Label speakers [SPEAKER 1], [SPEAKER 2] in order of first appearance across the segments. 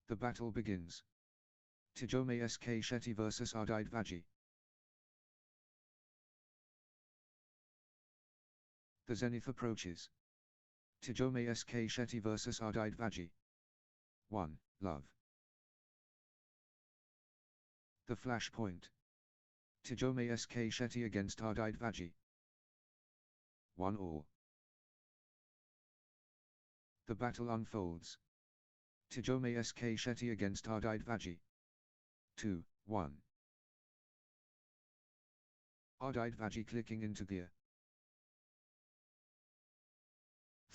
[SPEAKER 1] The battle begins. Tijome SK Shetty vs Ardide Vaji. The zenith approaches. Tijome SK Shetty vs Ardide Vaji. 1. Love. The flashpoint. Tijome SK Shetty against Ardide Vaji. 1-all. The battle unfolds. Tijome SK Shetty against Ardide Vaji. 2-1. Ardide Vaji clicking into gear.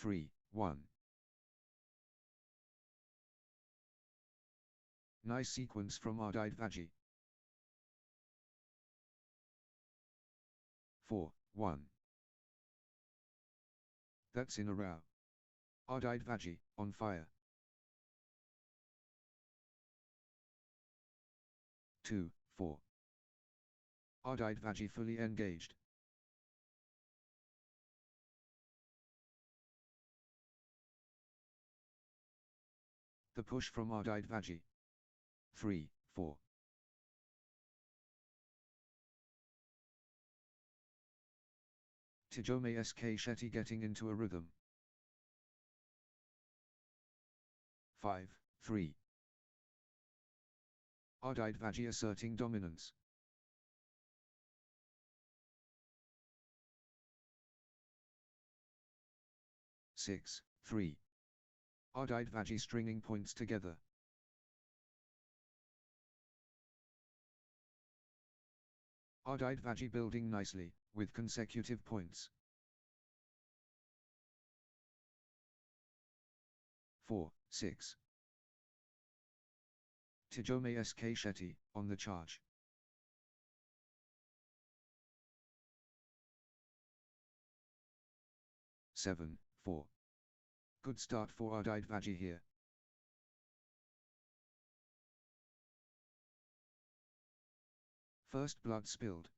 [SPEAKER 1] 3-1. Nice sequence from Ardide Vaji. 4-1. That's in a row. Ardide Vaji, on fire. 2-4. Ardide Vaji fully engaged. The push from Ardide Vaji. 3-4. Tijome SK Shetty getting into a rhythm. 5-3. Ardide Vaji asserting dominance. 6-3. Ardide Vaji stringing points together. Ardide Vaji building nicely, with consecutive points. 4-6. Tijome SK Shetty, on the charge. Seven, 4. Good start for Ardide Vaji here. First blood spilled.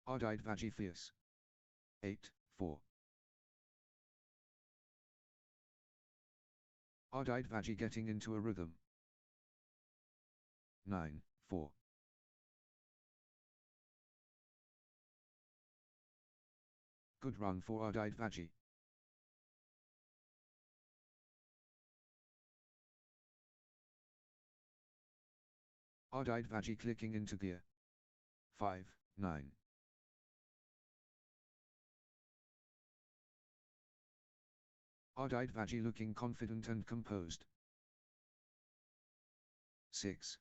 [SPEAKER 1] Ardide Vaji fierce. 8-4. Ardide Vaji getting into a rhythm. 9-4. Good run for Ardide Vaji. Ardide Vaji clicking into gear. 5-9. Ardide Vaji looking confident and composed. 6-9.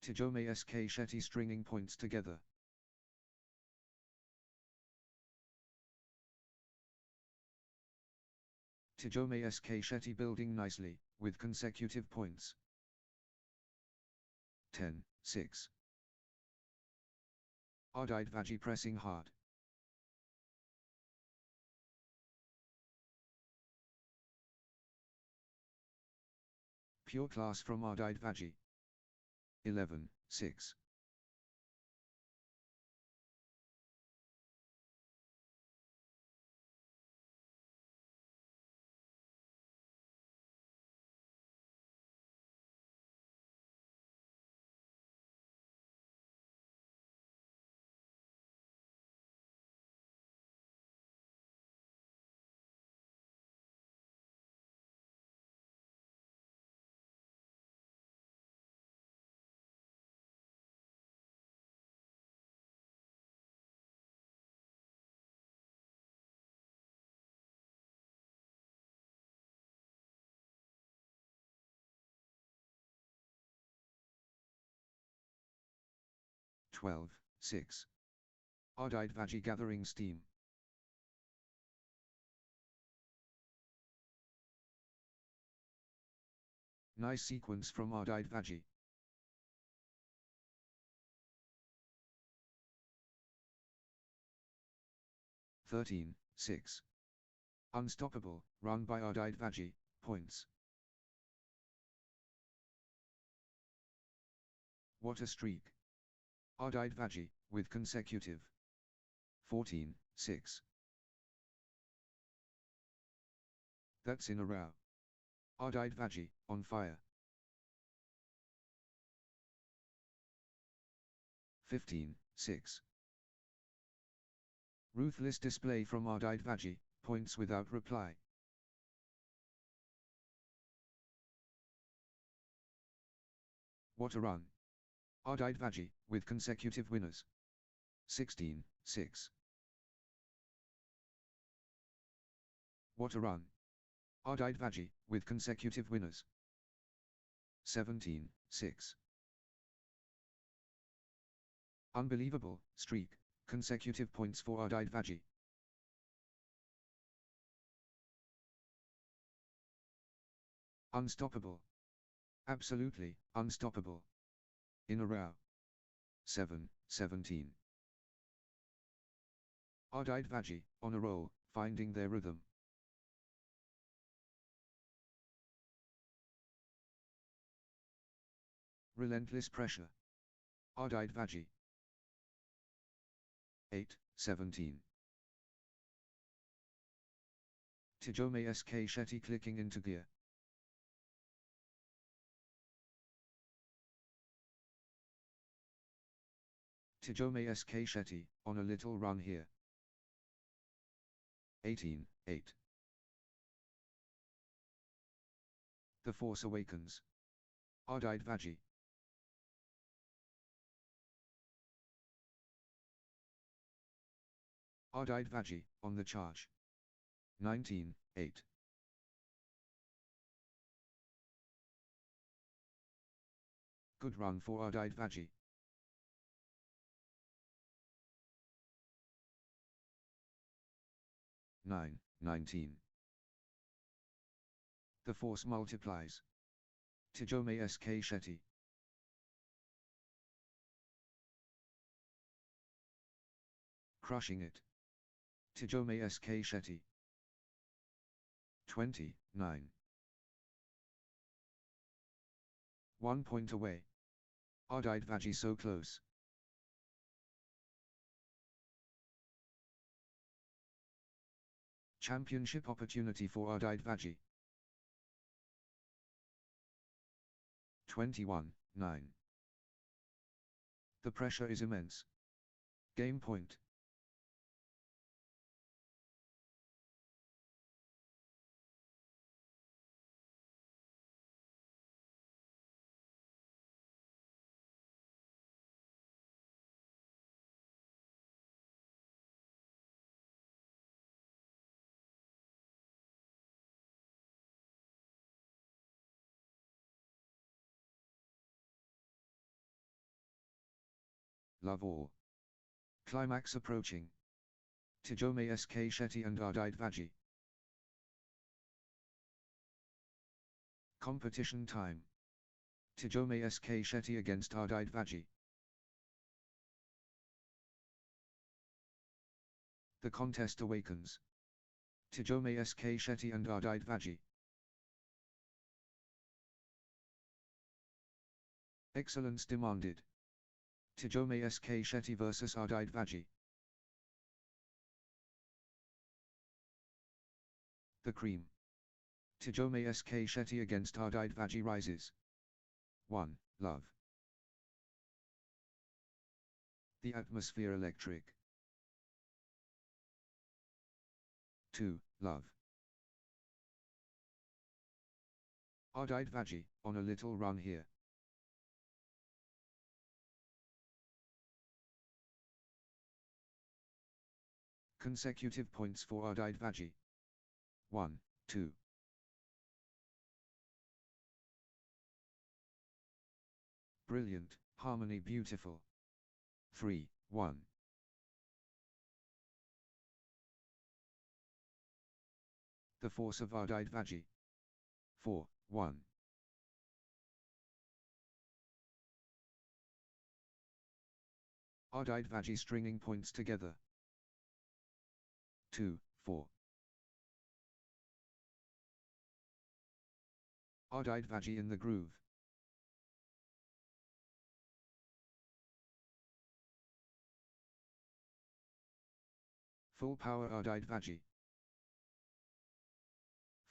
[SPEAKER 1] Tijome SK Shetty stringing points together. Tijome SK Shetty building nicely, with consecutive points. 10-6. Ardide Vaji pressing hard. Pure class from Ardide Vaji. 11-6. Twelve, 6. Ardide Vaji gathering steam. Nice sequence from Ardide Vaji. 13-6. Unstoppable, run by Ardide Vaji, points. What a streak. Ardide Vaji, with consecutive. 14-6. That's in a row. Ardite Vaji, on fire. 15-6. Ruthless display from Ardite Vaji, points without reply. What a run. Ardite Vaji, with consecutive winners. 16-6. What a run. Ardite Vaji, with consecutive winners. 17-6. Unbelievable streak, consecutive points for Ardite Vaji. Unstoppable. Absolutely, unstoppable. In a row. 7-17. Ardite Vaji, on a roll, finding their rhythm. Relentless pressure. Ardite Vaji. 8-17. Tijome SK Shetty clicking into gear. Tijome SK Shetty, on a little run here. 18-8. The Force Awakens. Ardite Vaji. Ardite Vaji, on the charge. 19-8. Good run for Ardite Vaji. 9-19. The force multiplies. Tijome SK Shetty. Crushing it. Tijome SK Shetty. 29. 1 point away. Ardite Vaji so close. Championship opportunity for Ardite Vaji. 21-9. The pressure is immense. Game point. Love all. Climax approaching. Tijome SK Shetty and Ardite Vaji. Competition time. Tijome SK Shetty against Ardite Vaji. The contest awakens. Tijome SK Shetty and Ardite Vaji. Excellence demanded. Tijome SK Shetty vs Ardite Vaji. The cream. Tijome SK Shetty against Ardite Vaji rises. 1. Love. The atmosphere electric. 2. Love. Ardite Vaji, on a little run here. Consecutive points for Ardite Vaji. 1, 2. Brilliant, harmony beautiful. 3, 1. The force of Ardite Vaji. 4, 1. Ardite Vaji stringing points together. 2, 4. Ardite Vaji in the groove. Full power Ardite Vaji.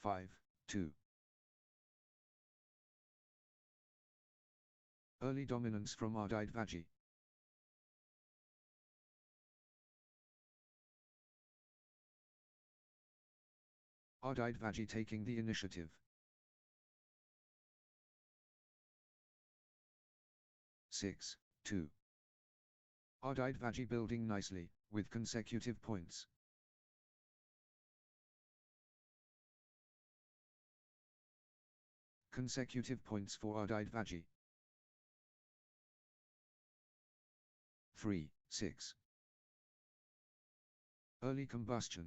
[SPEAKER 1] 5, 2. Early dominance from Ardite Vaji. Ardite Vaji taking the initiative. 6-2. Ardite Vaji building nicely, with consecutive points. Consecutive points for Ardite Vaji. 3-6. Early combustion.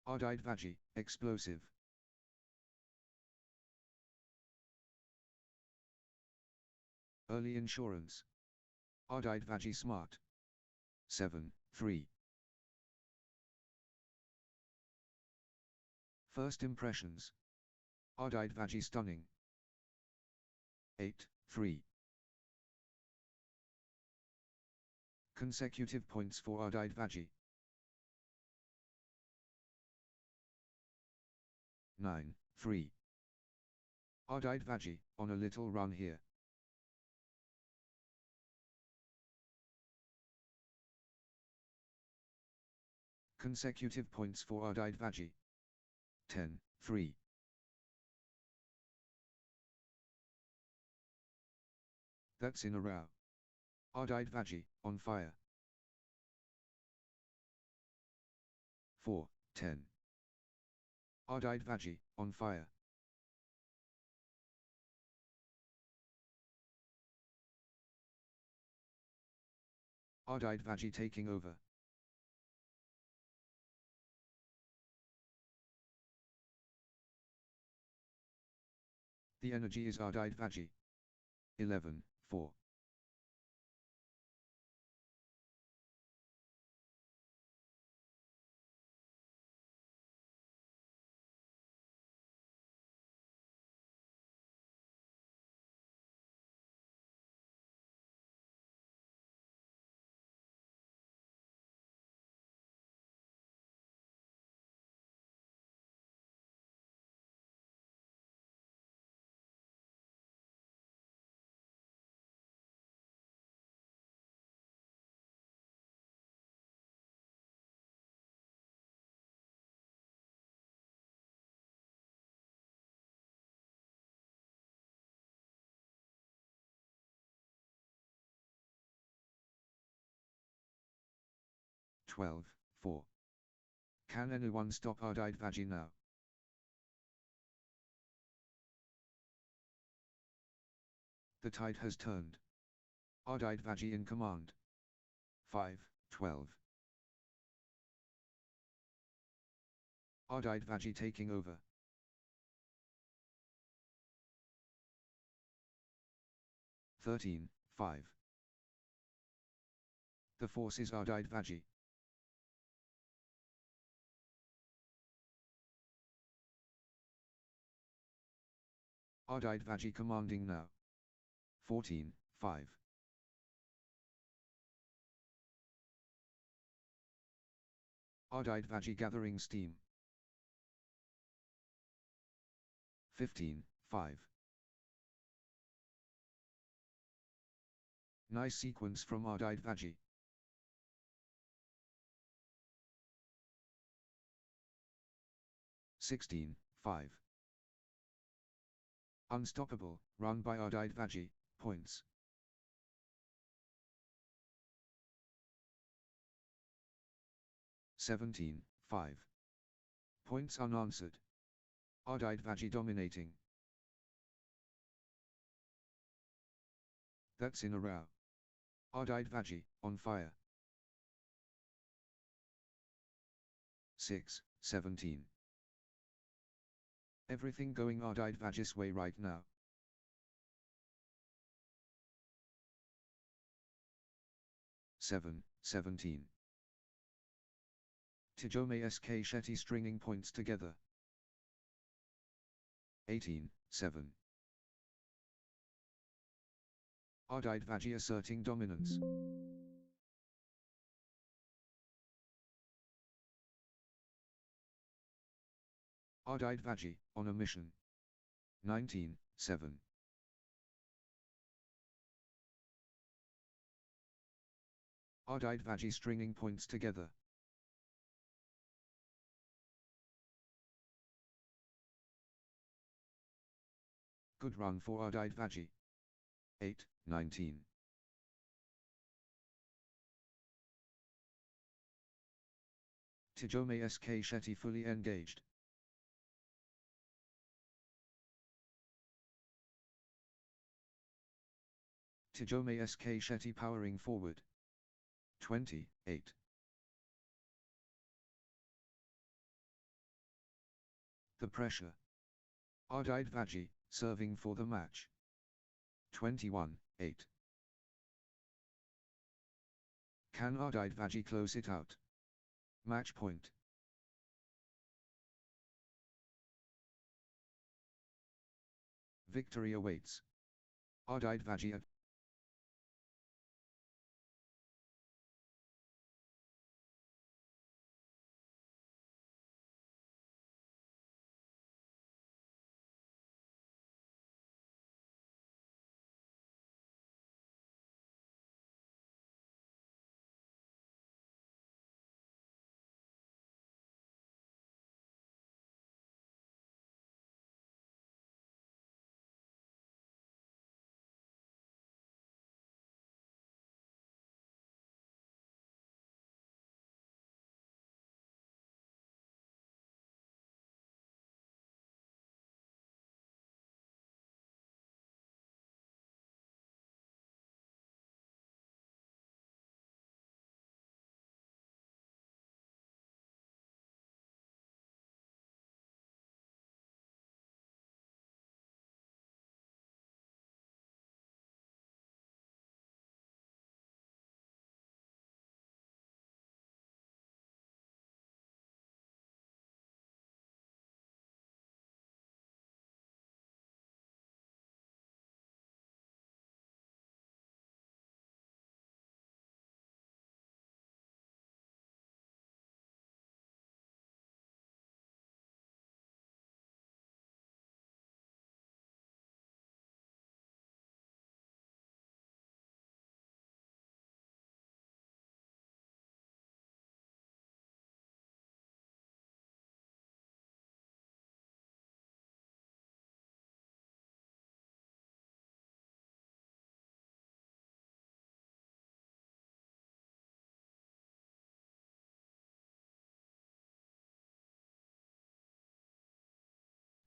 [SPEAKER 1] Ardite Vaji, explosive. Early insurance. Ardite Vaji smart. 7-3. First impressions. Ardite Vaji stunning. 8-3. Consecutive points for Ardite Vaji. 9-3. Ardite Vaji, on a little run here. Consecutive points for Ardite Vaji. 10-3. That's in a row. Ardite Vaji, on fire. 4-10. Ardite Vaji, on fire. Ardite Vaji taking over. The energy is Ardite Vaji. 11-4. Twelve, 4. Can anyone stop Ardite Vaji now? The tide has turned. Ardite Vaji in command. 5-12. Ardite Vaji taking over. 13-5. The force is Ardite Vaji. Ardite Vaji commanding now. 14-5. Ardite Vaji gathering steam. 15-5. Nice sequence from Ardite Vaji. 16-5. Unstoppable, run by Ardite Vaji, points. 17-5. Points unanswered. Ardite Vaji dominating. That's in a row. Ardite Vaji, on fire. 6-17. Everything going Ardite Vaji's way right now. 7-17. Tijome SK Shetty stringing points together. 18-7. Ardite Vaji asserting dominance. Ardite Vaji, on a mission. 19-7. Ardite Vaji stringing points together. Good run for Ardite Vaji. 8-19. Tijome SK Shetty fully engaged. Tijome SK Shetty powering forward. 28. The pressure. Ardite Vaji, serving for the match. 21-8. Can Ardite Vaji close it out? Match point. Victory awaits. Ardite Vaji at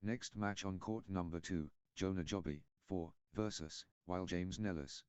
[SPEAKER 1] next match on court number 2, Jonah Jobby, 4, versus, while James Nellis.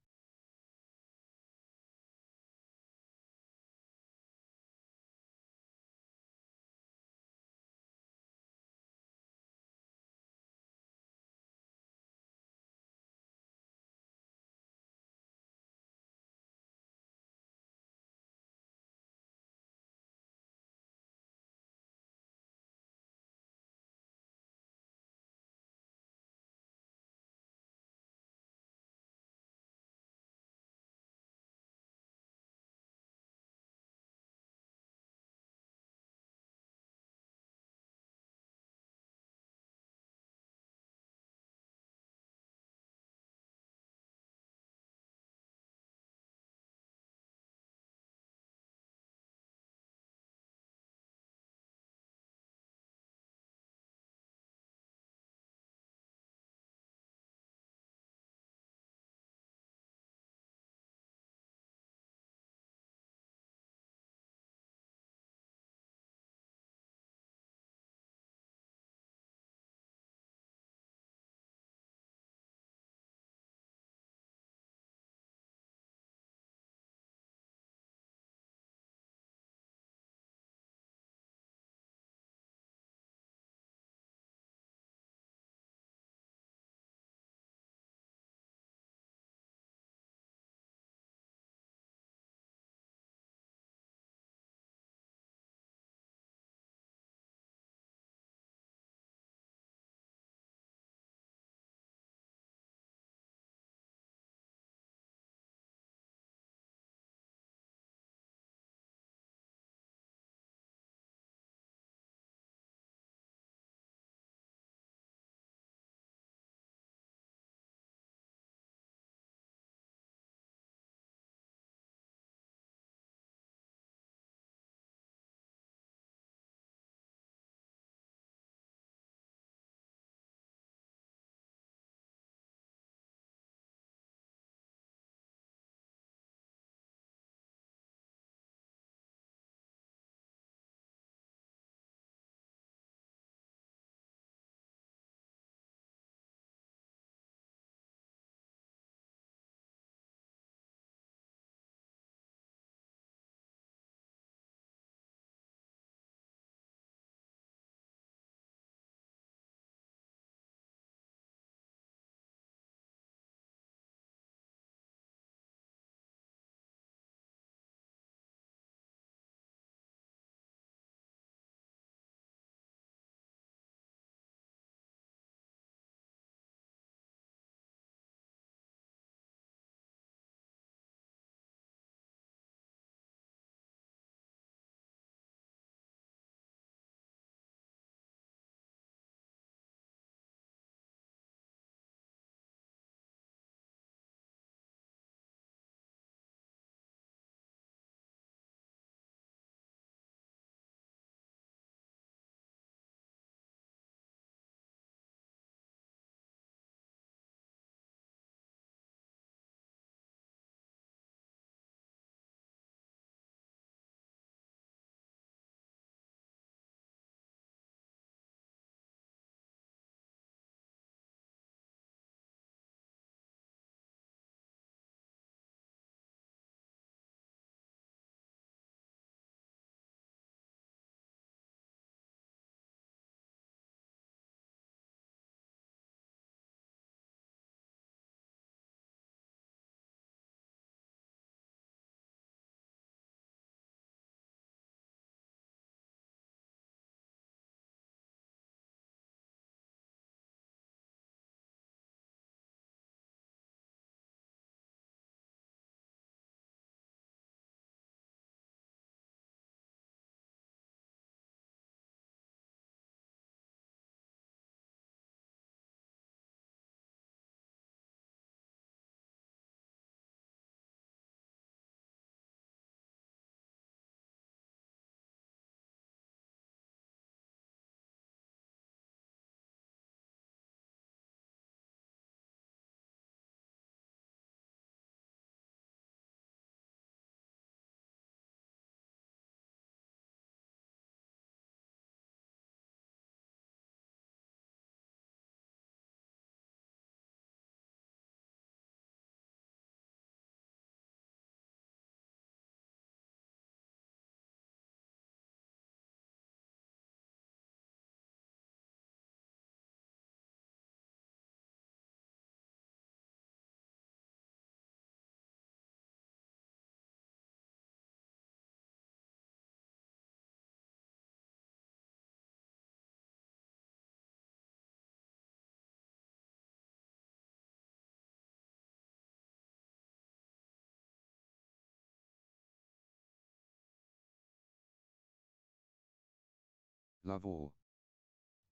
[SPEAKER 1] love all.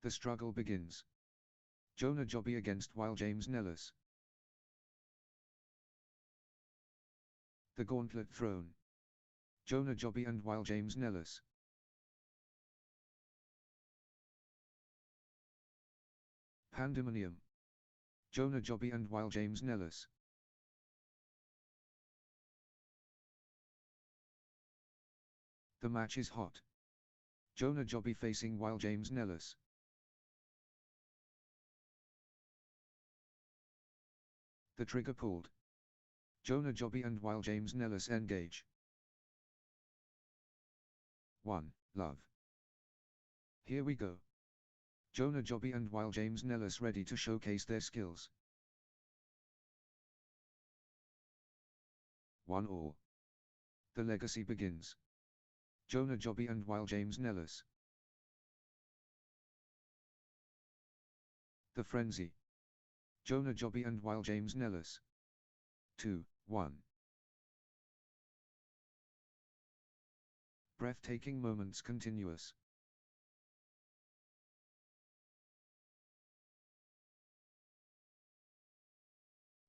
[SPEAKER 1] The struggle begins. Jonah Jobby against Wild James Nellis. The gauntlet thrown. Jonah Jobby and Wild James Nellis. Pandemonium. Jonah Jobby and Wild James Nellis. The match is hot. Jonah Jobby facing Wild James Nellis. The trigger pulled. Jonah Jobby and Wild James Nellis engage. 1. Love. Here we go. Jonah Jobby and Wild James Nellis ready to showcase their skills. 1 all. The legacy begins. Jonah Jobby and Wild James Nellis. The frenzy. Jonah Jobby and Wild James Nellis. 2-1. Breathtaking moments continuous.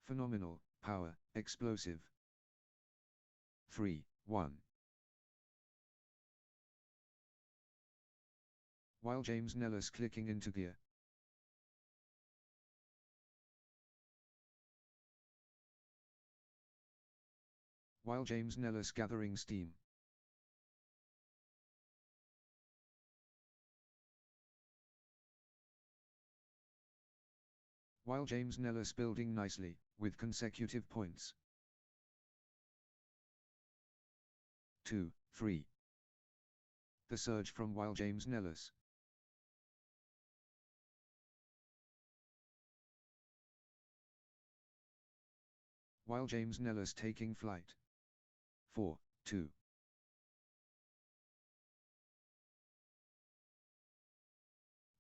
[SPEAKER 1] Phenomenal, power, explosive. 3-1. Wild James Nellis clicking into gear. Wild James Nellis gathering steam. Wild James Nellis building nicely, with consecutive points. 2-3. The surge from Wild James Nellis. Wild James Nellis taking flight. 4-2.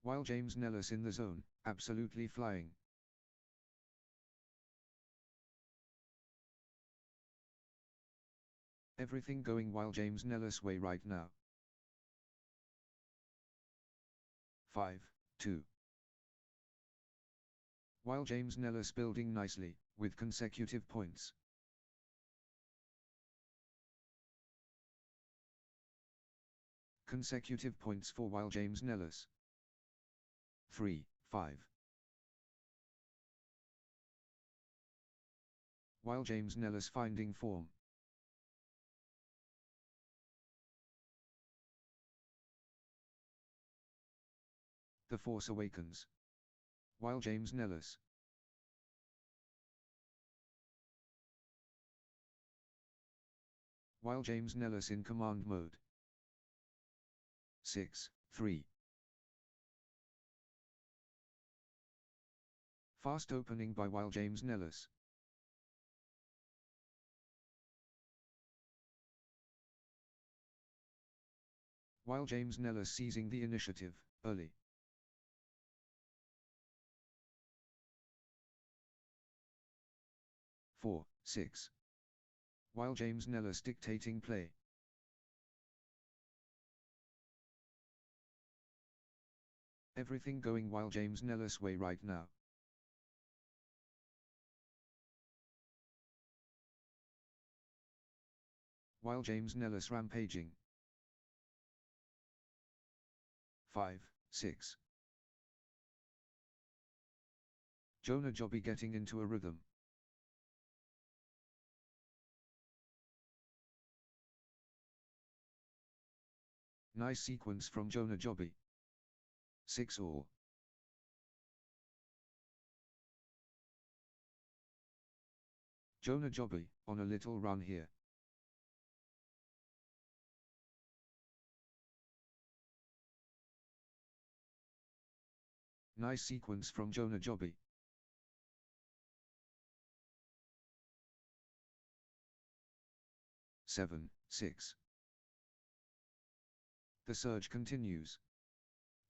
[SPEAKER 1] Wild James Nellis in the zone, absolutely flying. Everything going Wild James Nellis way right now. 5-2. Wild James Nellis building nicely, with consecutive points. Consecutive points for Wild James Nellis. 3-5. Wild James Nellis finding form. The Force Awakens. Wild James Nellis. Wild James Nellis in command mode. 6-3. Fast opening by Wild James Nellis. Wild James Nellis seizing the initiative, early. 4-6. Wild James Nellis dictating play. Everything going Wild James Nellis way right now. Wild James Nellis rampaging. 5-6. Jonah Jobby getting into a rhythm. Nice sequence from Jonah Jobby. 6 all. Jonah Jobby, on a little run here. Nice sequence from Jonah Jobby. Seven, 6. The surge continues.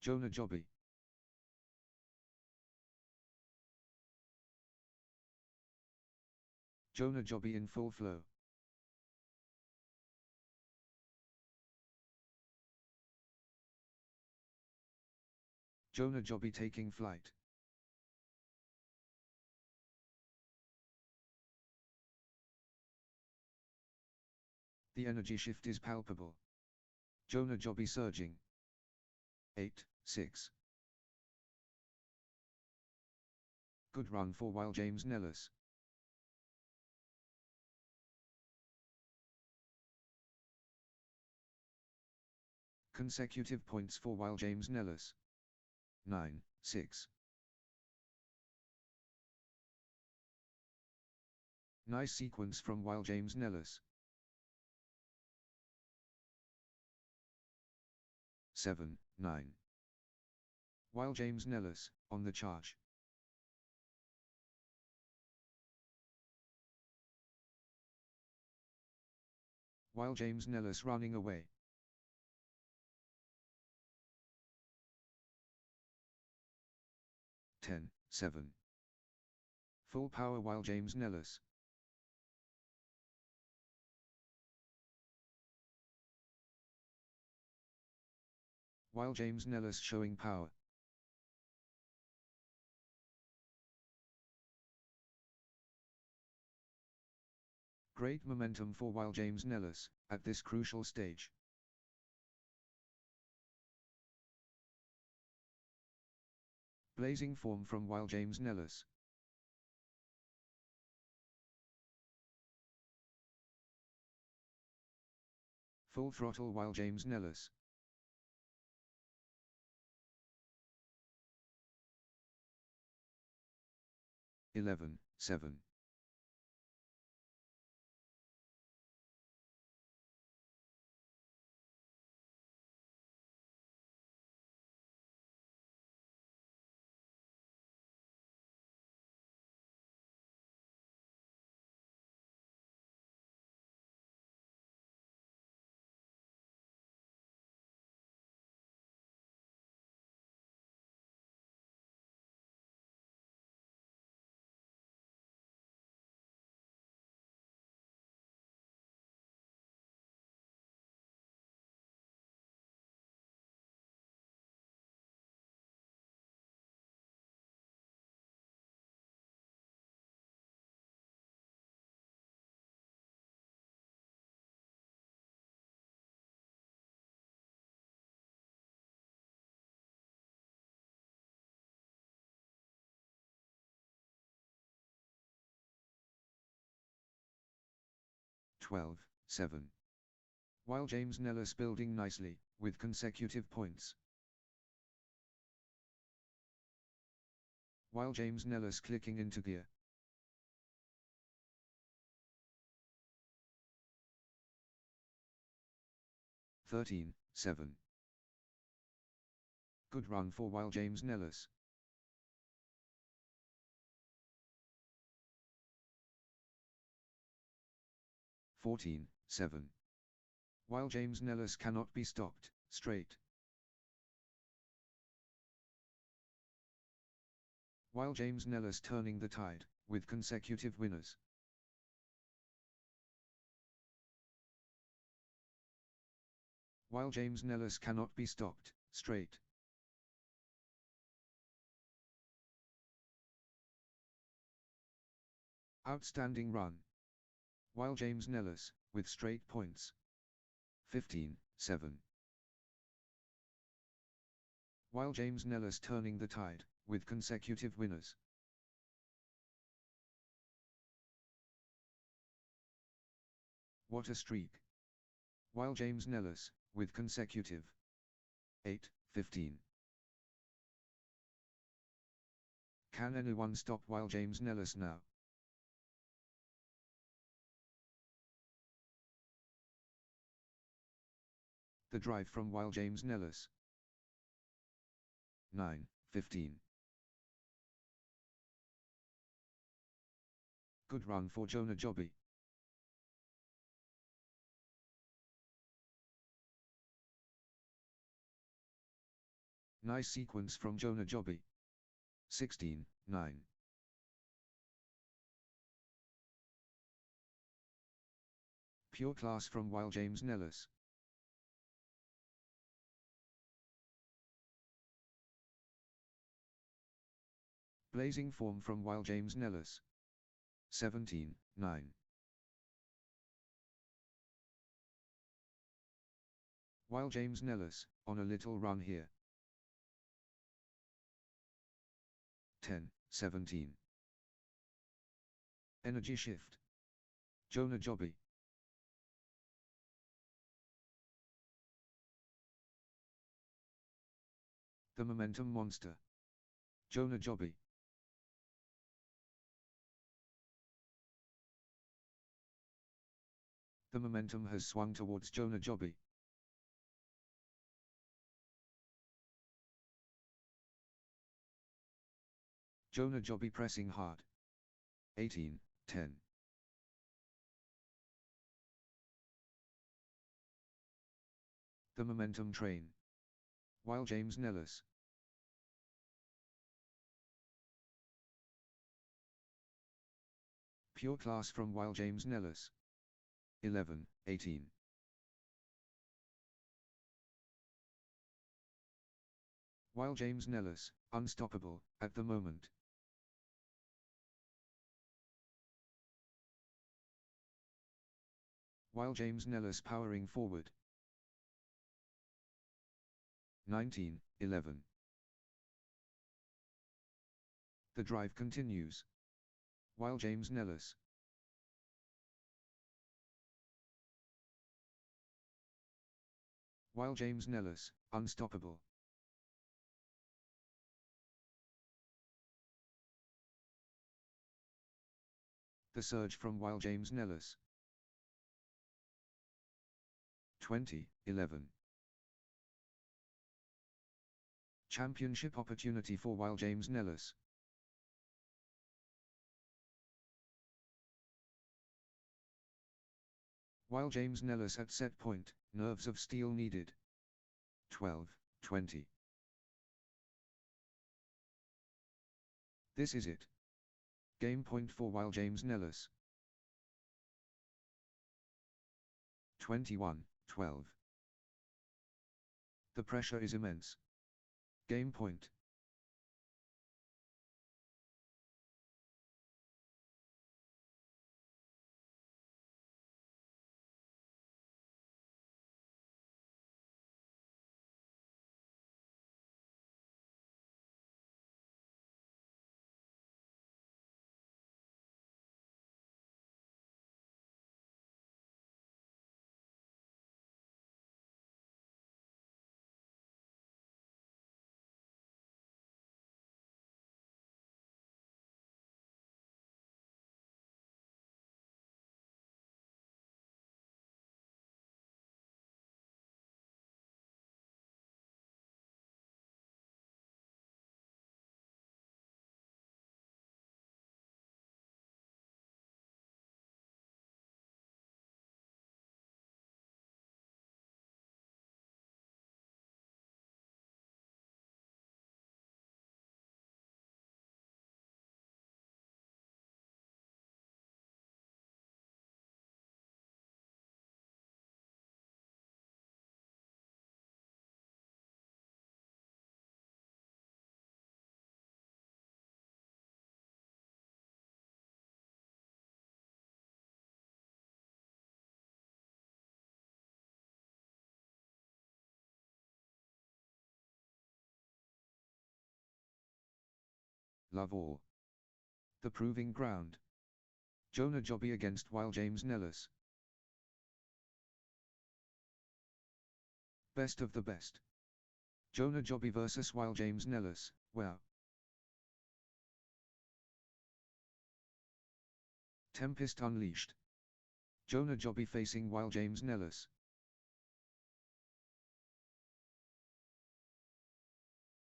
[SPEAKER 1] Jonah Jobby. Jonah Jobby in full flow. Jonah Jobby taking flight. The energy shift is palpable. Jonah Jobby surging. 8-6. Good run for Wild James Nellis. Consecutive points for Wild James Nellis. 9-6. Nice sequence from Wild James Nellis. 7-9. Wild James Nellis, on the charge. Wild James Nellis running away. Ten, 7. Full power Wild James Nellis. Wild James Nellis showing power. Great momentum for Wild James Nellis, at this crucial stage. Blazing form from Wild James Nellis. Full throttle Wild James Nellis. Eleven, 7. Twelve, 7. Wild James Nellis building nicely, with consecutive points. Wild James Nellis clicking into gear. Thirteen, 7. Good run for Wild James Nellis. Fourteen, 7. Wild James Nellis cannot be stopped, straight. Wild James Nellis turning the tide, with consecutive winners. Wild James Nellis cannot be stopped, straight. Outstanding run. Wild James Nellis, with straight points. 15, 7. Wild James Nellis turning the tide, with consecutive winners. What a streak. Wild James Nellis, with consecutive. 8, 15. Can anyone stop Wild James Nellis now? The drive from Wild James Nellis. 9, 15. Good run for Jonah Jobby. Nice sequence from Jonah Jobby. 16, 9. Pure class from Wild James Nellis. Blazing form from James Nellis. 17-9. James Nellis, on a little run here. 10-17. Energy shift. Jonah Jobby. The momentum monster. Jonah Jobby. The momentum has swung towards Jonah Jobby. Jonah Jobby pressing hard. 18-10. The momentum train. James Nellis. Pure class from James Nellis. 11-18. James Nellis, unstoppable, at the moment. James Nellis powering forward. 19-11. The drive continues. James Nellis. James Nellis, unstoppable. The surge from James Nellis. 20-11. Championship opportunity for James Nellis. James Nellis at set point, nerves of steel needed. 12-20. This is it. Game point for James Nellis. 21-12. The pressure is immense. Game point. Love all. The proving ground. Jonah Jobby against James Nellis. Best of the best. Jonah Jobby vs James Nellis, wow. Tempest unleashed. Jonah Jobby facing James Nellis.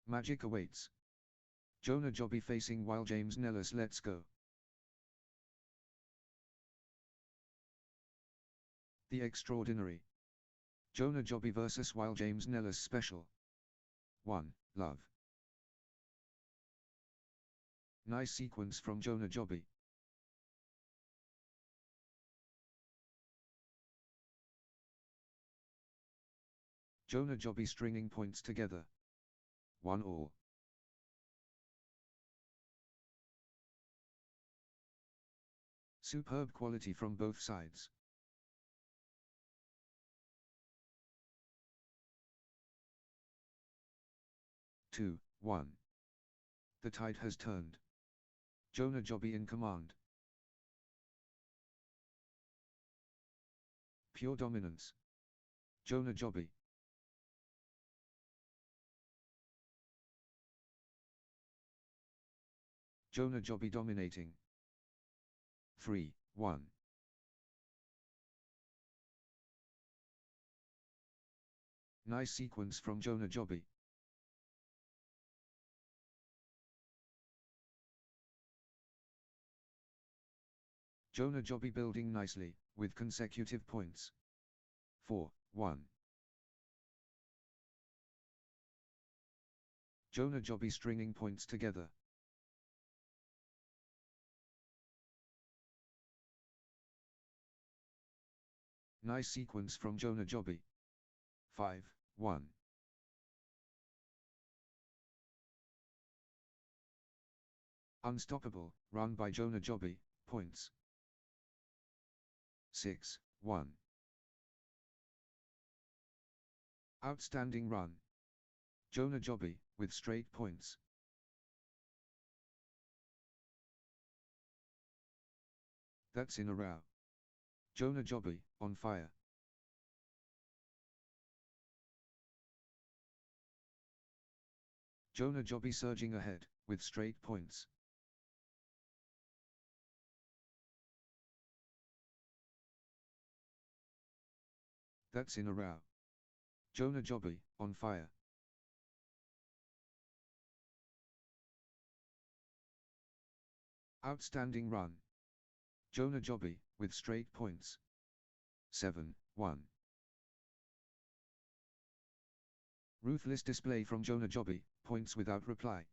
[SPEAKER 1] Magic awaits. Jonah Jobby facing James Nellis. Let's go. The extraordinary. Jonah Jobby vs James Nellis special. 1. Love. Nice sequence from Jonah Jobby. Jonah Jobby stringing points together. 1-all. Superb quality from both sides. Two, 1. The tide has turned. Jonah Joby in command. Pure dominance. Jonah Joby. Jonah Joby dominating. 3, 1. Nice sequence from Jonah Joby. Jonah Joby building nicely, with consecutive points. 4, 1. Jonah Joby stringing points together. Nice sequence from Jonah Joby. 5, 1. Unstoppable, run by Jonah Joby, points. 6, 1. Outstanding run. Jonah Joby, with straight points. That's in a row. Jonah Joby, on fire. Jonah Joby surging ahead, with straight points. That's in a row. Jonah Joby, on fire. Outstanding run. Jonah Joby, with straight points. 7, 1. Ruthless display from Jonah Joby, points without reply.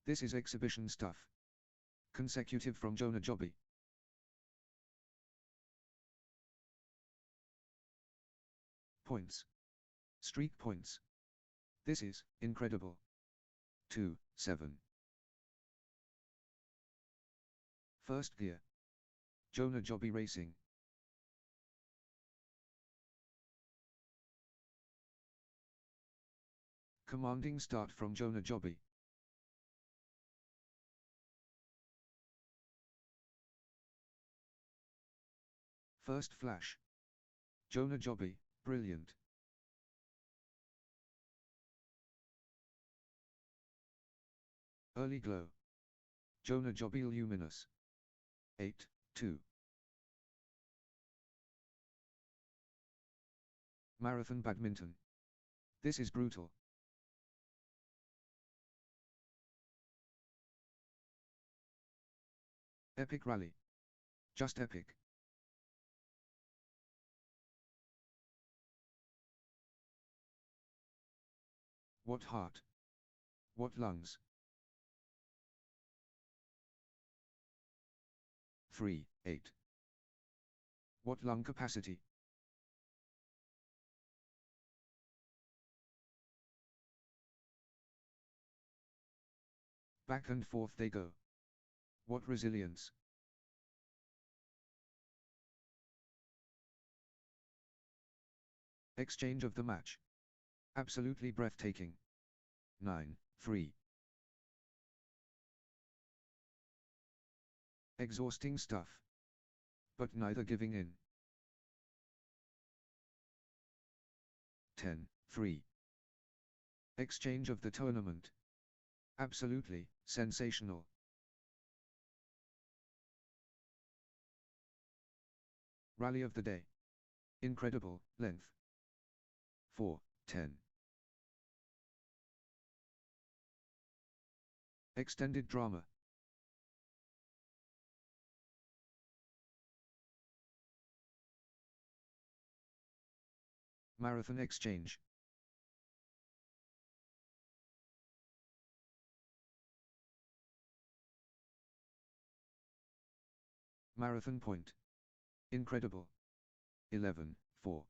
[SPEAKER 1] This is exhibition stuff. Consecutive from Jonah Joby. Points. Streak points. This is incredible. 2, 7. First gear. Jonah Joby racing. Commanding start from Jonah Joby. First flash. Jonah Joby, brilliant. Early glow. Jonah Joby luminous. 8, 2. Marathon badminton. This is brutal. Epic rally. Just epic. What heart? What lungs? 3, 8. What lung capacity? Back and forth they go. What resilience? Exchange of the match. Absolutely breathtaking. 9, 3. Exhausting stuff. But neither giving in. 10, 3. Exchange of the tournament. Absolutely sensational. Rally of the day. Incredible length. 4, 10. Extended drama. Marathon exchange. Marathon point. Incredible. 11, 4.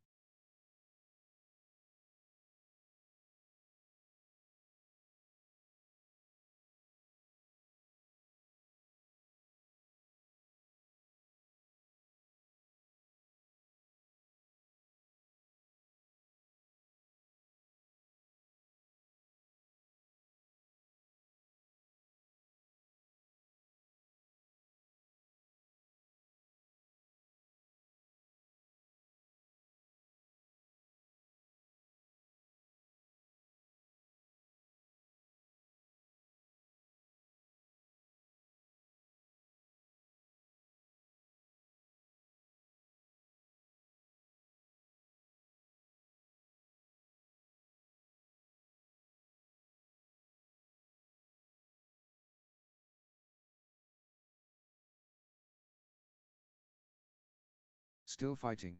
[SPEAKER 1] Still fighting.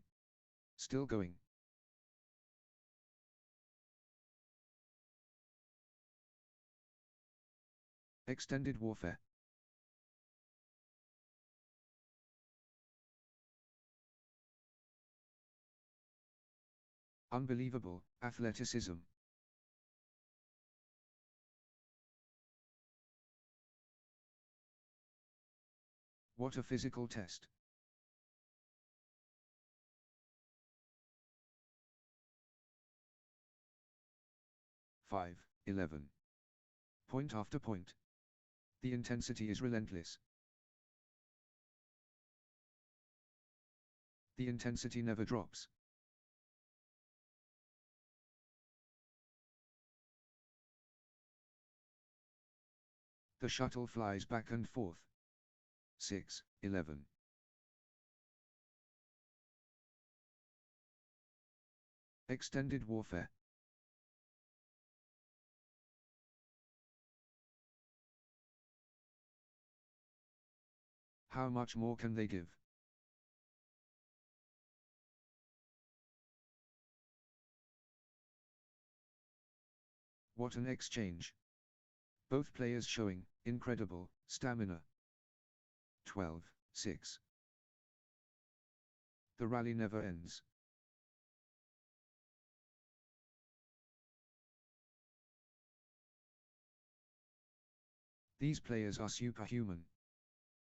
[SPEAKER 1] Still going. Extended warfare. Unbelievable athleticism. What a physical test. Five, 11. Point after point. The intensity is relentless. The intensity never drops. The shuttle flies back and forth. 6, 11. Extended warfare. How much more can they give? What an exchange. Both players showing incredible stamina. 12, 6. The rally never ends. These players are superhuman.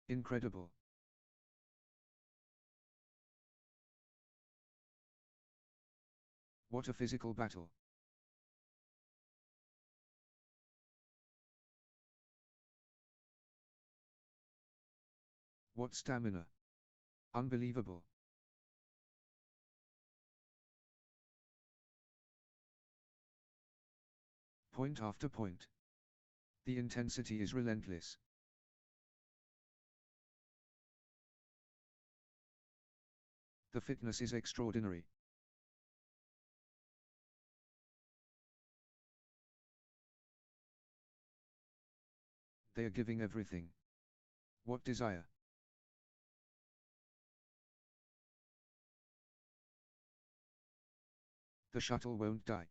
[SPEAKER 1] Incredible. What a physical battle. What stamina. Unbelievable. Point after point. The intensity is relentless. The fitness is extraordinary. They are giving everything. What desire. The shuttle won't die.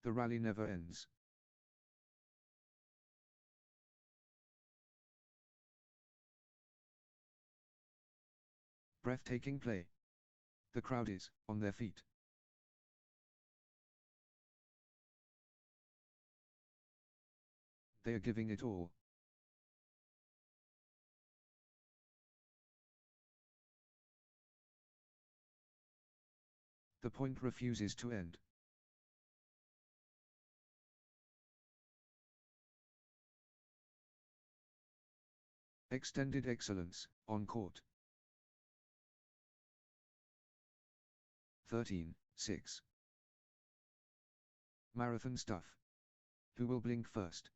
[SPEAKER 1] The rally never ends. Breathtaking play. The crowd is on their feet. They are giving it all. The point refuses to end. Extended excellence on court. 13, 6. Marathon stuff. Who will blink first?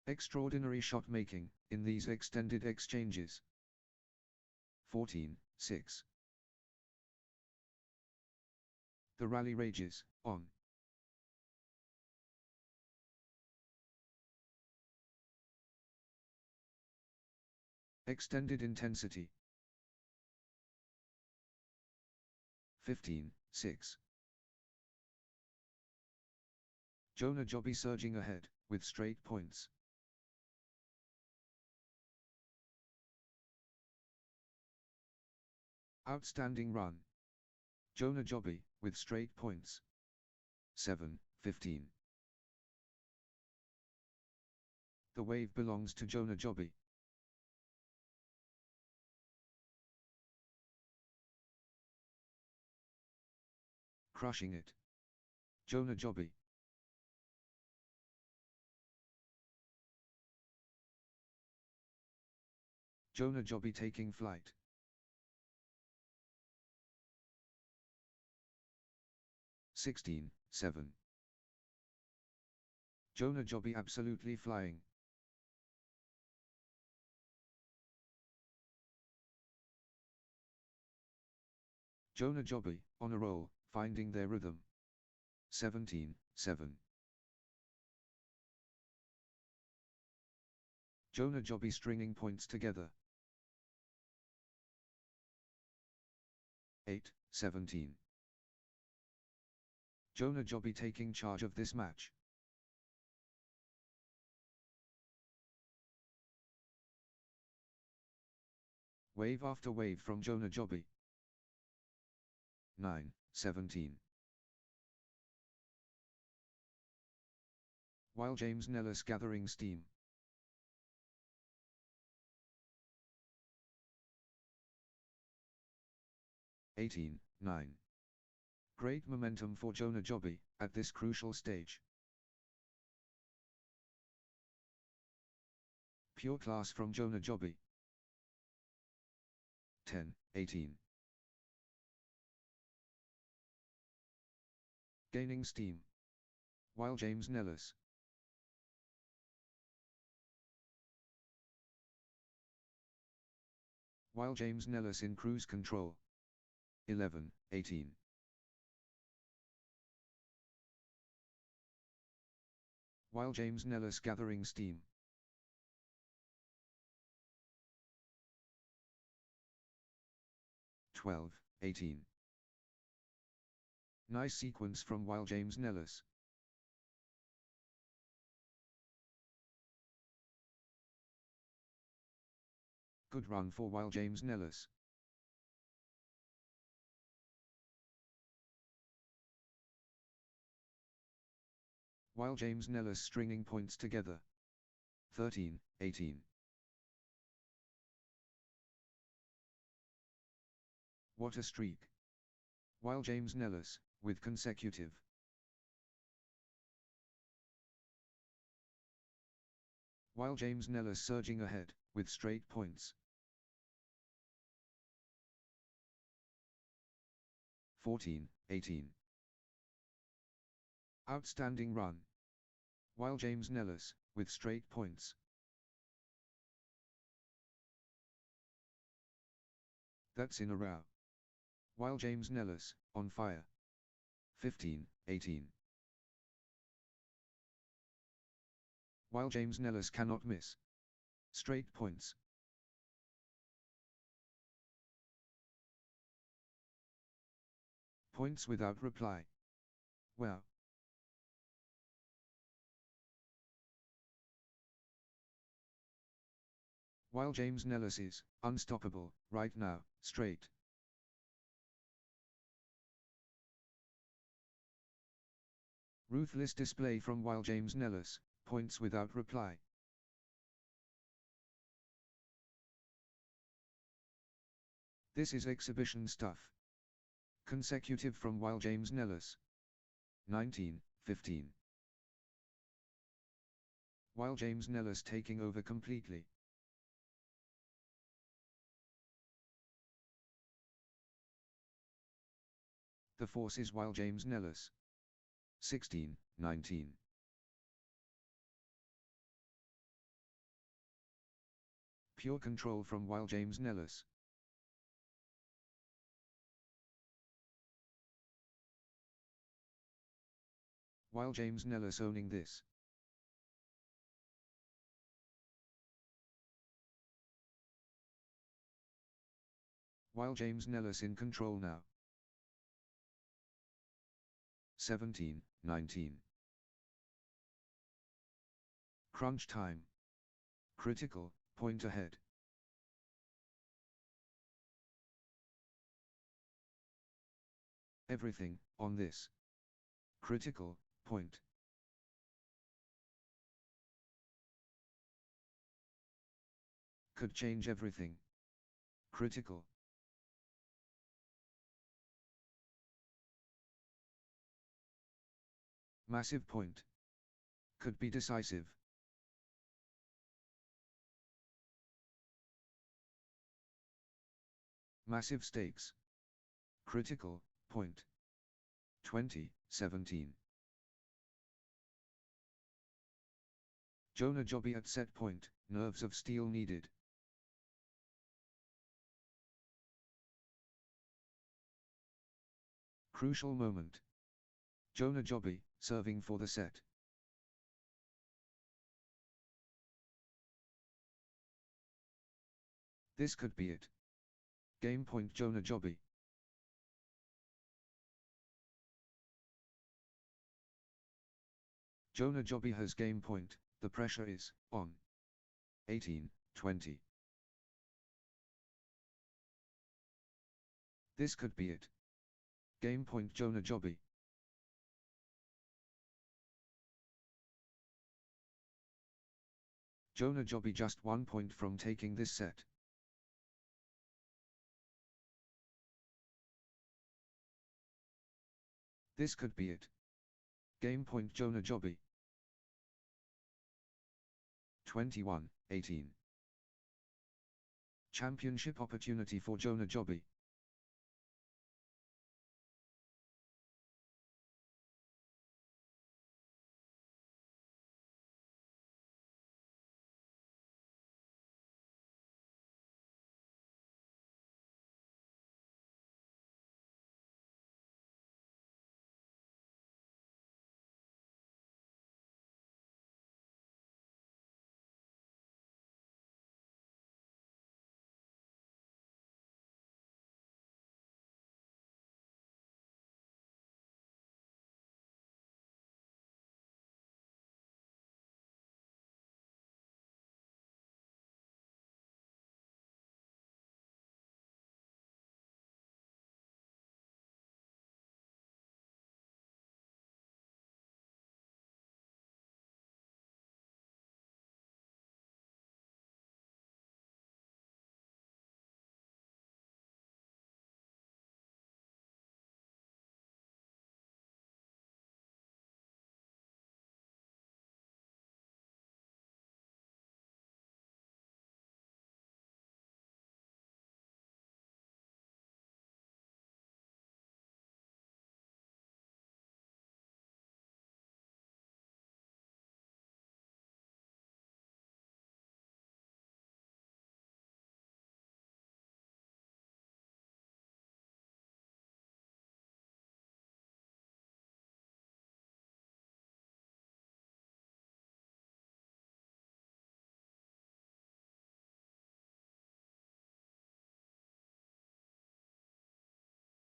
[SPEAKER 1] Extraordinary shot making in these extended exchanges. 14, 6. The rally rages on. Extended intensity. 15, 6. Jonah Jobby surging ahead with straight points. Outstanding run. Jonah Jobby with straight points. 7, 15. The wave belongs to Jonah Jobby. Crushing it. Jonah Jobby. Jonah Jobby taking flight. 16, 7. Jonah Jobby absolutely flying. Jonah Jobby on a roll finding their rhythm. 17-7. Jonah Joby stringing points together. 8-17. Jonah Joby taking charge of this match. Wave after wave from Jonah Joby. 9-17. While James Nellis gathering steam. 18-9. Great momentum for Jonah Joby at this crucial stage. Pure class from Jonah Joby. 10-18. Gaining steam. While James Nellis. While James Nellis in cruise control. 11-18. While James Nellis gathering steam. 12-18. Nice sequence from While James Nellis. Good run for While James Nellis. While James Nellis stringing points together. 13-18. What a streak. While James Nellis, with consecutive. While James Nellis surging ahead, with straight points. 14-18. Outstanding run. While James Nellis, with straight points. That's in a row. While James Nellis, on fire. 15-18. While James Nellis cannot miss. Straight points. Points without reply. Wow. While James Nellis is unstoppable right now, straight. Ruthless display from While James Nellis, points without reply. This is exhibition stuff. Consecutive from While James Nellis. 19-15. While James Nellis taking over completely. The force is While James Nellis. 16-19. Pure control from While James Nellis. While James Nellis owning this. While James Nellis in control now. 17-19. Crunch time. Critical, point ahead. Everything, on this. Critical, point. Could change everything. Critical. Massive point. Could be decisive. Massive stakes. Critical, point. 20-17. Jonah Joby at set point, nerves of steel needed. Crucial moment. Jonah Jobby, serving for the set. This could be it. Game point Jonah Jobby. Jonah Jobby has game point, the pressure is on. 18-20. This could be it. Game point Jonah Jobby. Jonah Jobby just 1 point from taking this set. This could be it. Game point Jonah Jobby. 21-18. Championship opportunity for Jonah Jobby.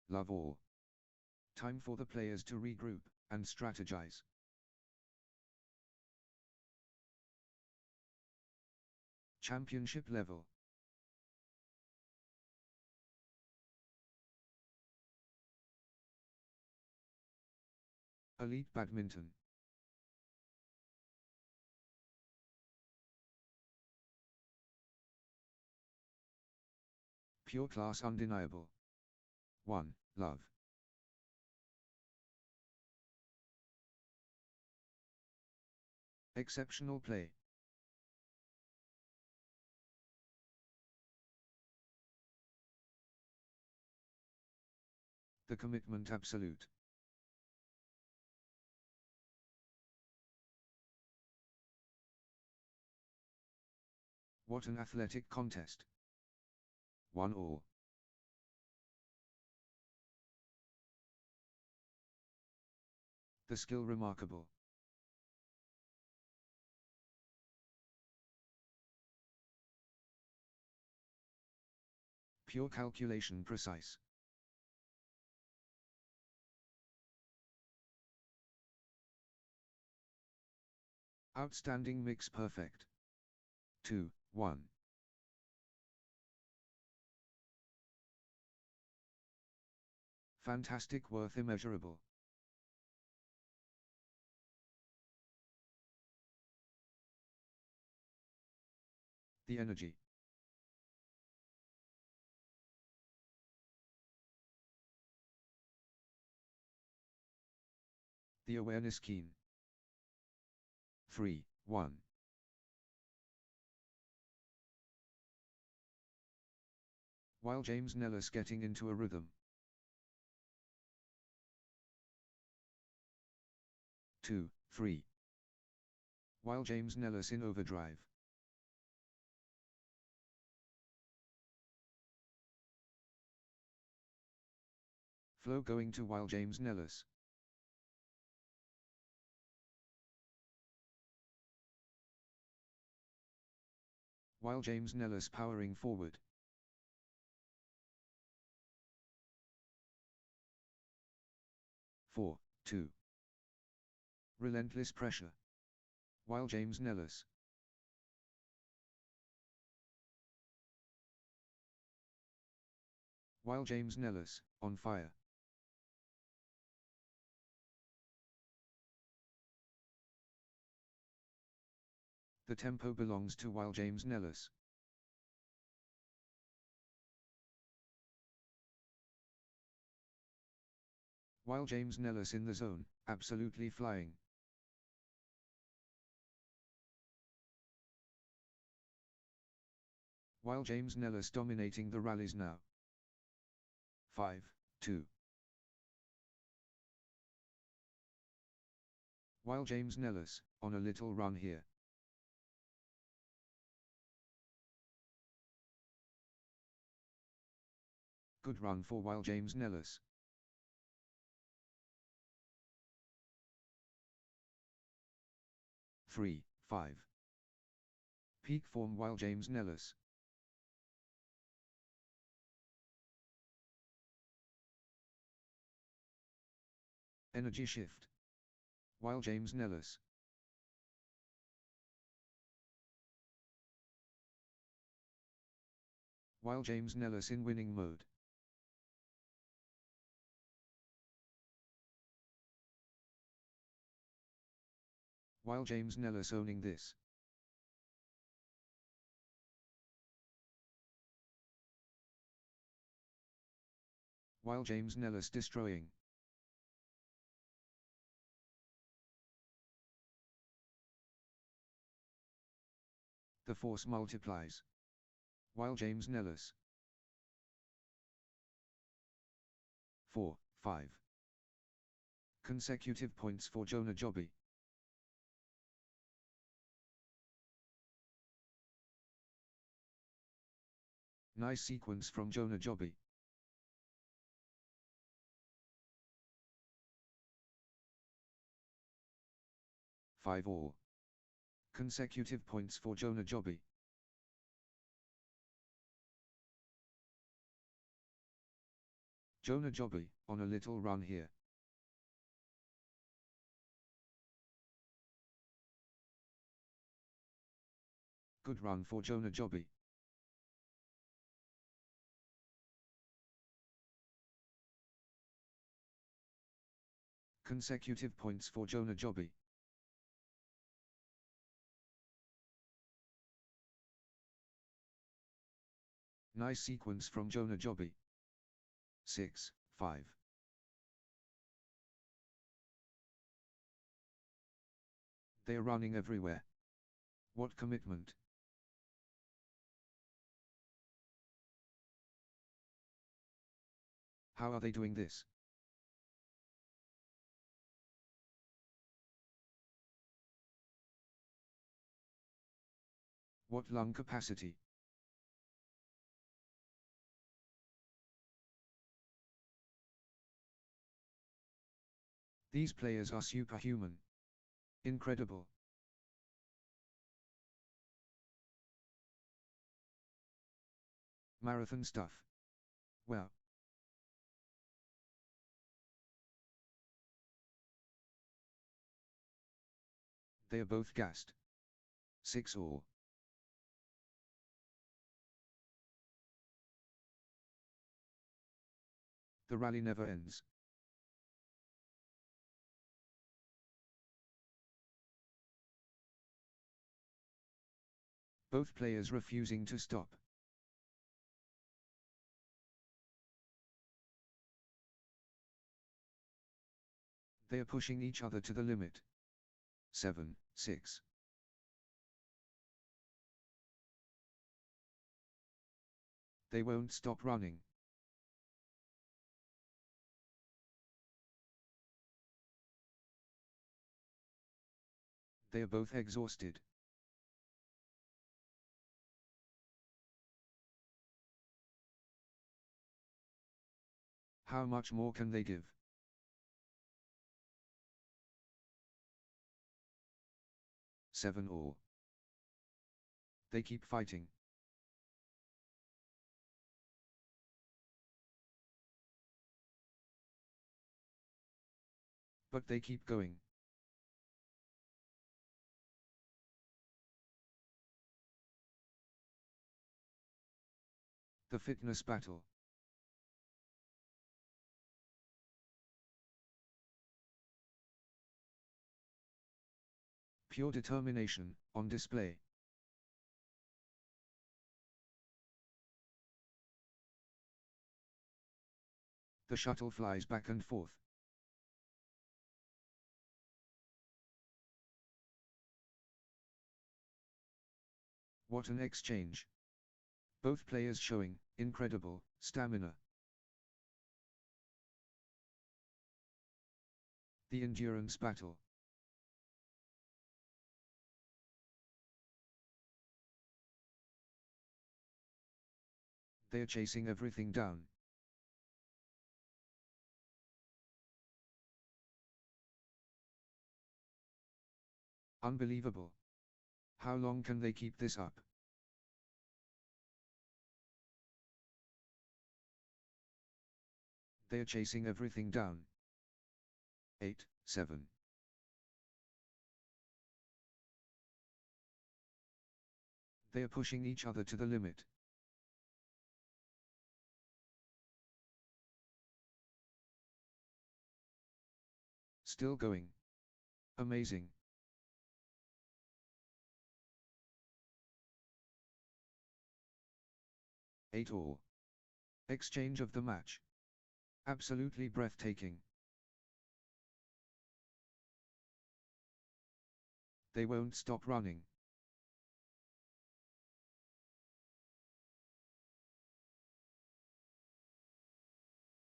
[SPEAKER 1] Love all. Time for the players to regroup and strategize. Championship level. Elite Badminton. Pure class undeniable. 1. Love. Exceptional play. The commitment absolute. What an athletic contest. 1-1. The skill remarkable. Pure calculation precise. Outstanding mix perfect. 2-1. Fantastic worth immeasurable. The energy. The awareness keen. 3-1. While James Nellis getting into a rhythm. 2-3. While James Nellis in overdrive. Flow going to while James Nellis. While James Nellis powering forward. Four, 2. Relentless pressure. While James Nellis. While James Nellis, on fire. The tempo belongs to while James Nellis. While James Nellis in the zone, absolutely flying. While James Nellis dominating the rallies now. 5, 2. While James Nellis, on a little run here. Good run for while James Nellis. Three, 5. Peak form while James Nellis. Energy shift. While James Nellis. While James Nellis in winning mode. While James Nellis owning this. While James Nellis destroying. The force multiplies. While James Nellis. 4, 5. Consecutive points for Jonah Jobby. Nice sequence from Jonah Jobby. Five all. Consecutive points for Jonah Jobby. Jonah Jobby, on a little run here. Good run for Jonah Jobby. Consecutive points for Jonah Jobby. Nice sequence from Jonah Jobby. 6, 5. They're running everywhere. What commitment. How are they doing this? What lung capacity. These players are superhuman. Incredible. Marathon stuff. Wow. They are both gassed. 6 all. The rally never ends. Both players refusing to stop. They are pushing each other to the limit. 7, 6. They won't stop running. They are both exhausted. How much more can they give? Seven all. They keep fighting. But they keep going. The fitness battle. Pure determination, on display. The shuttle flies back and forth. What an exchange. Both players showing incredible stamina. The endurance battle. They are chasing everything down. Unbelievable. How long can they keep this up? They are chasing everything down. 8, 7. They are pushing each other to the limit. Still going. Amazing. Eight all. Exchange of the match. Absolutely breathtaking. They won't stop running.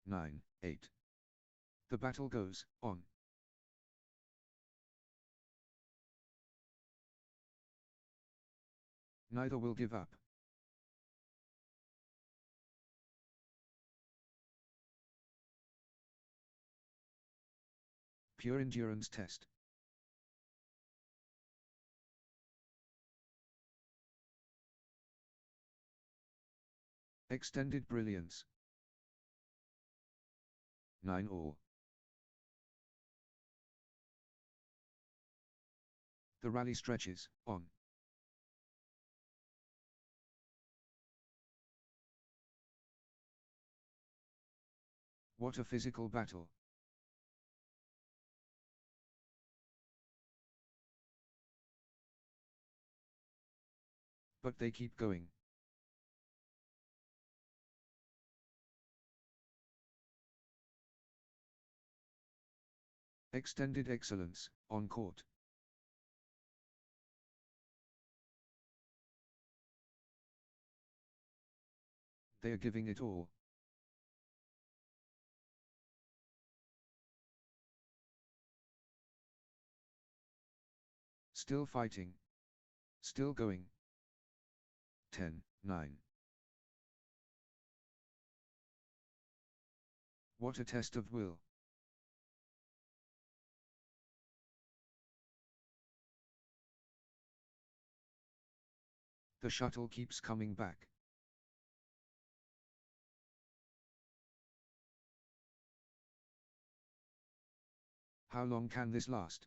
[SPEAKER 1] Nine, 8. The battle goes on. Neither will give up. Pure endurance test. Extended brilliance. 9 all. The rally stretches on. What a physical battle. But they keep going. Extended excellence, on court. They are giving it all. Still fighting. Still going. 10, 9. What a test of will. The shuttle keeps coming back. How long can this last?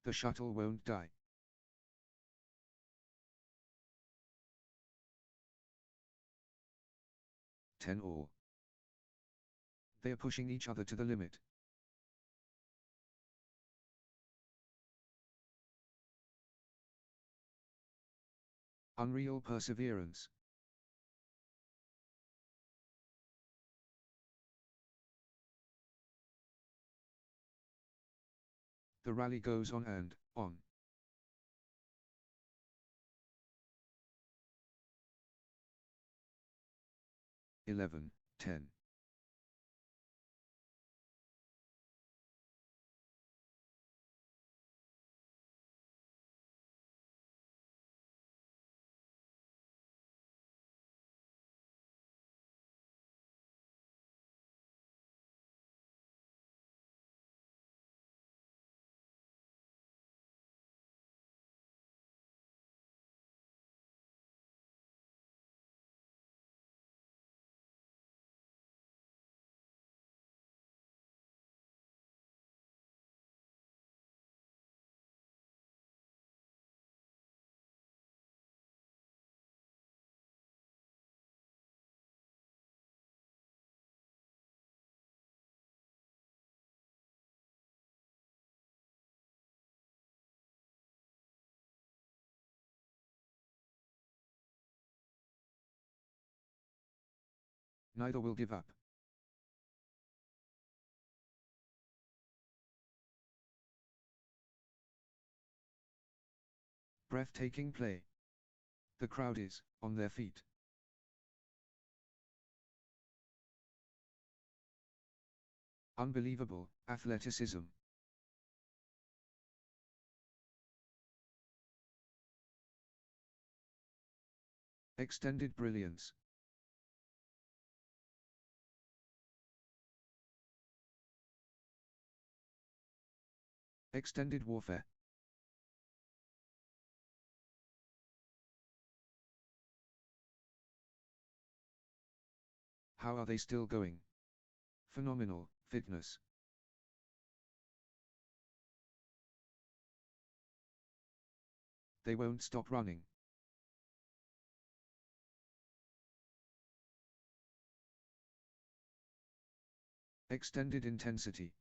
[SPEAKER 1] The shuttle won't die. Ten all. They are pushing each other to the limit. Unreal perseverance. The rally goes on and on. Eleven, 10. Neither will give up. Breathtaking play. The crowd is on their feet. Unbelievable athleticism. Extended brilliance. Extended warfare. How are they still going? Phenomenal fitness. They won't stop running. Extended intensity.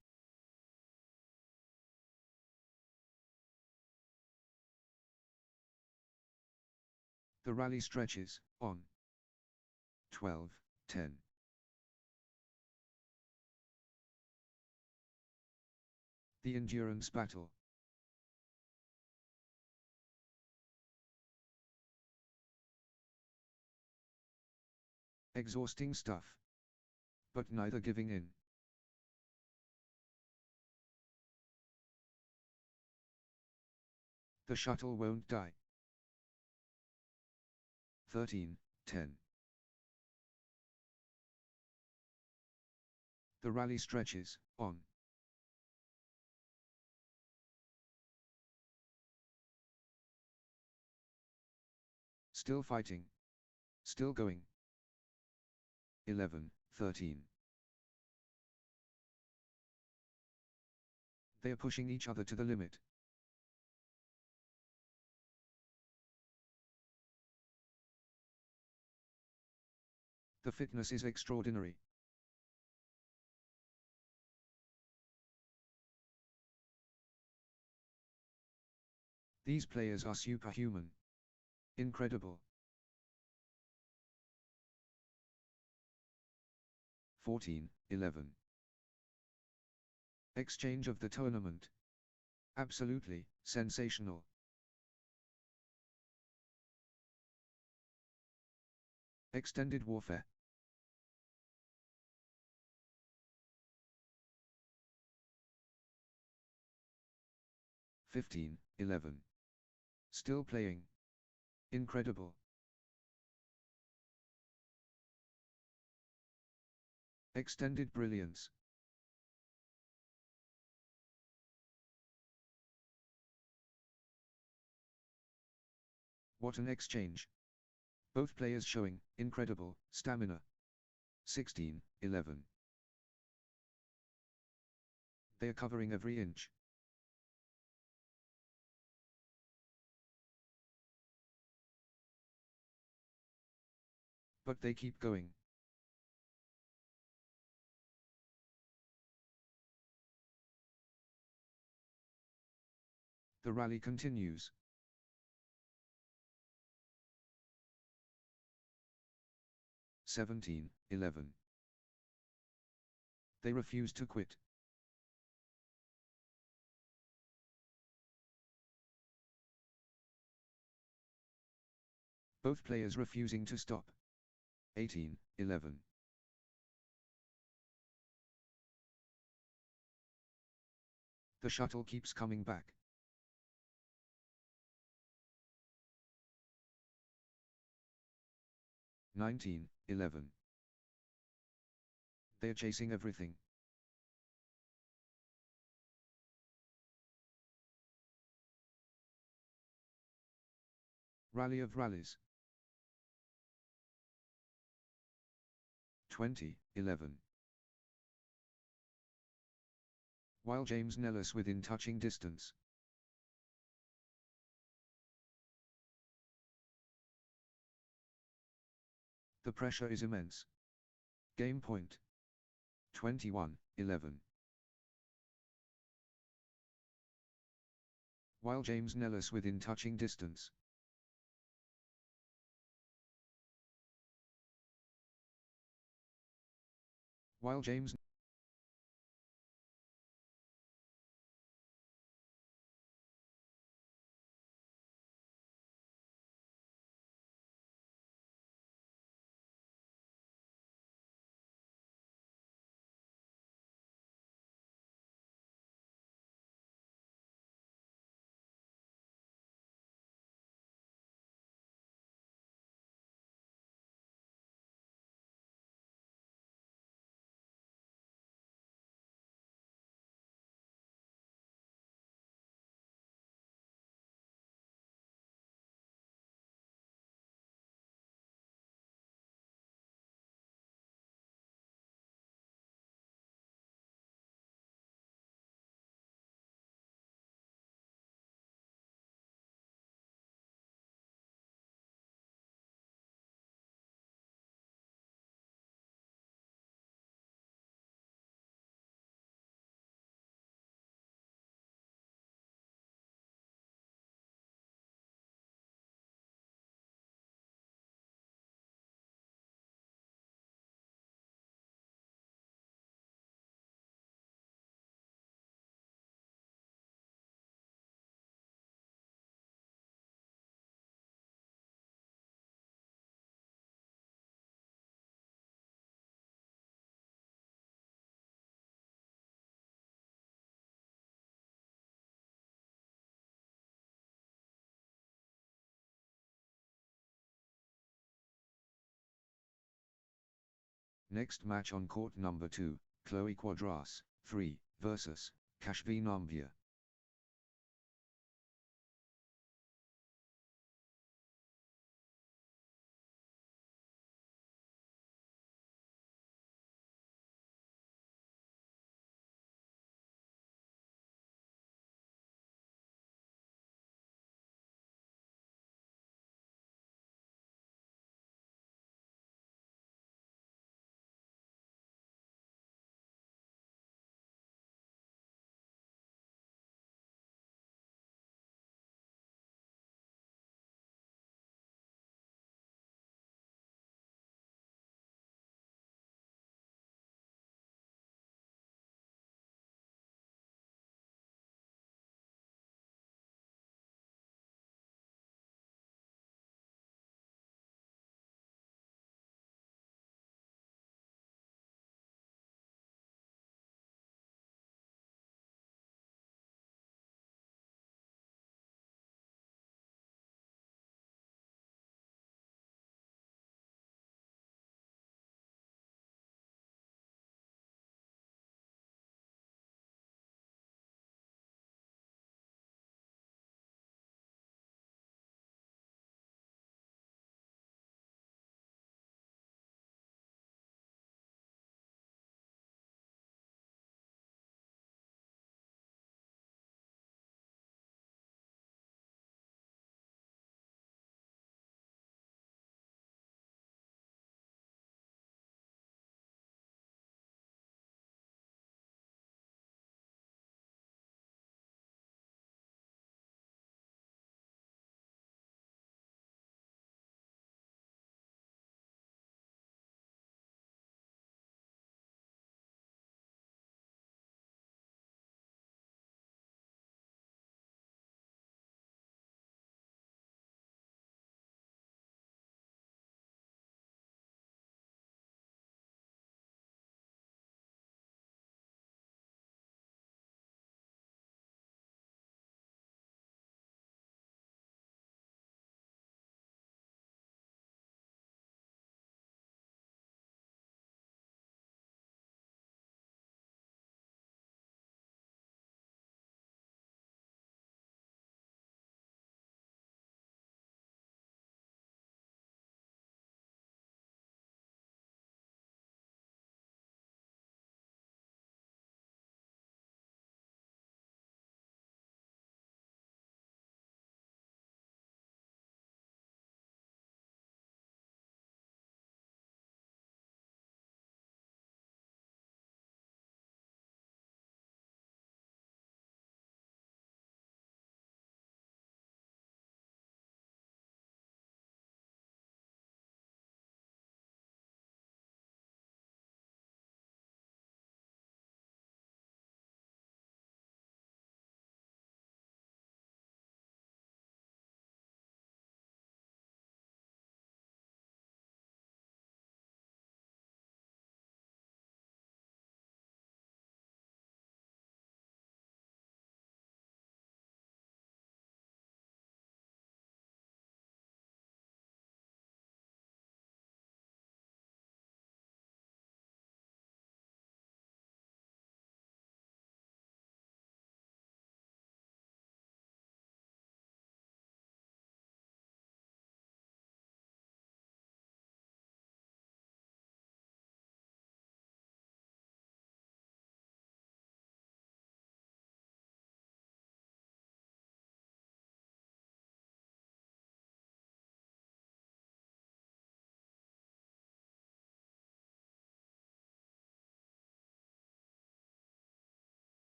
[SPEAKER 1] The rally stretches on. 12-10. The endurance battle. Exhausting stuff. But neither giving in. The shuttle won't die. 13-10. The rally stretches on. Still fighting. Still going. 11-13. They are pushing each other to the limit. The fitness is extraordinary. These players are superhuman. Incredible. 14-11. Exchange of the tournament. Absolutely sensational. Extended warfare. (15-11). Still playing. Incredible. Extended brilliance. What an exchange. Both players showing incredible stamina. 16-11. They are covering every inch. But they keep going. The rally continues. (17-11). They refuse to quit. Both players refusing to stop. 18-11. The shuttle keeps coming back. (19-11). They are chasing everything. Rally of rallies. 20-11. While James Nellis within touching distance. The pressure is immense. Game point. 21-11. While James Nellis within touching distance. while James Next match on court number 2, Chloe Quadras, 3, versus Kashvi Nambia.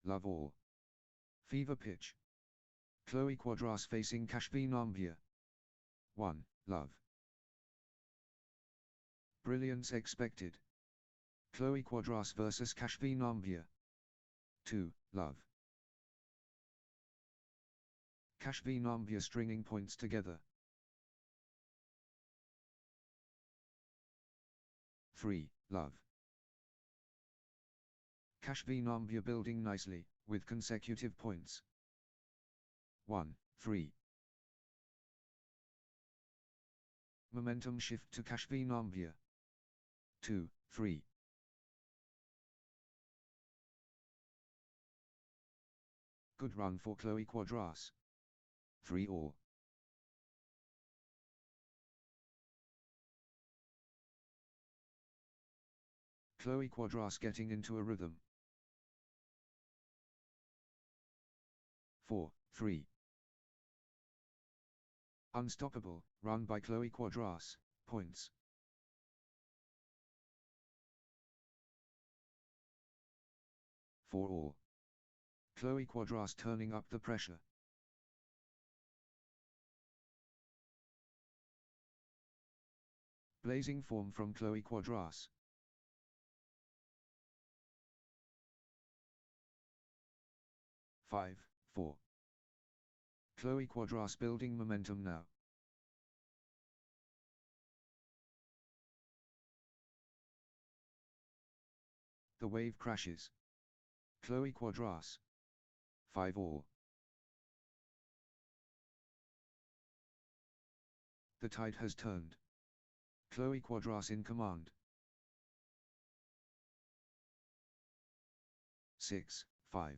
[SPEAKER 1] love all. Fever pitch. Chloe Quadras facing Kashfi Nambia. 1, love. Brilliance expected. Chloe Quadras vs Kashfi Nambia. 2, love. Kashfi Nambia stringing points together. 3, love. Kashfi Nambia building nicely, with consecutive points. 1, 3. Momentum shift to Kashfi Nambia. 2, 3. Good run for Chloe Quadras. 3 all. Chloe Quadras getting into a rhythm. 4, 3. Unstoppable, run by Chloe Quadras, points. 4 all. Chloe Quadras turning up the pressure. Blazing form from Chloe Quadras. 5, 4. Chloe Quadras building momentum now. The wave crashes. Chloe Quadras. 5 all. The tide has turned. Chloe Quadras in command. 6, 5.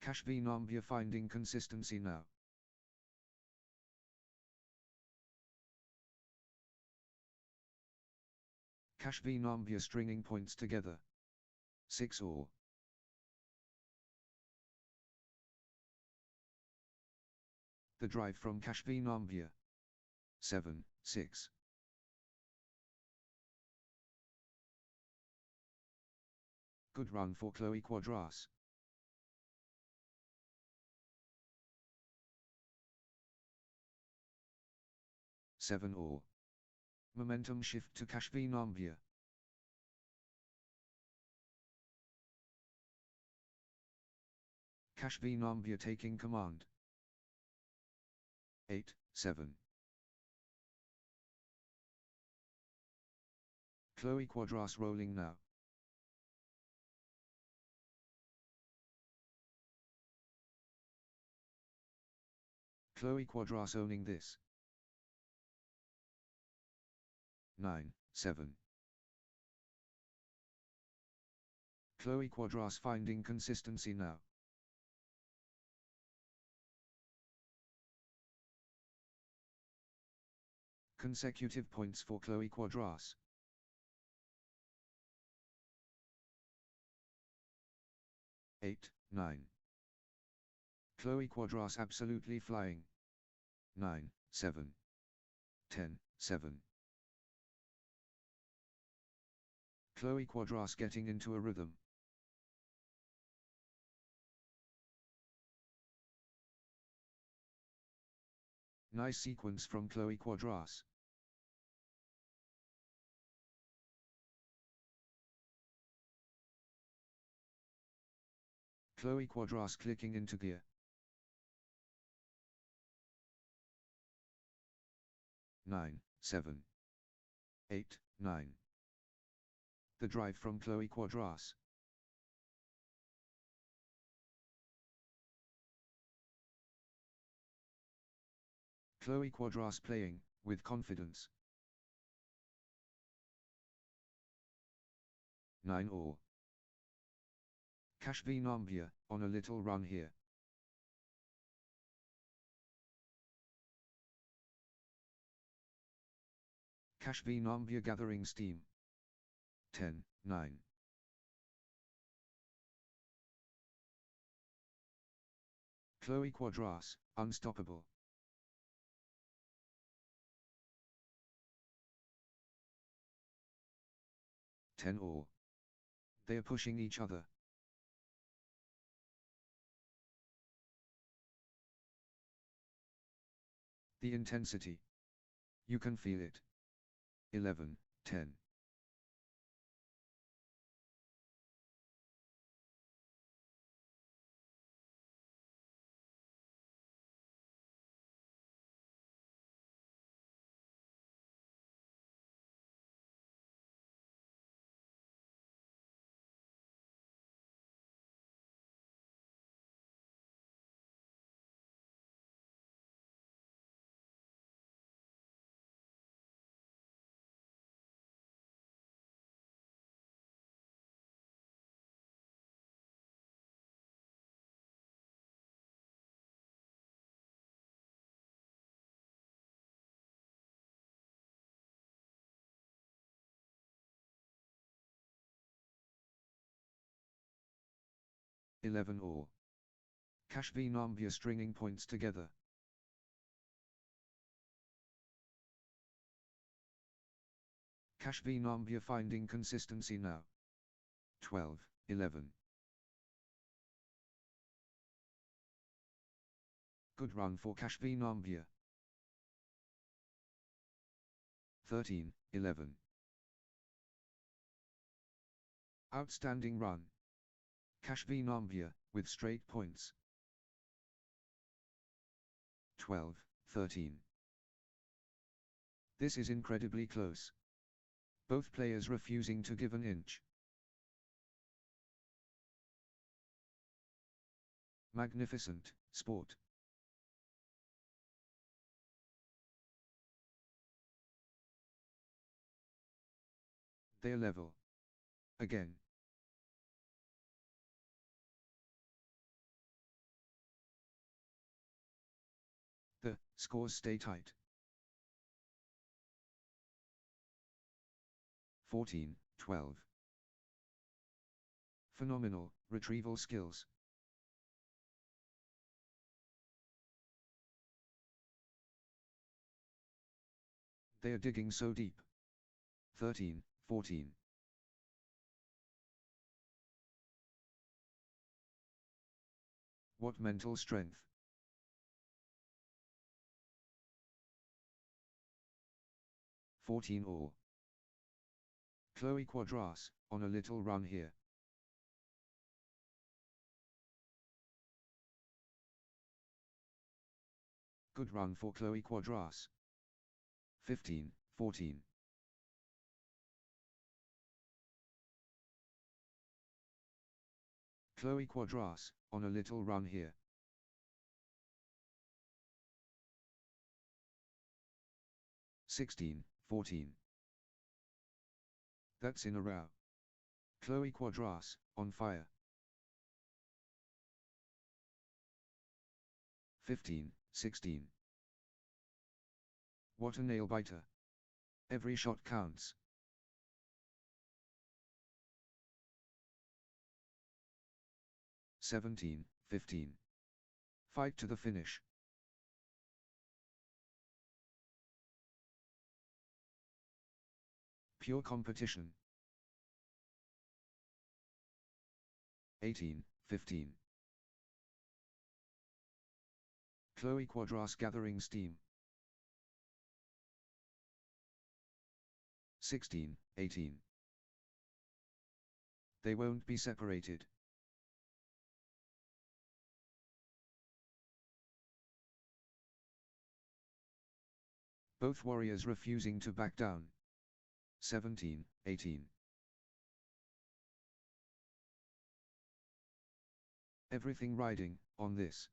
[SPEAKER 1] Kashfi Nambia finding consistency now. Kashfi Nambia stringing points together. 6 all. The drive from Kashfi Nambia. 7, 6. Good run for Chloe Quadras. 7 all. Momentum shift to Kashfi Nambia. Kashfi Nambia taking command. 8, 7. Chloe Quadras rolling now. Chloe Quadras owning this. 9, 7. Chloe Quadras finding consistency now. Consecutive points for Chloe Quadras. 8, 9. Chloe Quadras absolutely flying. 9, 7. 10, 7. Chloe Quadras getting into a rhythm. Nice sequence from Chloe Quadras. Chloe Quadras clicking into gear. 9, 7. 8, 9. The drive from Chloe Quadras. Chloe Quadras playing, with confidence. 9 all. Kashfi Nambia, on a little run here. Kashfi Nambia gathering steam. 10, 9. Chloe Quadras, unstoppable. 10 all. They're pushing each other. the intensity. You can feel it. 11, 10. Eleven all. Cash v Nambia stringing points together. Cash v Nambia finding consistency now. 12, 11. Good run for Cash v Nambia. 13, 11. Outstanding run. Cash v Nambia, with straight points. 12, 13. This is incredibly close. Both players refusing to give an inch. Magnificent sport. They're level. Again. The scores stay tight. 14, 12. Phenomenal retrieval skills. They are digging so deep. 13, 14. What mental strength. 14 all. Chloe Quadras, on a little run here. Good run for Chloe Quadras. 15, 14. Chloe Quadras, on a little run here. 16, 14. That's in a row. Chloe Quadras, on fire. 15, 16. What a nail biter. Every shot counts. 17, 15. Fight to the finish. Pure competition. 18, 15. Chloe Quadras gathering steam. 16, 18. They won't be separated. Both warriors refusing to back down. 17, 18. Everything riding on this.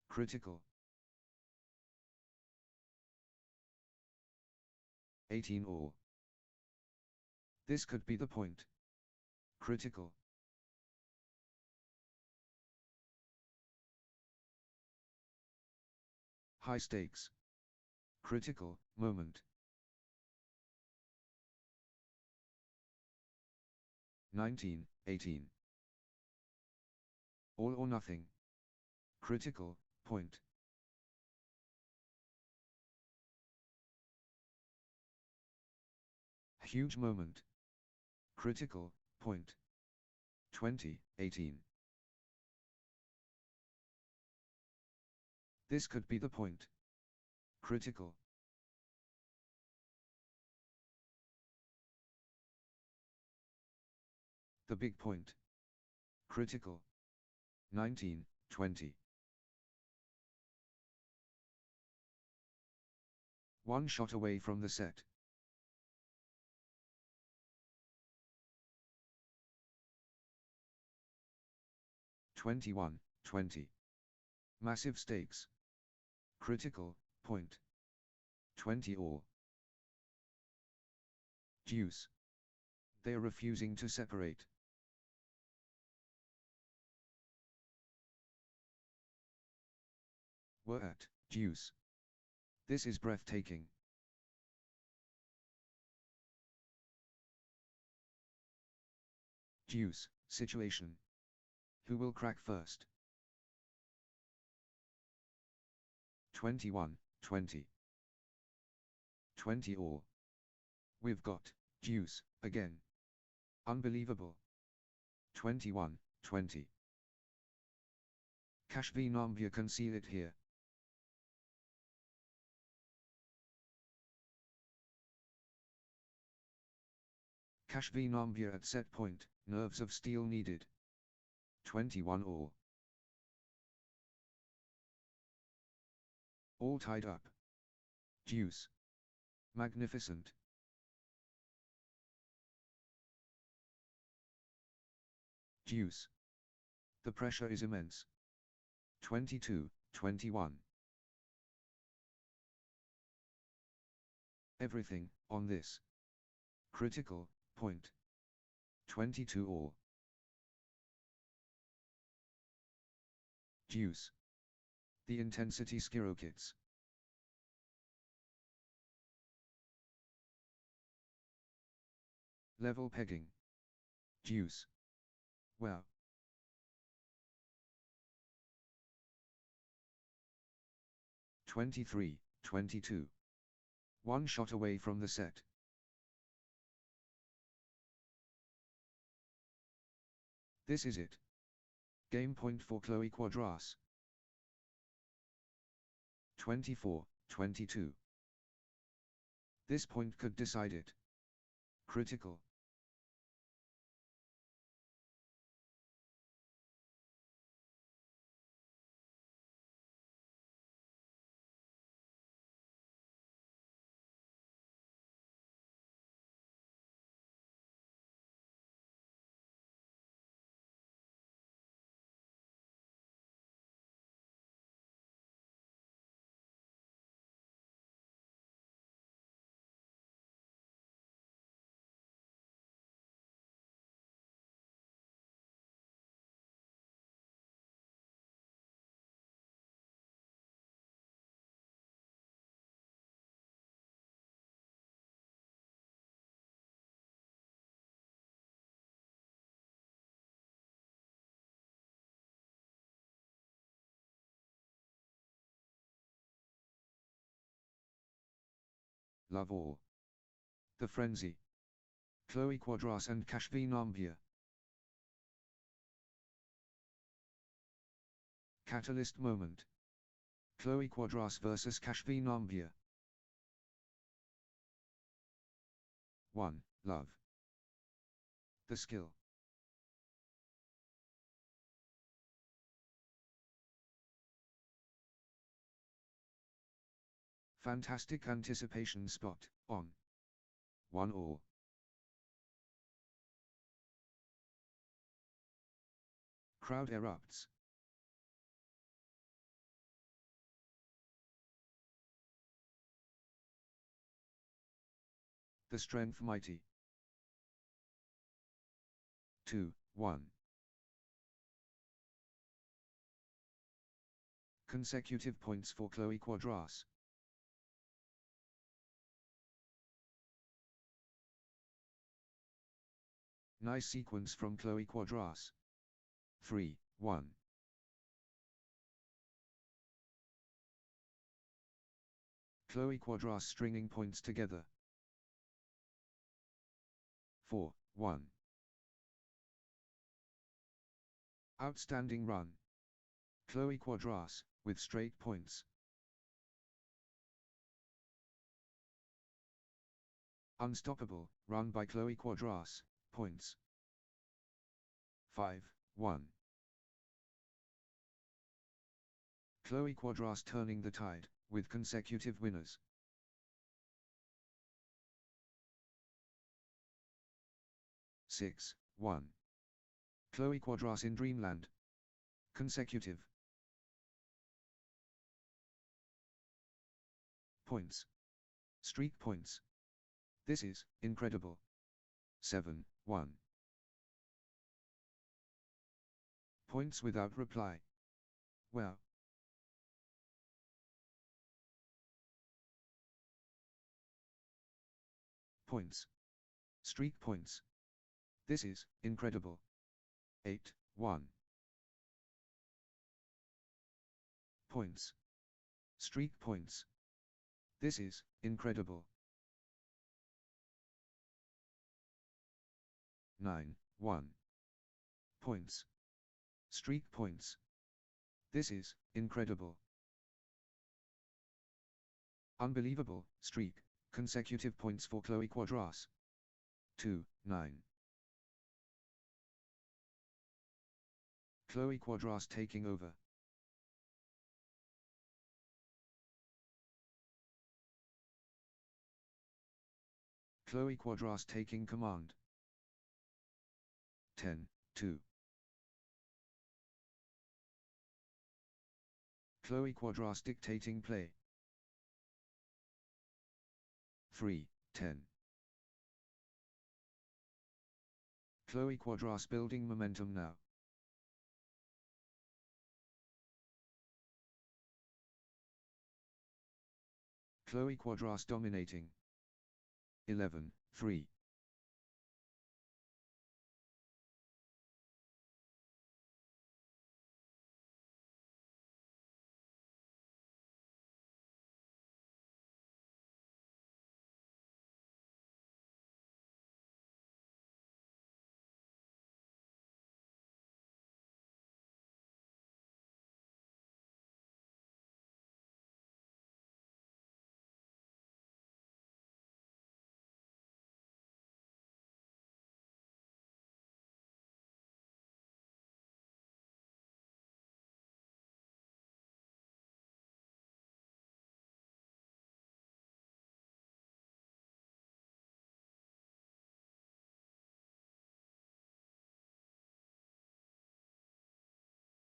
[SPEAKER 1] Critical. 18 all. This could be the point. Critical. High stakes. Critical moment. 19, 18. All or nothing. Critical point. Huge moment. Critical point. 20, 18. This could be the point. Critical. The big point. Critical. 19, 20. One shot away from the set. (21, 20). Massive stakes. Critical, point. 20 all. Deuce. They are refusing to separate. We're at deuce. This is breathtaking. Deuce, situation. Who will crack first? 21, 20. 20 all. We've got deuce again. Unbelievable. 21, 20. Cash v Nambia can seal it here. Cash v Nambia at set point, nerves of steel needed. 21 all. All tied up. Deuce. Magnificent. Deuce. The pressure is immense. 22, 21. Everything, on this. Critical, point. 22 all. Deuce. The intensity skyrockets. Level pegging. Deuce. Wow. (23, 22). One shot away from the set. This is it. Game point for Chloe Quadras. 24, 22. This point could decide it. Critical. Love all. The frenzy. Chloe Quadras and Cash v Nambia. Catalyst moment. Chloe Quadras vs Cash v Nambia. 1. Love. The skill. Fantastic anticipation spot, on. 1 all. Crowd erupts. The strength mighty. 2, 1. Consecutive points for Chloe Quadras. Nice sequence from Chloe Quadras. 3, 1. Chloe Quadras stringing points together. 4, 1. Outstanding run. Chloe Quadras, with straight points. Unstoppable, run by Chloe Quadras, points. 5-1. Chloe Quadras turning the tide, with consecutive winners. 6-1. Chloe Quadras in Dreamland. Consecutive. Points. Streak points. This is incredible. 7-1. Points without reply. Wow. Points. Streak points. This is incredible. 8-1. Points. Streak points. This is incredible. 9-1. Points. Streak points. This is incredible. Unbelievable streak. Consecutive points for Chloe Quadras. 2-9. Chloe Quadras taking over. Chloe Quadras taking command. 10-2. Chloe Quadras dictating play. 3-10. Chloe Quadras building momentum now. Chloe Quadras dominating. 11-3.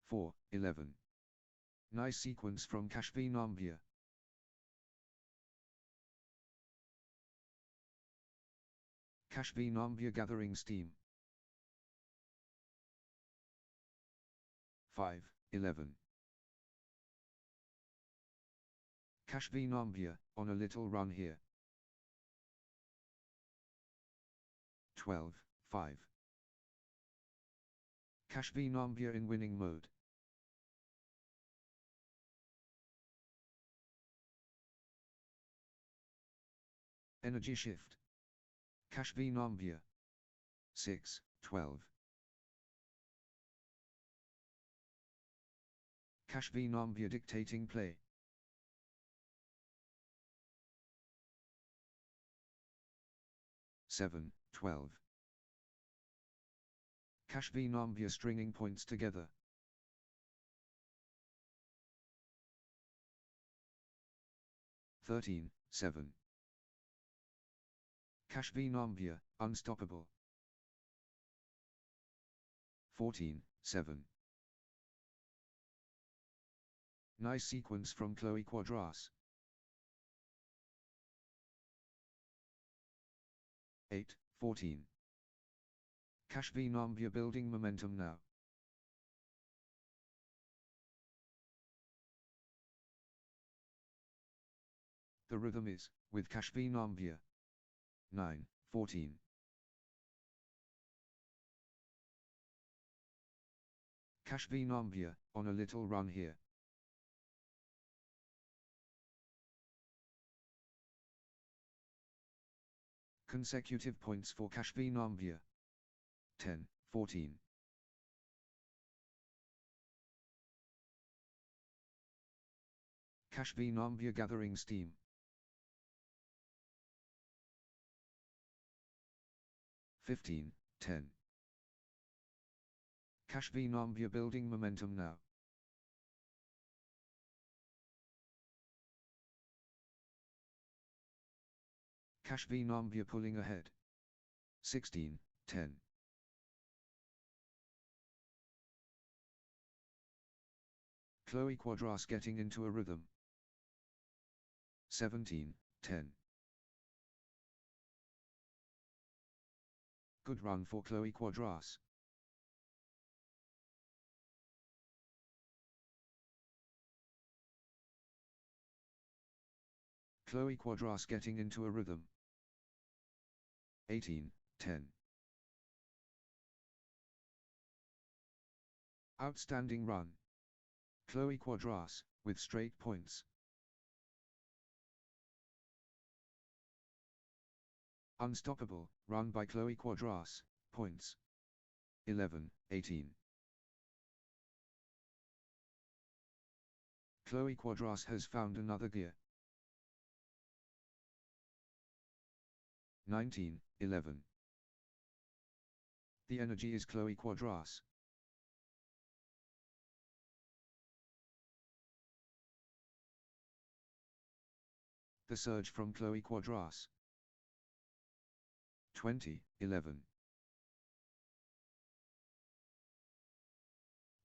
[SPEAKER 1] Four, 11. Nice sequence from Kashfi Nambia. Kashfi Nambia gathering steam. 5-11. Kashfi Nambia, on a little run here. 12-5. Kashfi Nambia in winning mode. Energy shift. Kashfi Nambia. 6-12. Kashfi Nambia dictating play. 7-12. Kashfi Nambia stringing points together. 13-7. Kashfi Nambia, unstoppable. 14-7. Nice sequence from Chloe Quadras. 8-14. Kashfi Nambia building momentum now. The rhythm is, with Kashfi Nambia. 9-14. Kashfi Nambia, on a little run here. Consecutive points for Kashfi Nambia. 10-14. Kashfi Nambia gathering steam. 15, 10. Kashvi Nambia building momentum now. Kashvi Nambia pulling ahead. 16, 10. Chloe Quadras getting into a rhythm. 17, 10. Good run for Chloe Quadras. Chloe Quadras getting into a rhythm. 18, 10. Outstanding run. Chloe Quadras, with straight points. Unstoppable, run by Chloe Quadras, points. 11, 18. Chloe Quadras has found another gear. 19, 11. The energy is Chloe Quadras. The surge from Chloe Quadras. 20, 11.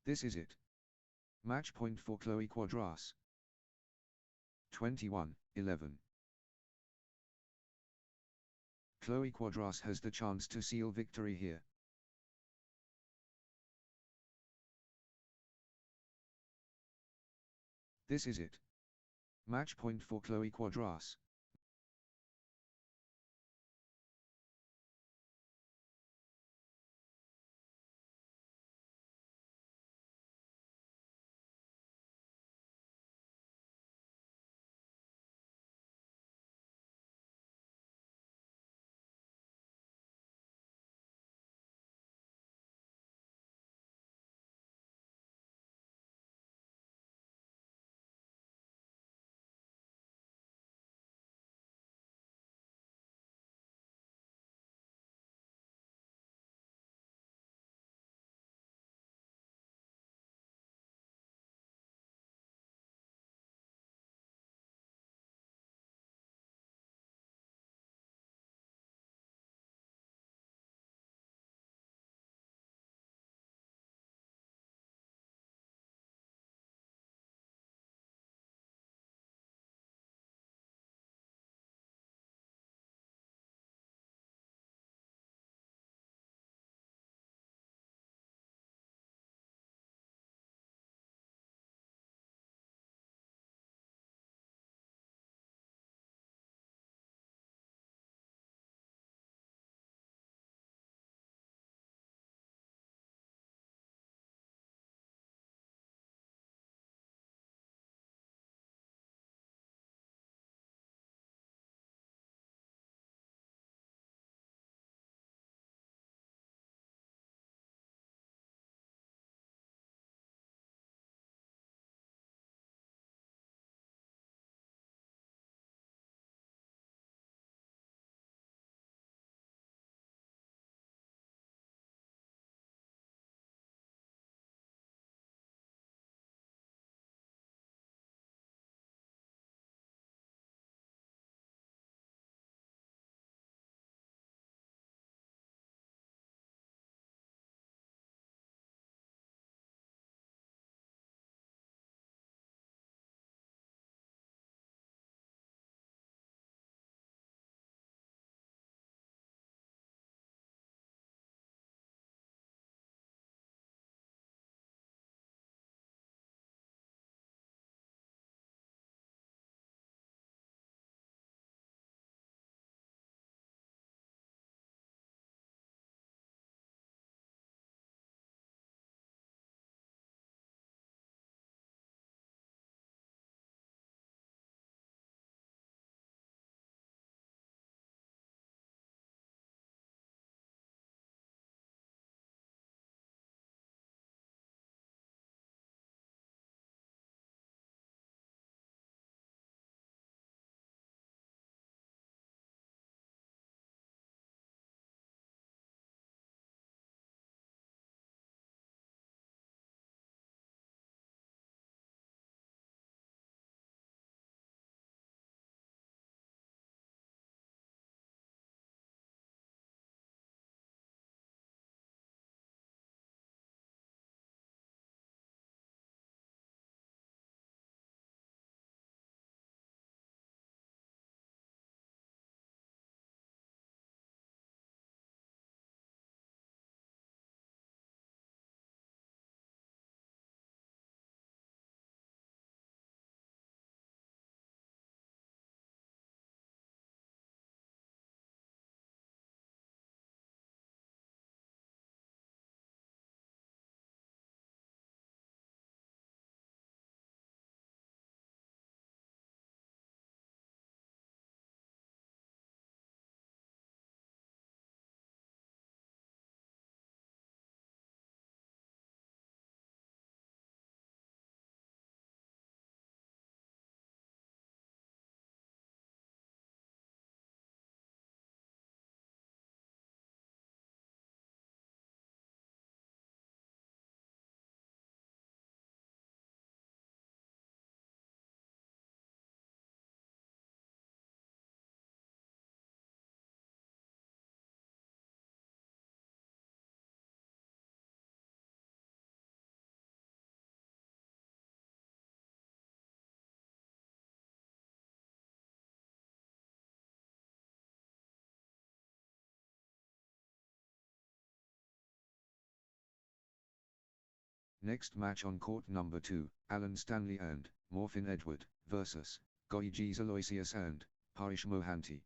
[SPEAKER 1] This is it. Match point for Chloe Quadras. 21, 11. Chloe Quadras has the chance to seal victory here. This is it. Match point for Chloe Quadras. Next match on court number 2, Alan Stanley and Morfin Edward versus Zeetius and Parish Mohanty.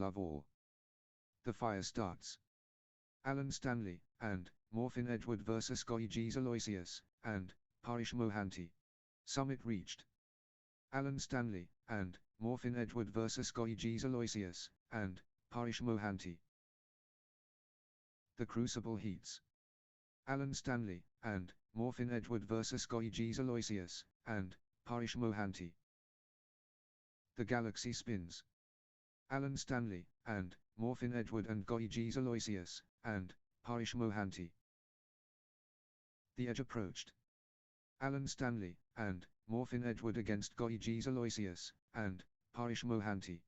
[SPEAKER 1] love all. The fire starts. Alan Stanley and Morphin Edward vs Zeetius Aloysius and Parish Mohanty. Summit reached. Alan Stanley and Morphin Edward vs Zeetius Aloysius and Parish Mohanty. The Crucible heats. Alan Stanley and Morphin Edward vs Zeetius Aloysius and Parish Mohanty. The Galaxy spins. Alan Stanley and Morphin Edward and Zeetius Aloysius and Parish Mohanty. The edge approached. Alan Stanley and Morphin Edward against Zeetius Aloysius and Parish Mohanty.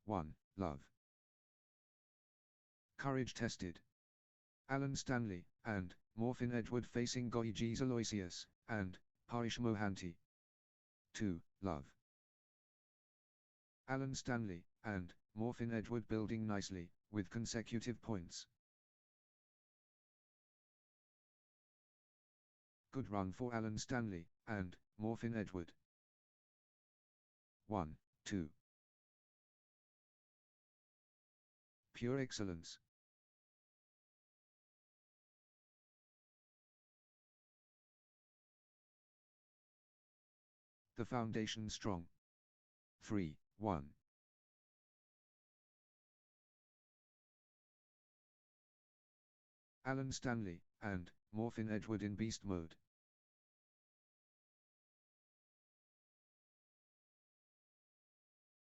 [SPEAKER 1] 1. Love. Courage tested. Alan Stanley and Morphin Edward facing Zeetius Aloysius and Parish Mohanty. 2. Love. Alan Stanley and Morphin Edward building nicely, with consecutive points. Good run for Alan Stanley and Morphin Edward. 1, 2. Pure excellence. The foundation strong. 3, 1. Alan Stanley and Morphin Edward in beast mode.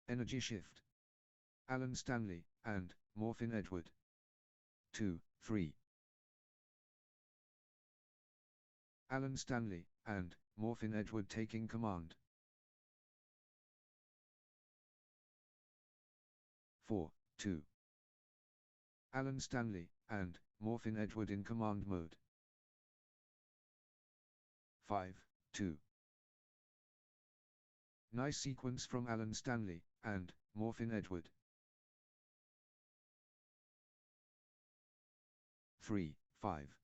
[SPEAKER 1] Energy shift. Alan Stanley and Morphin Edward. 2, 3. Alan Stanley and Morphin Edward taking command. 4, 2. Alan Stanley and Morphin Edward in command mode. 5, 2. Nice sequence from Alan Stanley and Morphin Edward. 3, 5.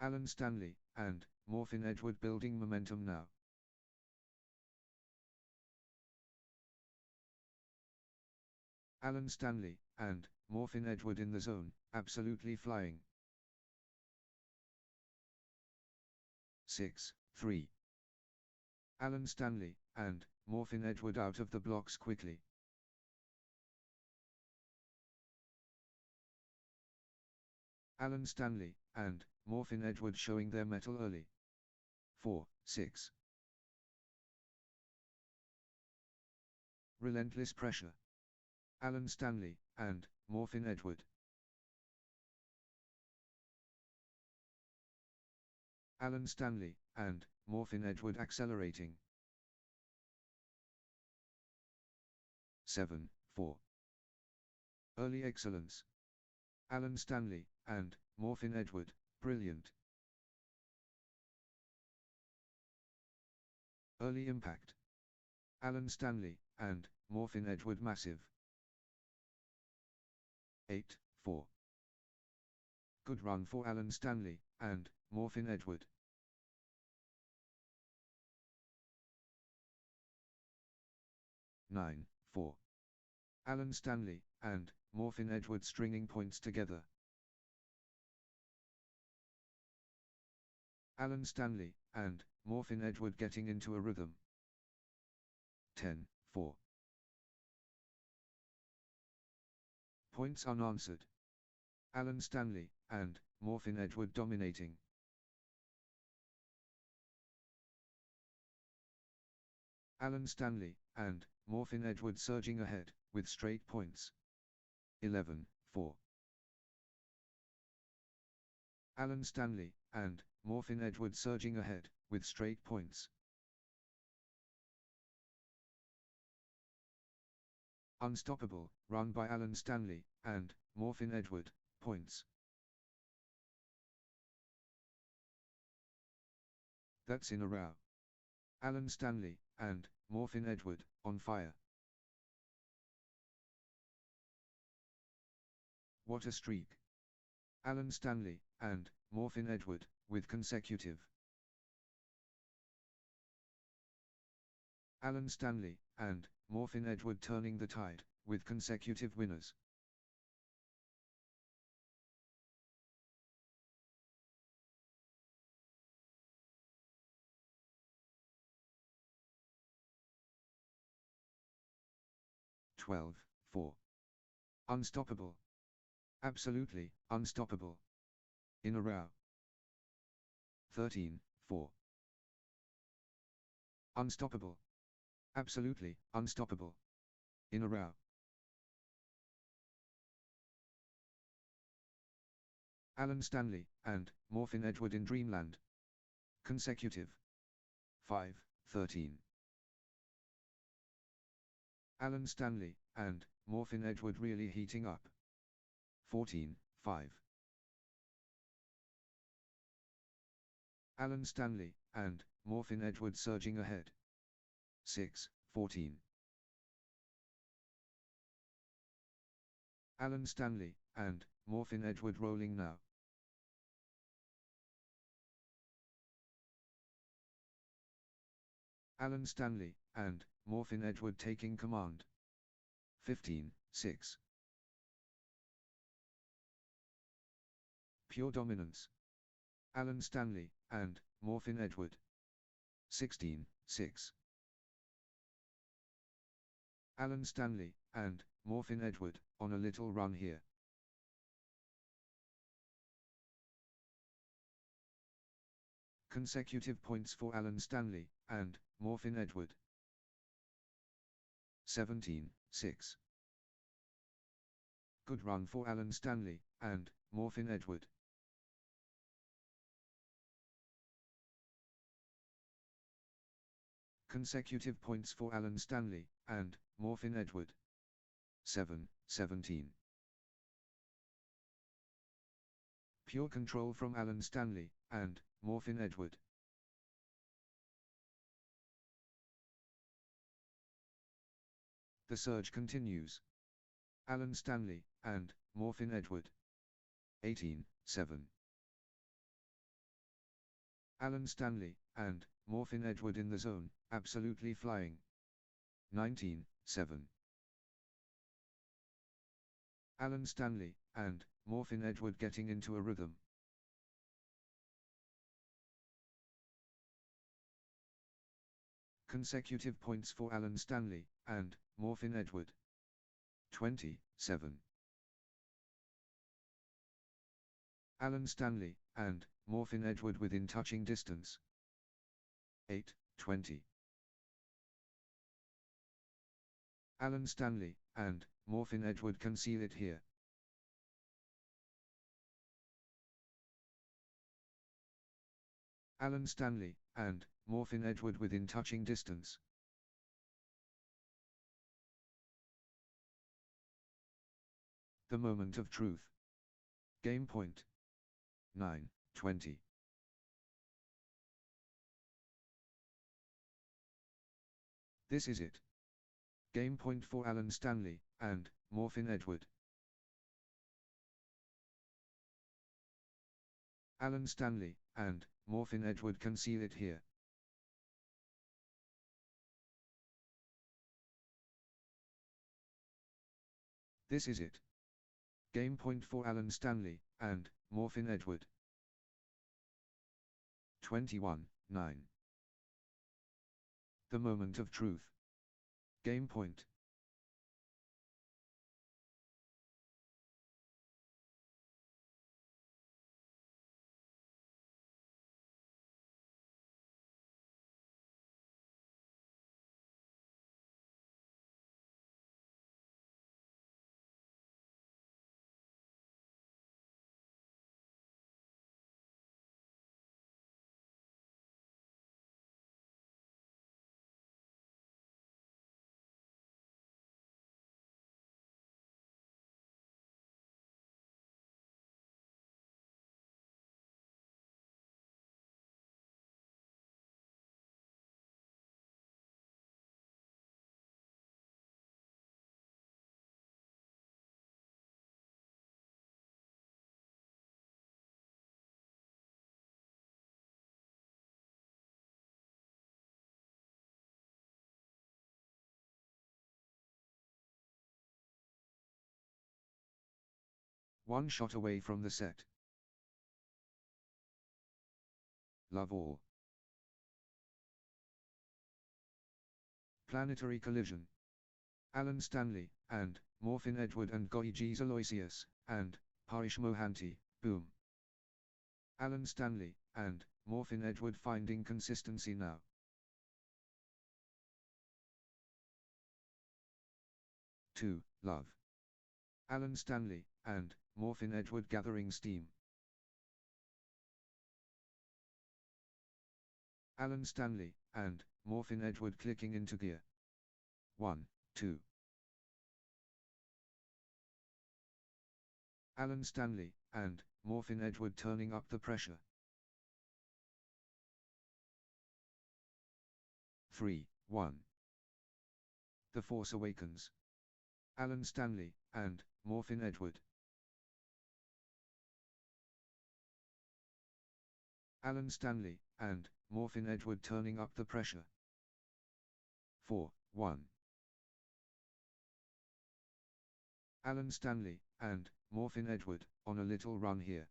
[SPEAKER 1] Alan Stanley and Morphin Edward building momentum now. Alan Stanley and Morphin Edward in the zone, absolutely flying. 6, 3. Alan Stanley and Morphin Edward out of the blocks quickly. Alan Stanley and Morphin Edward showing their mettle early. 4, 6. Relentless pressure. Alan Stanley and Morphin Edward. Alan Stanley and Morphin Edward accelerating. 7, 4. Early excellence. Alan Stanley and Morphin Edward, brilliant. Early impact. Alan Stanley and Morphin Edward massive. 8, 4. Good run for Alan Stanley and Morphin Edward. 9, 4. Alan Stanley and Morphin Edward stringing points together. Alan Stanley and Morphin Edward getting into a rhythm. 10, 4. Points unanswered. Alan Stanley and Morphin Edward dominating. Alan Stanley and Morphin Edward surging ahead, with straight points. 11, 4. Alan Stanley and Morphin Edward surging ahead, with straight points. Unstoppable, run by Alan Stanley and Morphin Edward, points. That's in a row. Alan Stanley and Morphin Edward, on fire. What a streak. Alan Stanley and Morphin Edward, with consecutive. Alan Stanley and Morphin Edward turning the tide, with consecutive winners. Twelve, 4. Unstoppable. Absolutely, unstoppable. In a row. 13, 4. Unstoppable. Absolutely, unstoppable. In a row. Alan Stanley, and Morphin Edward in Dreamland. Consecutive. 5, 13. Alan Stanley, and Morphin Edward really heating up. 14, 5. Alan Stanley, and Morphin Edward surging ahead. 6, 14. Alan Stanley, and Morphin Edward rolling now. Alan Stanley, and Morphin Edward taking command. 15, 6. Pure dominance. Alan Stanley, and Morphin Edward. 16, 6. Alan Stanley, and Morphin Edward, on a little run here. Consecutive points for Alan Stanley, and Morphin Edward. 17, 6. Good run for Alan Stanley, and Morphin Edward. Consecutive points for Alan Stanley, and Morphin Edward. 7, 17. Pure control from Alan Stanley, and Morphin Edward. The surge continues. Alan Stanley, and Morphin Edward. 18, 7. Alan Stanley, and Morphin Edward in the zone, absolutely flying. 19, 7. Alan Stanley, and Morphin Edward getting into a rhythm. Consecutive points for Alan Stanley, and Morphin Edward. 20, 7. Alan Stanley, and Morphin Edward within touching distance. 8, 20. Alan Stanley, and Morphin Edward can seal it here. Alan Stanley, and Morphin Edward within touching distance. The moment of truth. Game point. 9, 20. This is it. Game point for Alan Stanley, and Morphin Edward. Alan Stanley, and Morphin Edward can seal it here. This is it. Game point for Alan Stanley, and Morphin Edward. 21, 9. The moment of truth. Game point. One shot away from the set. Love all. Planetary collision. Alan Stanley, and, Morphin Edward and Zeetius Aloysius, and, Parish Mohanty, boom. Alan Stanley, and, Morphin Edward finding consistency now. Two, love. Alan Stanley, and, Morphin Edward gathering steam. Alan Stanley, and, Morphin Edward clicking into gear. 1, 2. Alan Stanley, and, Morphin Edward turning up the pressure. 3, 1. The Force Awakens. Alan Stanley, and, Morphin Edward. Alan Stanley, and, Morphin Edward turning up the pressure. 4, 1. Alan Stanley, and, Morphin Edward, on a little run here.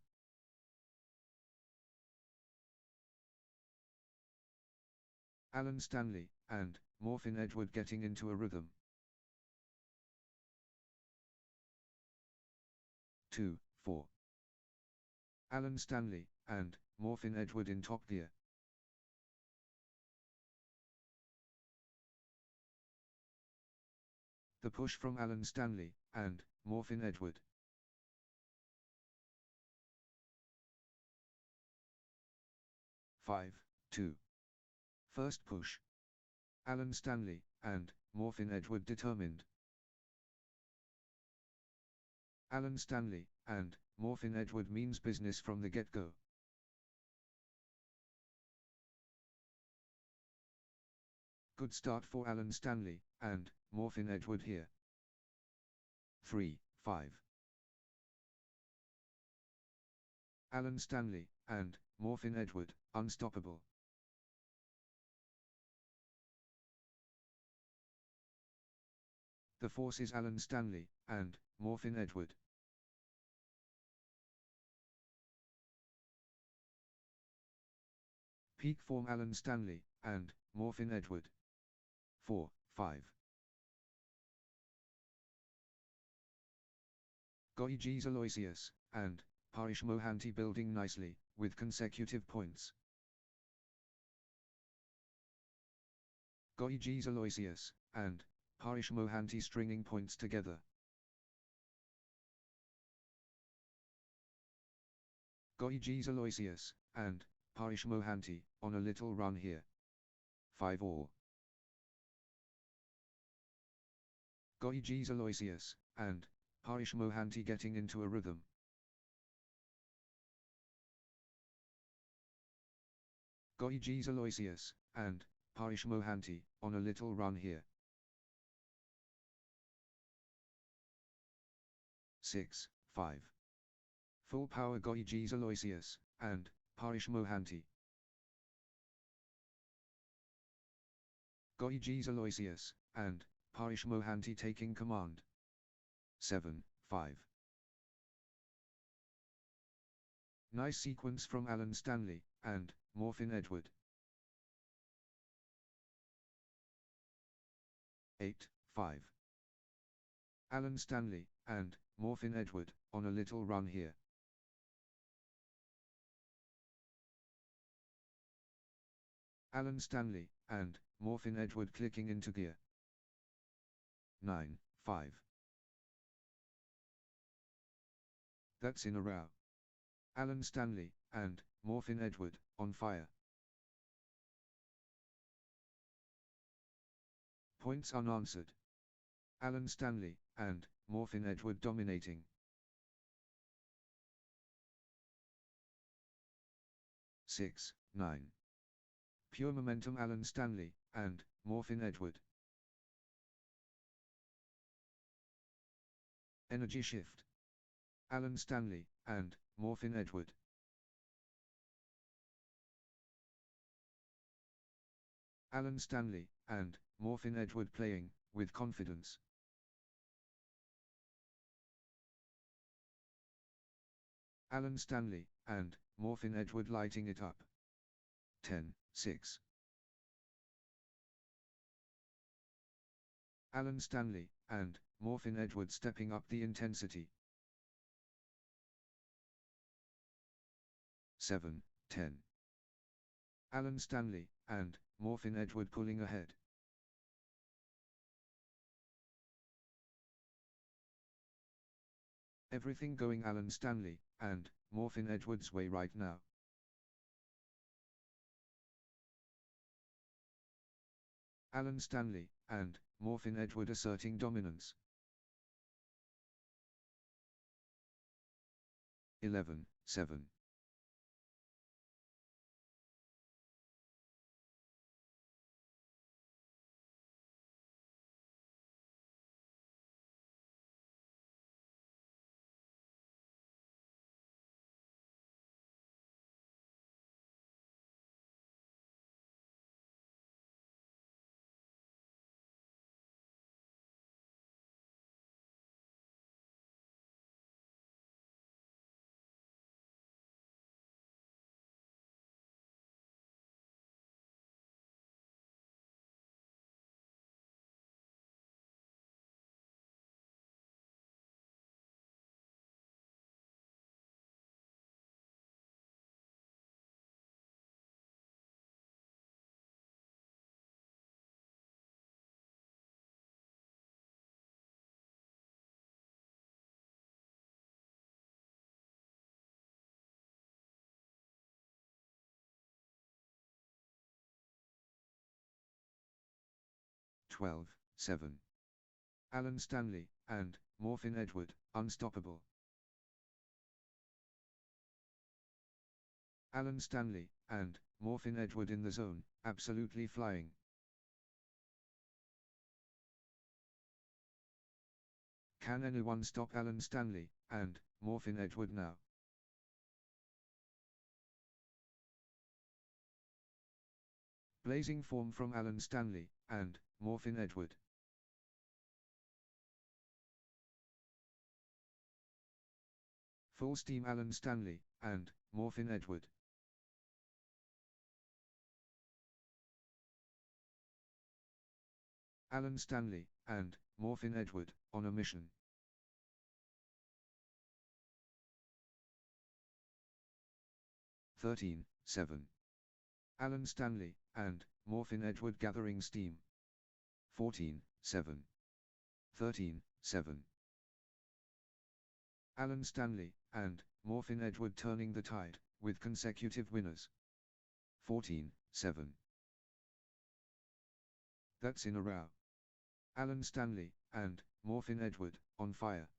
[SPEAKER 1] Alan Stanley, and, Morphin Edward getting into a rhythm. 2, 4. Alan Stanley, and, Morphin Edward in top gear. The push from Alan Stanley, and, Morphin Edward. 5, 2. First push. Alan Stanley, and, Morphin Edward determined. Alan Stanley, and, Morphin Edward means business from the get-go. Good start for Alan Stanley, and, Morphin Edward here. 3, 5. Alan Stanley, and, Morphin Edward, unstoppable. The force is Alan Stanley, and, Morphin Edward. Peak form Alan Stanley, and, Morphin Edward. 4, 5. Zeetius Aloysius, and, Parish Mohanty building nicely, with consecutive points. Zeetius Aloysius, and, Parish Mohanty stringing points together. Zeetius Aloysius, and, Parish Mohanty, on a little run here. 5 all. Zeetius Aloysius, and, Parish Mohanty getting into a rhythm. Zeetius Aloysius, and, Parish Mohanty, on a little run here. 6, 5. Full power Zeetius Aloysius, and, Parish Mohanty. Zeetius Aloysius, and, Parish Mohanty taking command. 7, 5. Nice sequence from Alan Stanley, and, Morphin Edward. 8, 5. Alan Stanley, and, Morphin Edward, on a little run here. Alan Stanley, and, Morphin Edward clicking into gear. 9, 5. That's in a row. Alan Stanley, and, Morphin Edward, on fire. Points unanswered. Alan Stanley, and, Morphin Edward dominating. 6, 9. Pure momentum Alan Stanley, and, Morphin Edward. Energy shift. Alan Stanley, and, Morphin Edward. Alan Stanley, and, Morphin Edward playing, with confidence. Alan Stanley, and Morphin Edward lighting it up. 10-6. Alan Stanley, and Morphin Edward stepping up the intensity. 7-10. Alan Stanley, and Morphin Edward pulling ahead. Everything going Alan Stanley, and Morphin Edward's way right now. Alan Stanley, and Morphin Edward asserting dominance. 11-7. Twelve, 7. Alan Stanley, and Morphin Edward, unstoppable. Alan Stanley, and Morphin Edward in the zone, absolutely flying. Can anyone stop Alan Stanley, and Morphin Edward now? Blazing form from Alan Stanley, and Morphin Edward. Full steam Alan Stanley, and Morphin Edward. Alan Stanley, and Morphin Edward, on a mission. Thirteen, 7. Alan Stanley, and Morphin Edward gathering steam. 14, 7. 13, 7. Alan Stanley, and Morphin Edward turning the tide, with consecutive winners. 14, 7. That's in a row. Alan Stanley, and Morphin Edward, on fire.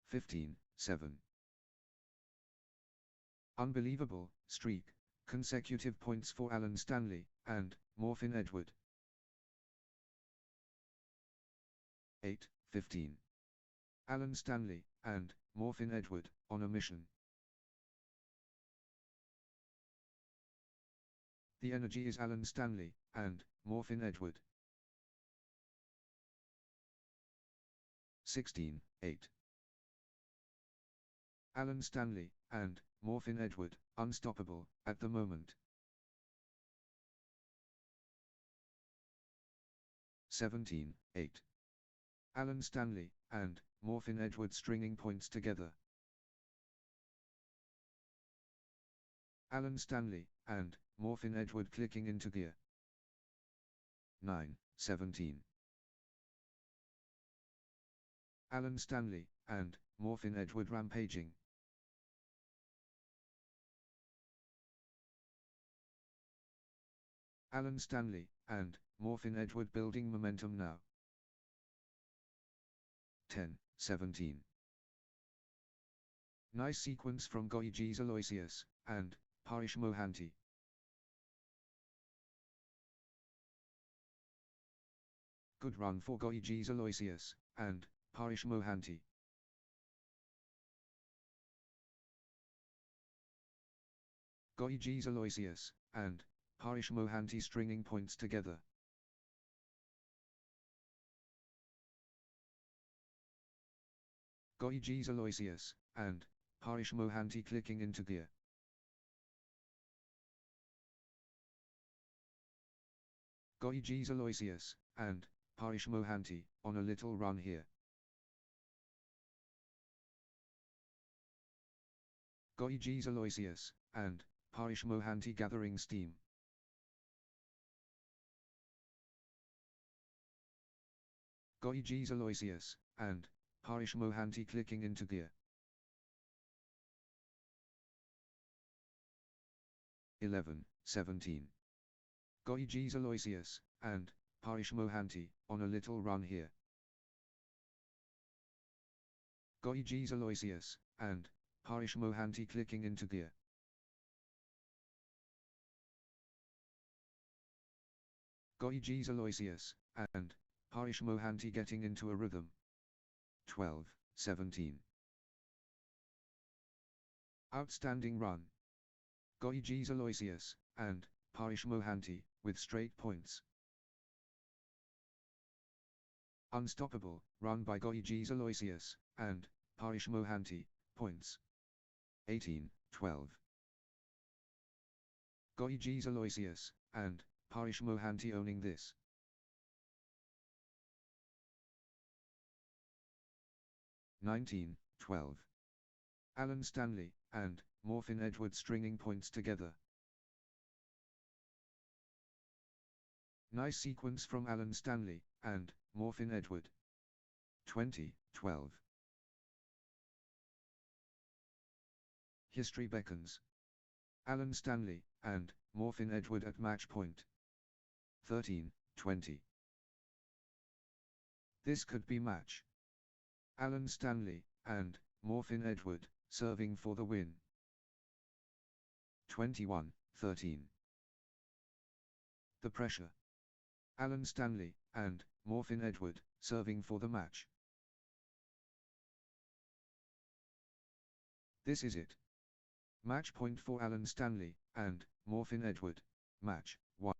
[SPEAKER 1] 15, 7. Unbelievable streak, consecutive points for Alan Stanley, and Morphin Edward. 8, 15. Alan Stanley, and Morphin Edward, on a mission. The energy is Alan Stanley, and Morphin Edward. 16, 8. Alan Stanley, and Morphin Edward, unstoppable, at the moment. 17, 8. Alan Stanley, and Morphin Edward stringing points together. Alan Stanley, and Morphin Edward clicking into gear. 9, 17. Alan Stanley, and Morphin Edward rampaging. Alan Stanley, and Morphin Edward building momentum now. 10, 17. Nice sequence from Zeetius, and Parish Mohanty. Good run for Zeetius, and Parish Mohanty. Zeetius, and Parish Mohanty stringing points together. Zeetius, and Harish Mohanty clicking into gear. Zeetius and Harish Mohanty on a little run here. Zeetius and Harish Mohanty gathering steam. Zeetius and Harish Mohanty clicking into gear. 11-17. Zeetius and Harish Mohanty on a little run here. Zeetius and Harish Mohanty clicking into gear. Zeetius and Harish Mohanty getting into a rhythm. 12-17. Outstanding run. Zeetius and Harish Mohanty with straight points. Unstoppable run by Zeetius and Harish Mohanty, points. 18-12. Zeetius and Harish Mohanty owning this. 19-12. Alan Stanley and Morfin Edward stringing points together. Nice sequence from Alan Stanley and Morfin Edward. 20-12. History beckons. Alan Stanley and Morfin Edward at match point. 13-20. This could be match. Alan Stanley and Morfin Edward serving for the win. 21-13. The pressure. Alan Stanley and Morfin Edward serving for the match. This is it. Match point for Alan Stanley and Morfin Edward. Match 1.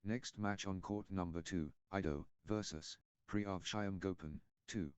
[SPEAKER 1] Next match on court number 2, Ido vs. Priyav Shyam Gopan, 2.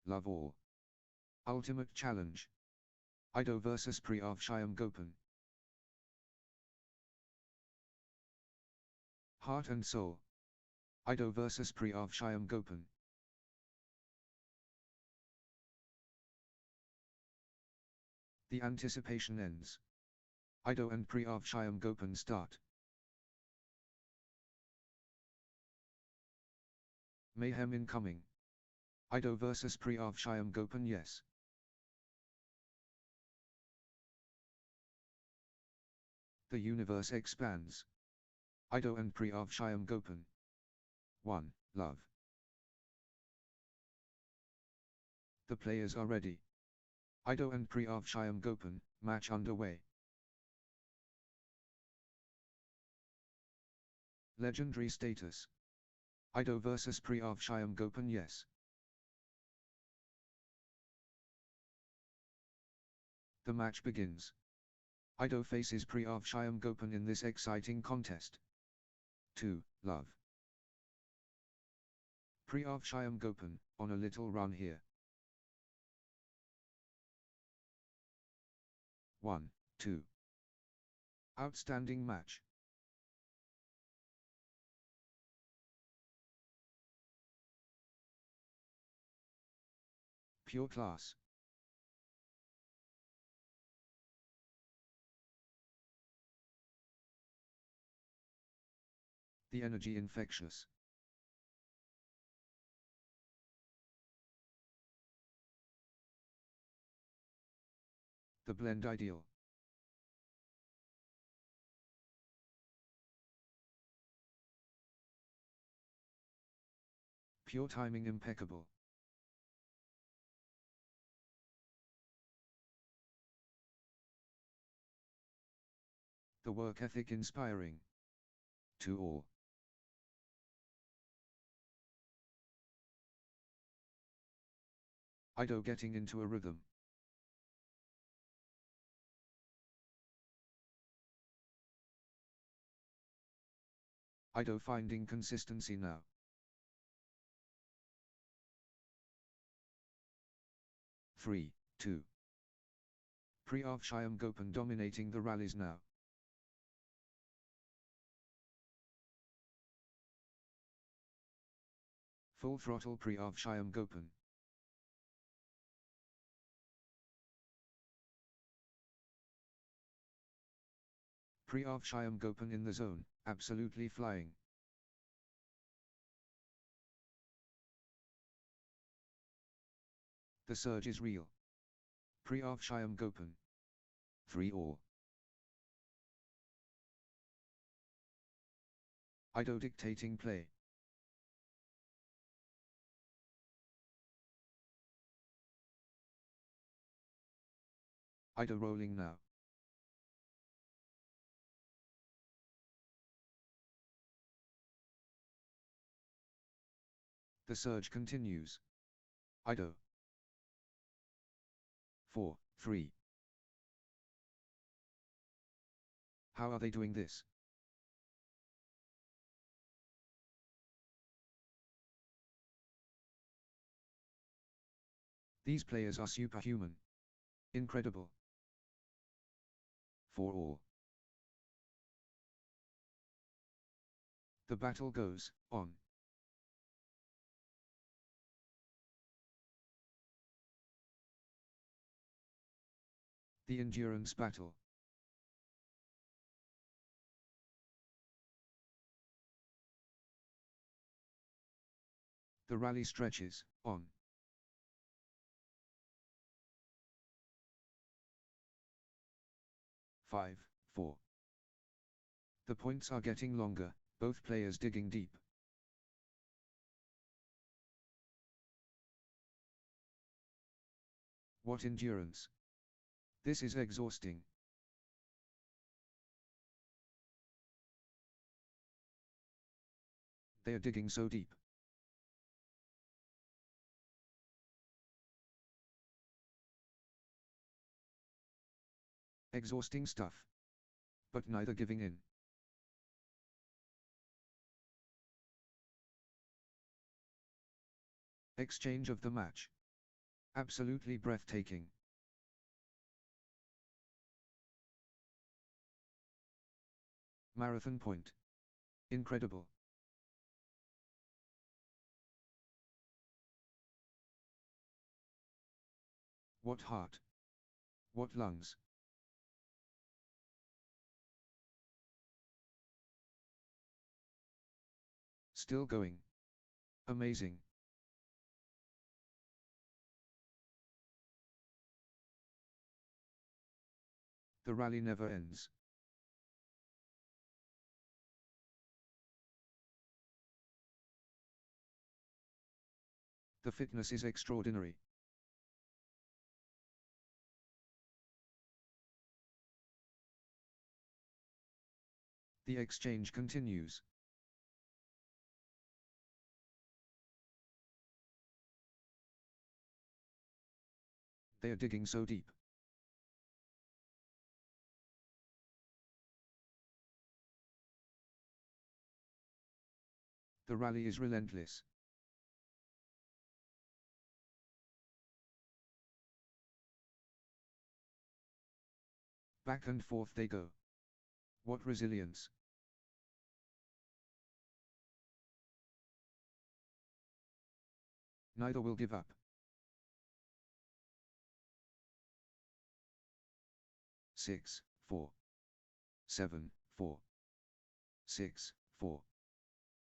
[SPEAKER 1] Love all. Ultimate challenge. Ido vs. Priyav Shyam Gopan. Heart and soul. Ido vs. Priyav Shyam Gopan. The anticipation ends. Ido and Priyav Shyam Gopan start. Mayhem incoming. Ido vs Priyav Shyam Gopan, yes. The universe expands. Ido and Priyav Shyam Gopan. 1. Love. The players are ready. Ido and Priyav Shyam Gopan, match underway. Legendary status. Ido vs Priyav Shyam Gopan, yes. The match begins. Ido faces Priyav Shyam Gopan in this exciting contest. 2. Love. Priyav Shyam Gopan, on a little run here. 1, 2. Outstanding match. Pure class. The energy infectious. The blend ideal. Pure timing impeccable. The work ethic inspiring. To all. Ido getting into a rhythm. Ido finding consistency now. Three, 2. Priyav Shyam Gopan dominating the rallies now. Full throttle Priyav Shyam Gopan. Priyav Shyam Gopan in the zone, absolutely flying. The surge is real. Priyav Shyam Gopan. 3-all. Ido dictating play. Ido rolling now. The surge continues. Ido. 4, 3. How are they doing this? These players are superhuman. Incredible. 4-all. The battle goes on. The endurance battle. The rally stretches on. 5, 4. The points are getting longer, both players digging deep. What endurance! This is exhausting. They are digging so deep. Exhausting stuff. But neither giving in. Exchange of the match. Absolutely breathtaking. Marathon point. Incredible. What heart. What lungs. Still going. Amazing. The rally never ends. The fitness is extraordinary. The exchange continues. They are digging so deep. The rally is relentless. Back and forth they go. What resilience. Neither will give up. 6, 4. 7, 4. 6, 4.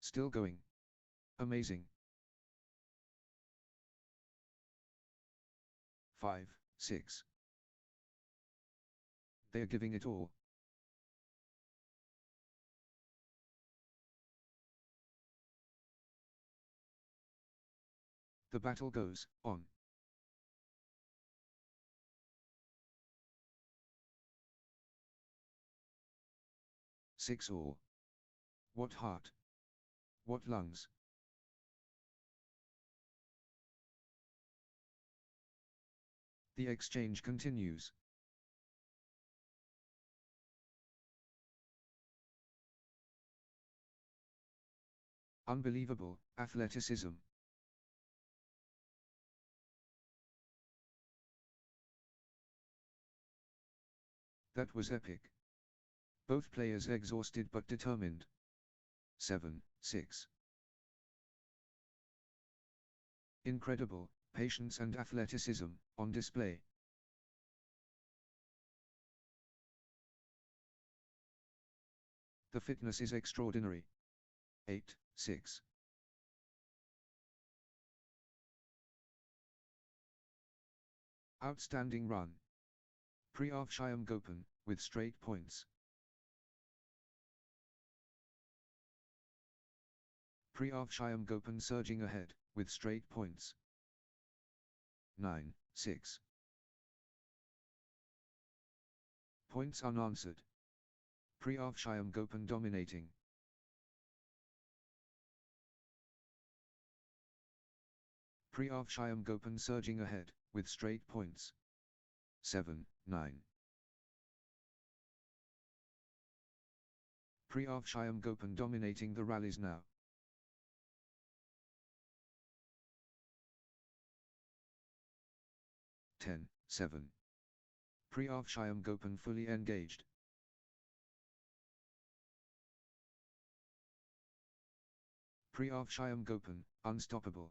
[SPEAKER 1] Still going. Amazing. 5, 6. They are giving it all. The battle goes on. Six all. What heart. What lungs. The exchange continues. Unbelievable athleticism. That was epic. Both players exhausted but determined. 7, 6. Incredible patience and athleticism on display. The fitness is extraordinary. 8, 6. Outstanding run. Pre-Avshayam Gopan, with straight points. Pre-Avshayam Gopan surging ahead, with straight points. 9, 6. Points unanswered. Pre-Avshayam Gopan dominating. Pre-Avshayam Gopan surging ahead, with straight points. 7, 9. Pre-Avshayam Gopan dominating the rallies now. Ten, 7. Pre-Avshayam Gopan fully engaged. Pre-Avshayam Gopan, unstoppable.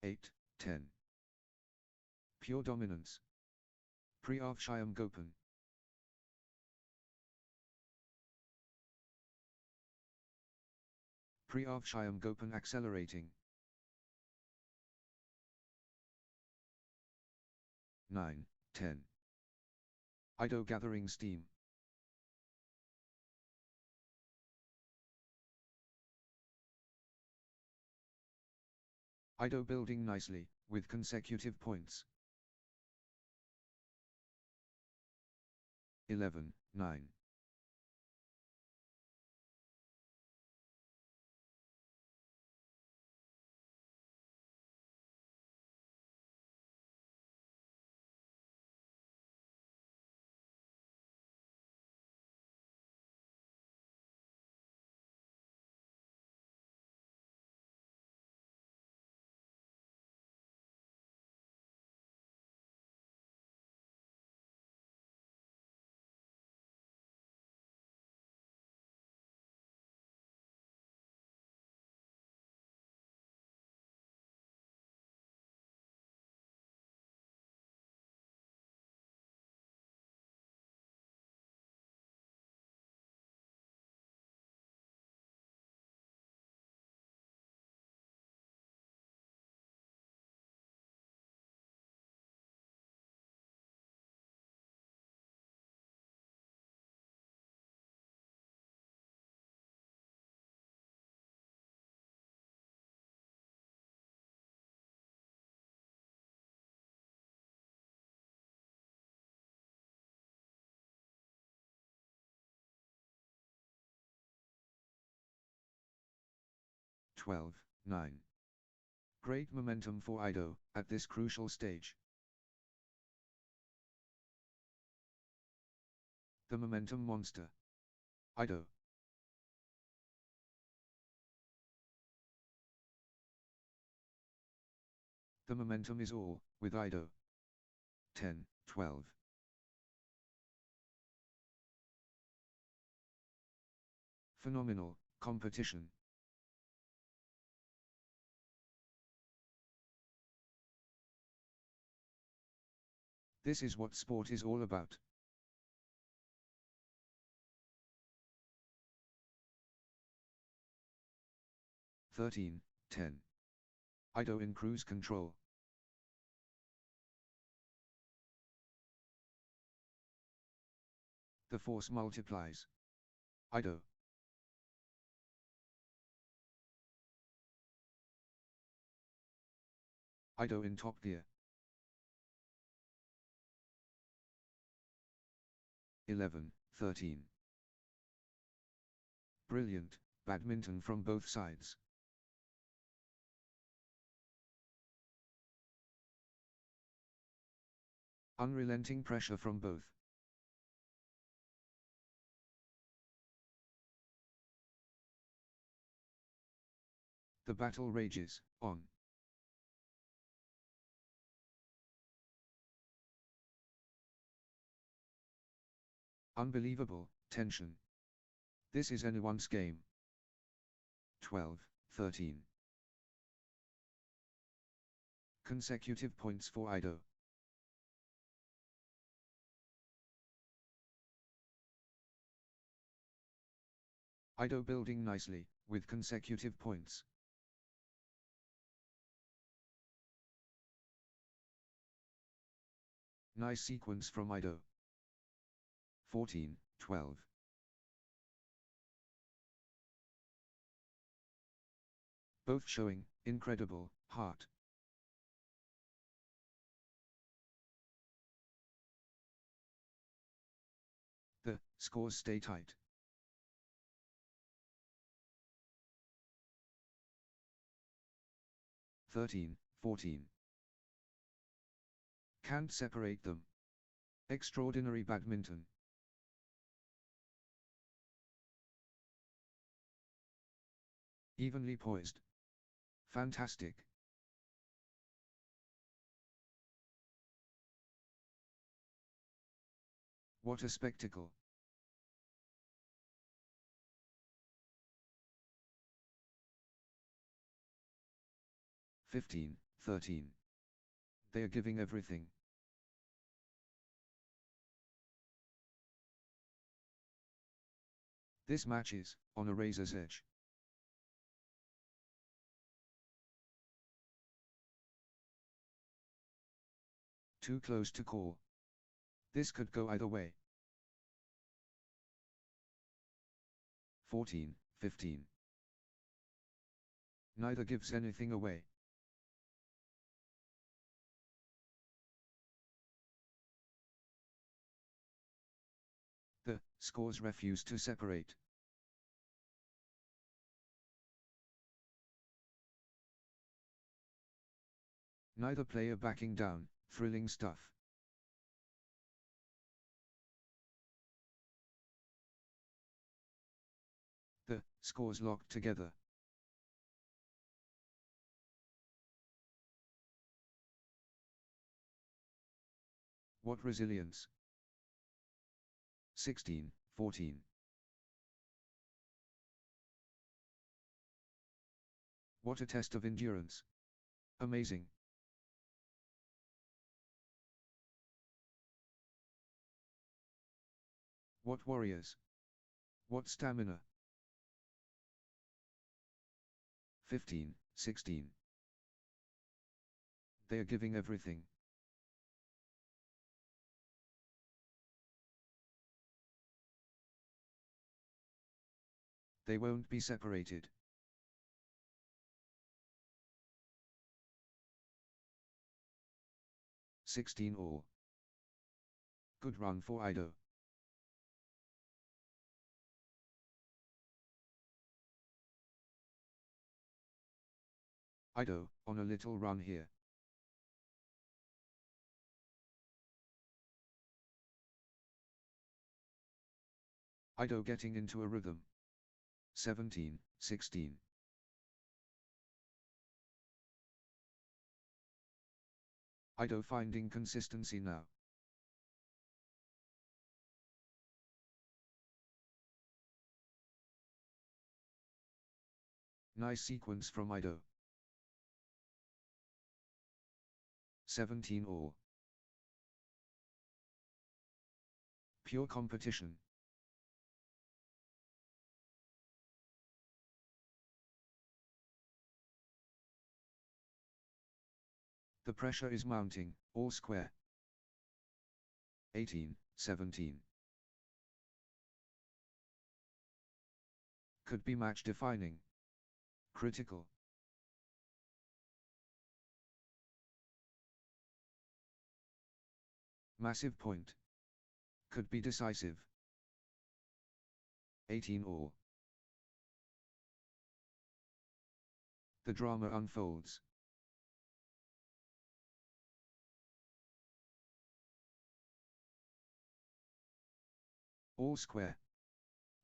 [SPEAKER 1] 8, 10. Pure dominance. Pre-Avshayam Gopan. Pre-Avshayam Gopan accelerating. 9, 10. Ido gathering steam. Ido building nicely, with consecutive points. 11, 9. 12-9. Great momentum for Ido at this crucial stage. The momentum monster. Ido. The momentum is all, with Ido. 10-12. Phenomenal competition. This is what sport is all about. (13-10). Ido in cruise control. The force multiplies. Ido. Ido in top gear. 11-13. Brilliant badminton from both sides. Unrelenting pressure from both. The battle rages on. Unbelievable tension. This is anyone's game. 12-13. Consecutive points for Ido. Ido building nicely, with consecutive points. Nice sequence from Ido. 14-12. Both showing incredible heart. The scores stay tight. (13-14). Can't separate them. Extraordinary badminton. Evenly poised. Fantastic. What a spectacle. (15-13). They are giving everything. This match is on a razor's edge. Too close to call. This could go either way. 14-15. Neither gives anything away. The scores refuse to separate. Neither player backing down. Thrilling stuff. The scores locked together. What resilience. 16-14. What a test of endurance. Amazing. What warriors. What stamina. 15-16. They are giving everything. They won't be separated. (16-all). Good run for Ido. Ido, on a little run here. Ido getting into a rhythm. 17, 16. Ido finding consistency now. Nice sequence from Ido. 17 all. Pure competition. The pressure is mounting, all square. 18, 17. Could be match defining. Critical. Massive point. Could be decisive. 18 all. The drama unfolds. All square.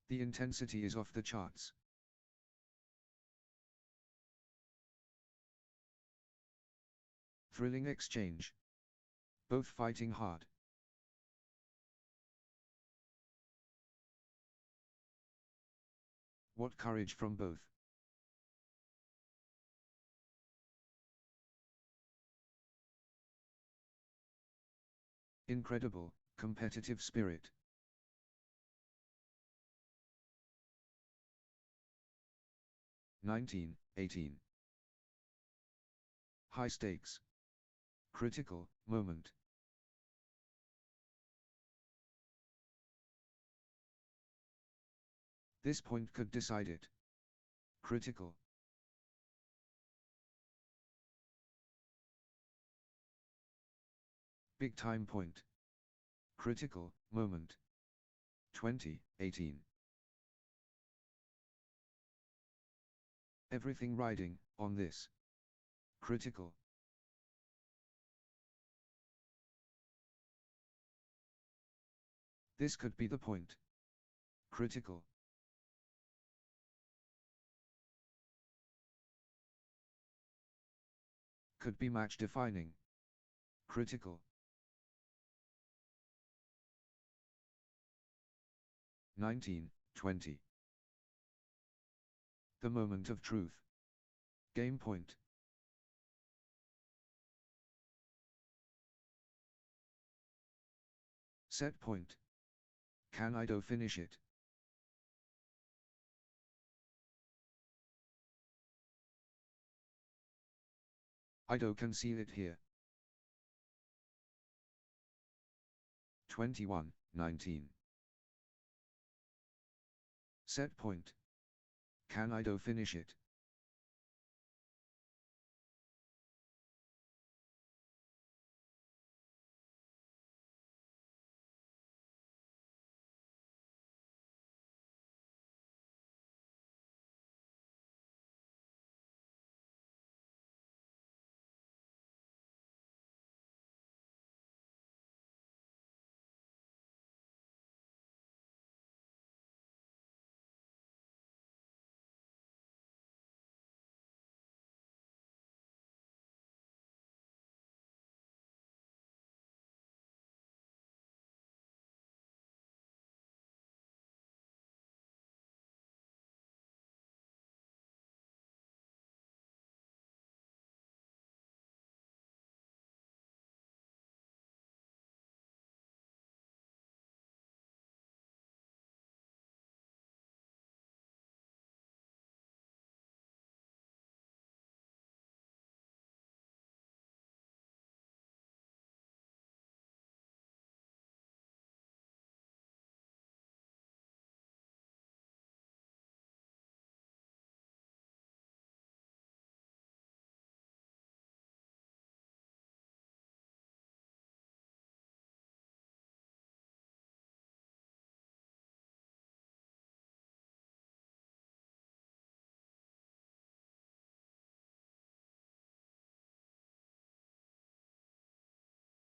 [SPEAKER 1] The intensity is off the charts. Thrilling exchange. Both fighting hard. What courage from both. Incredible, competitive spirit. (19, 18). High stakes. Critical, moment. This point could decide it. Critical. Big time point. Critical, moment. 20, 18. Everything riding, on this. Critical. This could be the point. Critical. Could be match defining. Critical. 19, 20. The moment of truth. Game point. Set point. Can Ido finish it? Ido can seal it here. 21, 19. Set point. Can Ido finish it?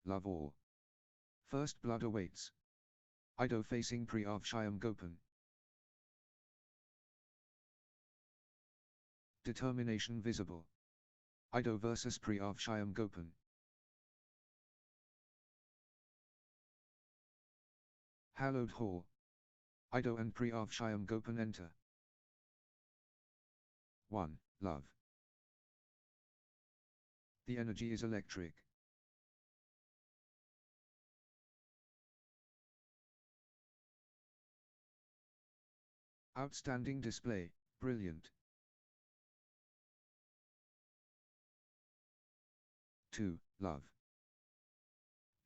[SPEAKER 1] love all. First blood awaits. Ido facing Priavshayam Gopan. Determination visible. Ido versus Priavshayam Gopan. Hallowed Hall. Ido and Priavshayam Gopan enter. 1. Love. The energy is electric. Outstanding display, brilliant. 2. Love.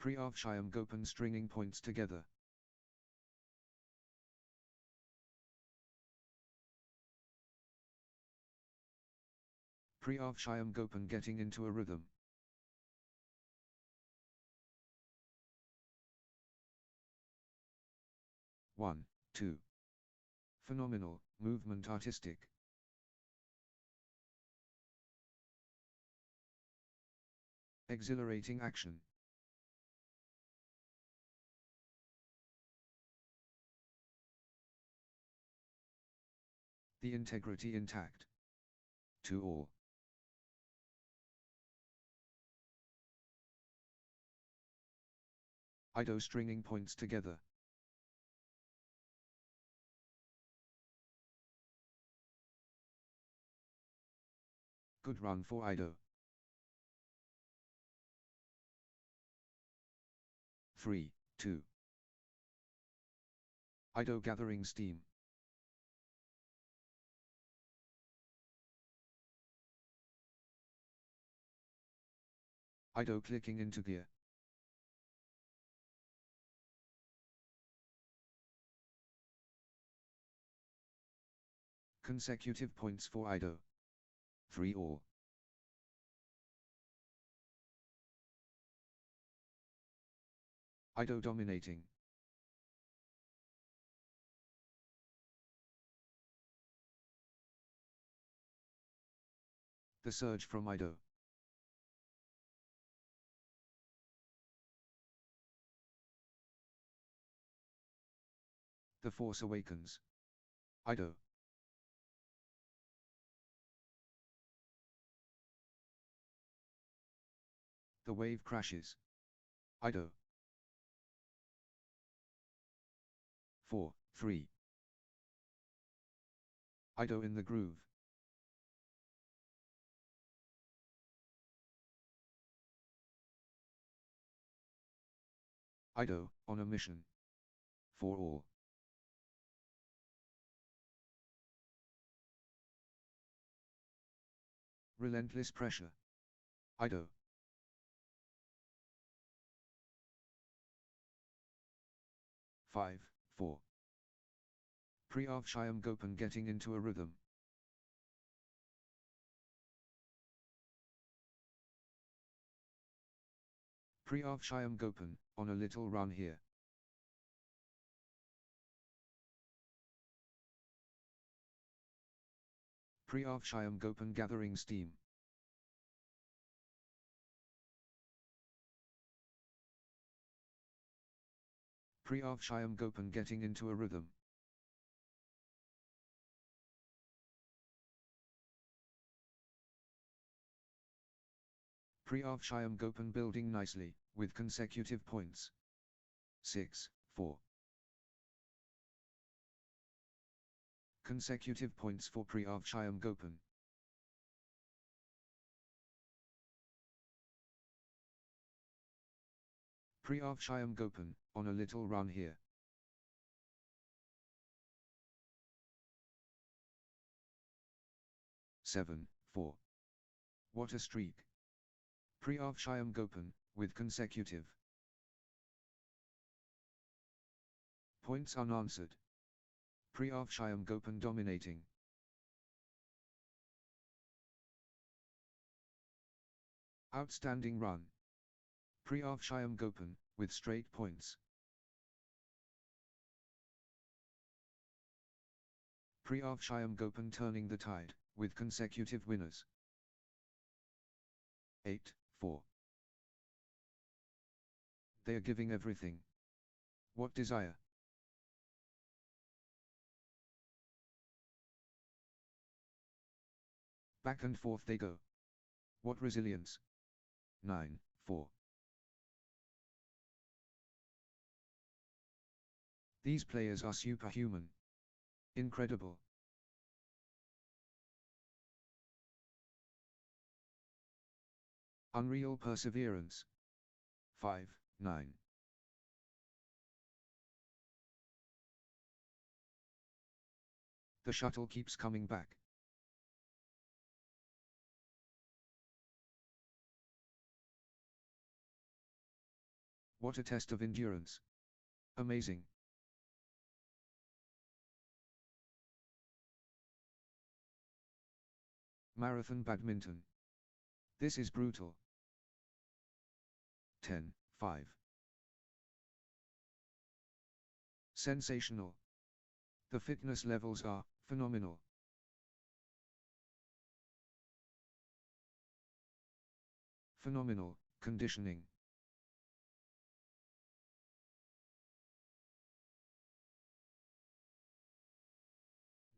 [SPEAKER 1] Priavshayam Gopan stringing points together. Priavshayam Gopan getting into a rhythm. One, 2. Phenomenal, movement artistic. Exhilarating action. The integrity intact. 2 all. Ido stringing points together. Good run for Ido. 3, 2. Ido gathering steam. Ido clicking into gear. Consecutive points for Ido. 3 all. Ido dominating. The surge from Ido. The force awakens. Ido. The wave crashes. Ido. 4, 3. Ido in the groove. Ido, on a mission. 4 all. Relentless pressure. Ido. 5, 4. Priavshayam Gopan getting into a rhythm. Priavshayam Gopan, on a little run here. Priavshayam Gopan gathering steam. Priavshayam Gopan getting into a rhythm. Priavshayam Gopan building nicely, with consecutive points. 6, 4. Consecutive points for Priavshayam Gopan. Priavshayam Gopan, on a little run here. Seven, 4. What a streak. Priavshayam Gopan, with consecutive points unanswered. Priavshayam Gopan dominating. Outstanding run. Priavshayam Gopan, with straight points. Priavshayam Gopan turning the tide, with consecutive winners. 8, 4. They are giving everything. What desire? Back and forth they go. What resilience? 9-4. These players are superhuman. Incredible. Unreal perseverance. 5-9. The shuttle keeps coming back. What a test of endurance. Amazing. Marathon badminton. This is brutal. 10-5. Sensational. The fitness levels are phenomenal. Phenomenal conditioning.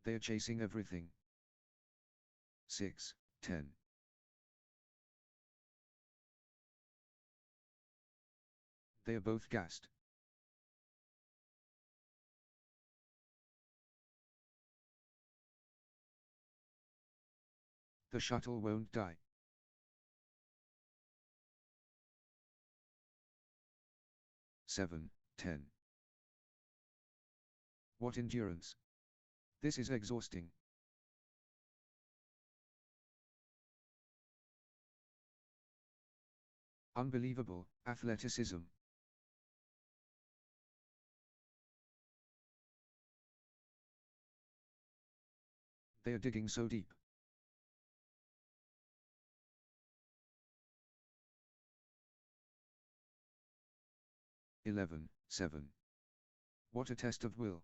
[SPEAKER 1] They are chasing everything. 6-10. They are both gassed. The shuttle won't die. Seven, 10. What endurance. This is exhausting. Unbelievable athleticism. They are digging so deep. Eleven, 7. What a test of will.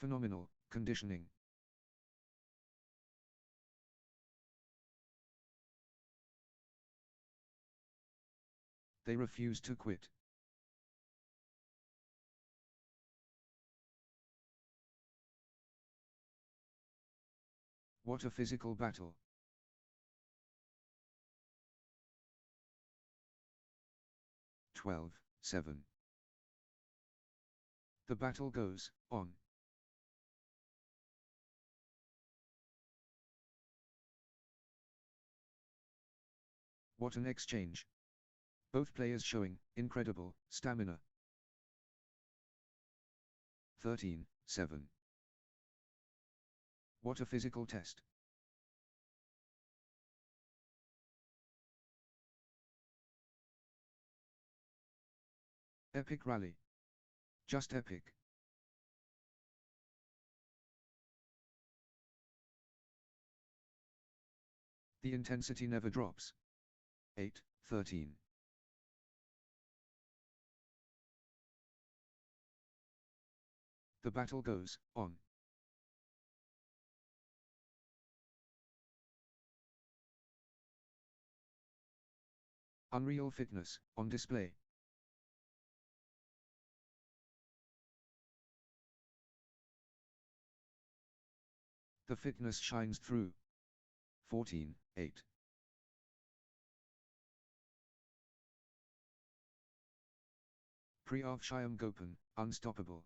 [SPEAKER 1] Phenomenal conditioning. They refuse to quit. What a physical battle. 12, 7. The battle goes on. What an exchange. Both players showing incredible stamina. 13, 7. What a physical test. Epic rally. Just epic. The intensity never drops. 8, 13. The battle goes on. Unreal fitness on display. The fitness shines through. 14, 8. Priyav Shyam Gopan, unstoppable.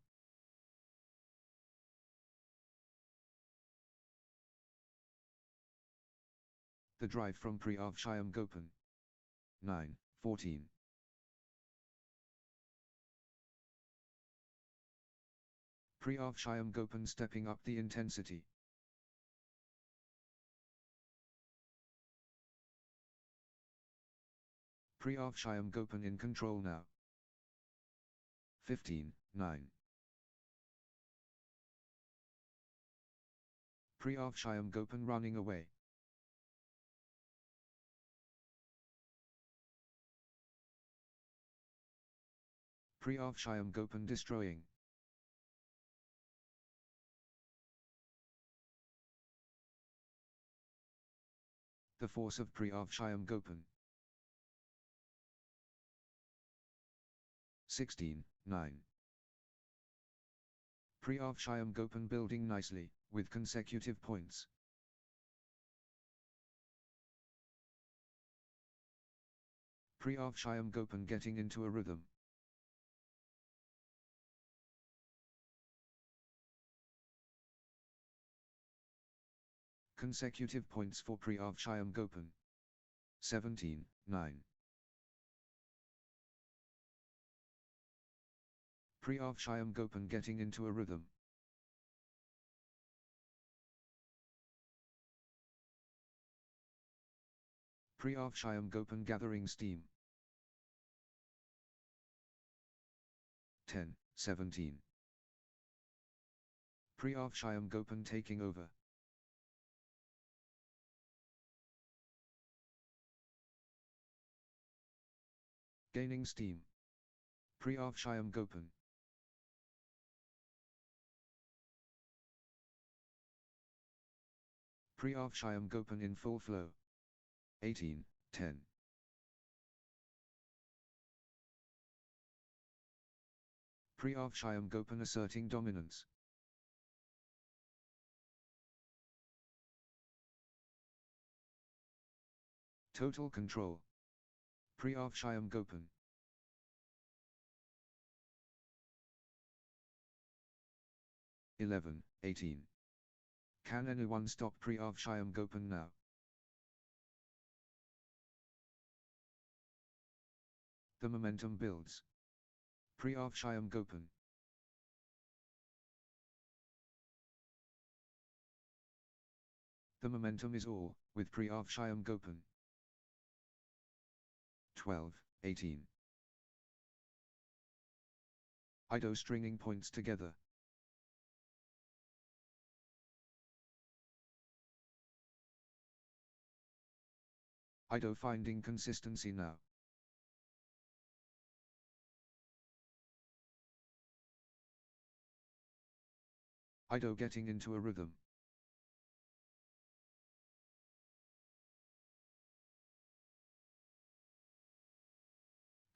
[SPEAKER 1] The drive from Priyav Shyam-Gopan. 9-14. Priyav Shyam-Gopan stepping up the intensity. Priyav Shyam-Gopan in control now. 15-9. Priyav Shyam-Gopan running away. Priyav Shyam-Gopan destroying. The force of Priyav Shyam-Gopan. 16-9. Priyav Shyam-Gopan building nicely, with consecutive points. Priyav Shyam-Gopan getting into a rhythm. Consecutive points for Priyav Shyam-Gopan. 17-9. Priyav Shyam-Gopan getting into a rhythm. Priyav Shyam-Gopan gathering steam. 10-17. Priyav Shyam-Gopan taking over. Gaining steam. Priyav Shyam-Gopan. Priyav Shyam-Gopan in full flow. 18-10. Priyav Shyam-Gopan asserting dominance. Total control. Priyav Shyam-Gopan. (11, 18). Can anyone stop Priyav Shyam-Gopan now? The momentum builds. Priyav Shyam-Gopan. The momentum is all, with Priyav Shyam-Gopan. 12-18. Ido stringing points together. Ido finding consistency now. Ido getting into a rhythm.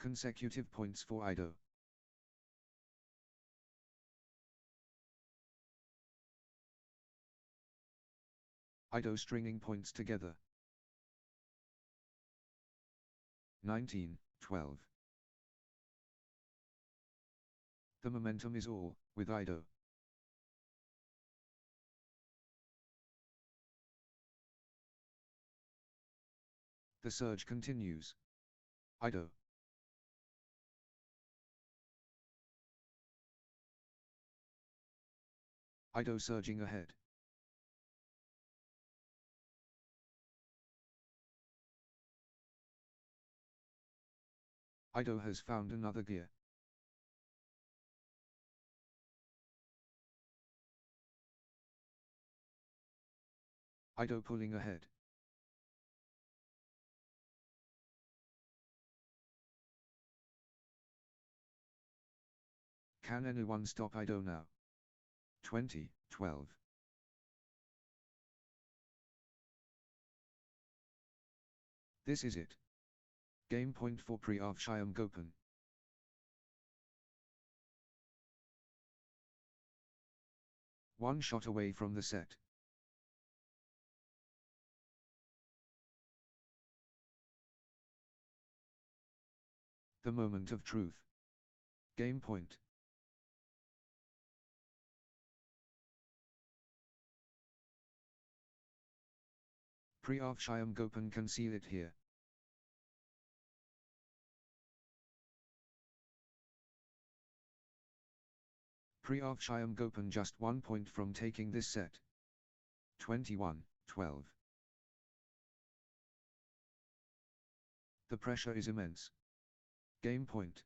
[SPEAKER 1] Consecutive points for Ido. Ido stringing points together. 19-12. The momentum is all, with Ido. The surge continues. Ido. Ido surging ahead. Ido has found another gear. Ido pulling ahead. Can anyone stop Ido now? 20-12. This is it. Game point for Priyav Shyam-Gopan. One shot away from the set. The moment of truth. Game point. Priavshayam Gopan conceal it here. Priavshayam Gopan just 1 point from taking this set. 21-12. The pressure is immense. Game point.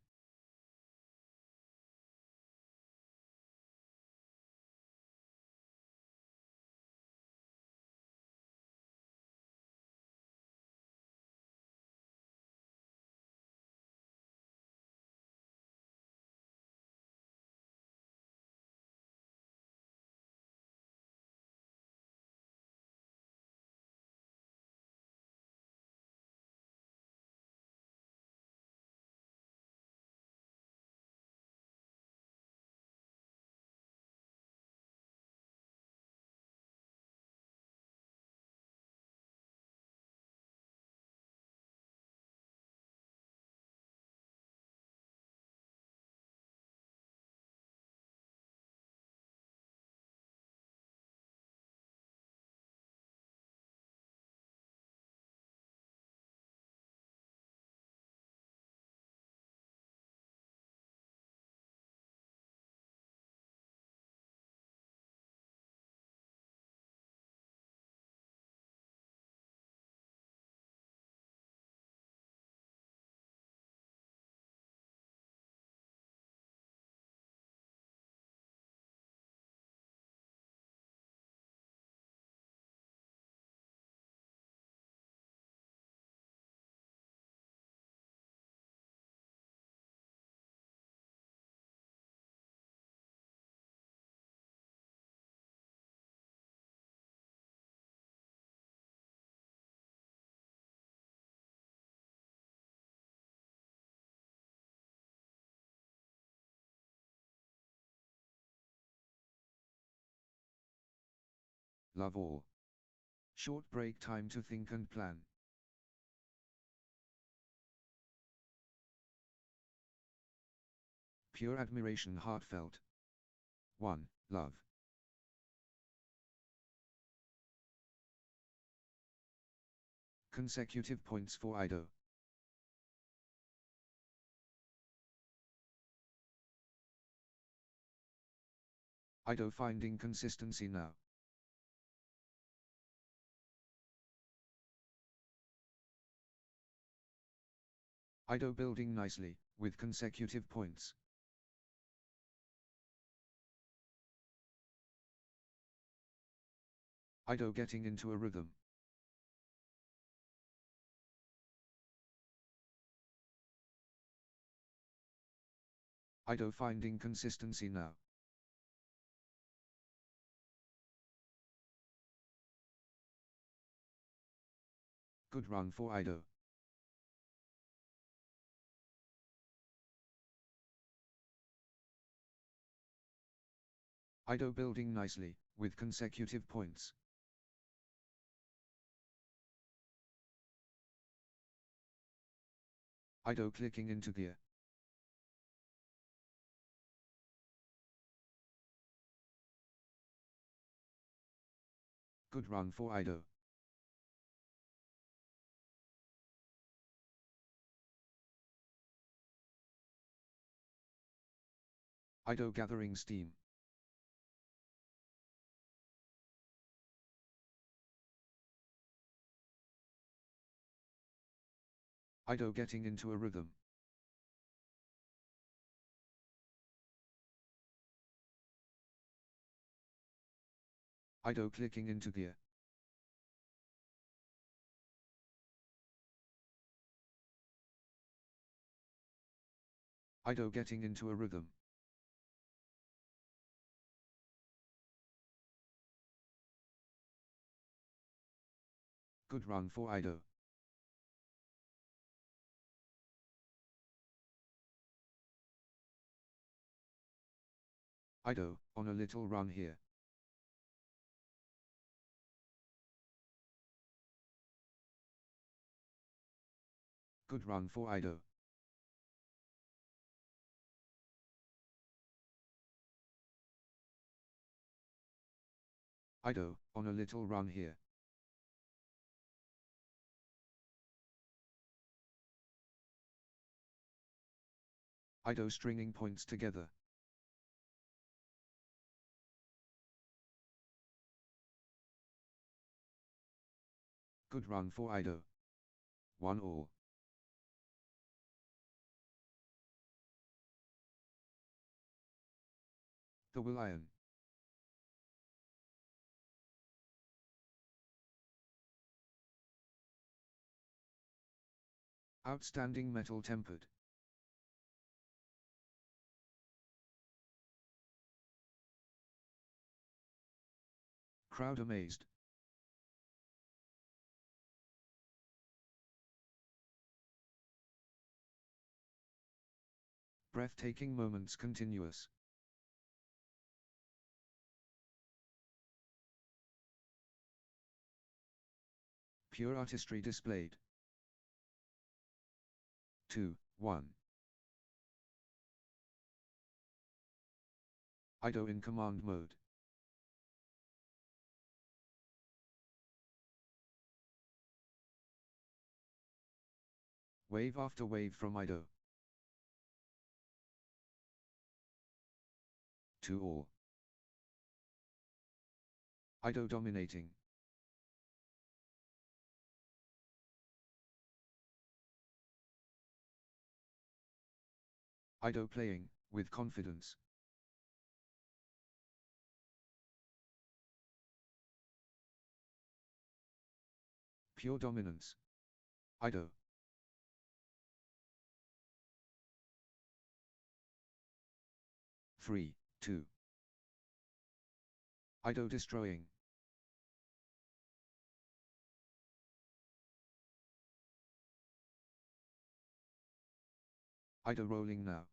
[SPEAKER 1] Love all. Short break time to think and plan. Pure admiration heartfelt. 1. Love. Consecutive points for Ido. Ido finding consistency now. Ido building nicely, with consecutive points. Ido getting into a rhythm. Ido finding consistency now. Good run for Ido. Ido building nicely, with consecutive points. Ido clicking into gear. Good run for Ido. Ido gathering steam. Ido getting into a rhythm. Ido clicking into gear. Ido getting into a rhythm. Good run for Ido. Ido, on a little run here. Good run for Ido. Ido, on a little run here. Ido stringing points together. Good run for Ido. 1-all. The will iron. Outstanding metal tempered. Crowd amazed. Breathtaking moments continuous. Pure artistry displayed. 2-1. Ido in command mode. Wave after wave from Ido. 2-all. Ido dominating. Ido playing, with confidence. Pure dominance. Ido. 3-2. Ido destroying. Ido rolling now.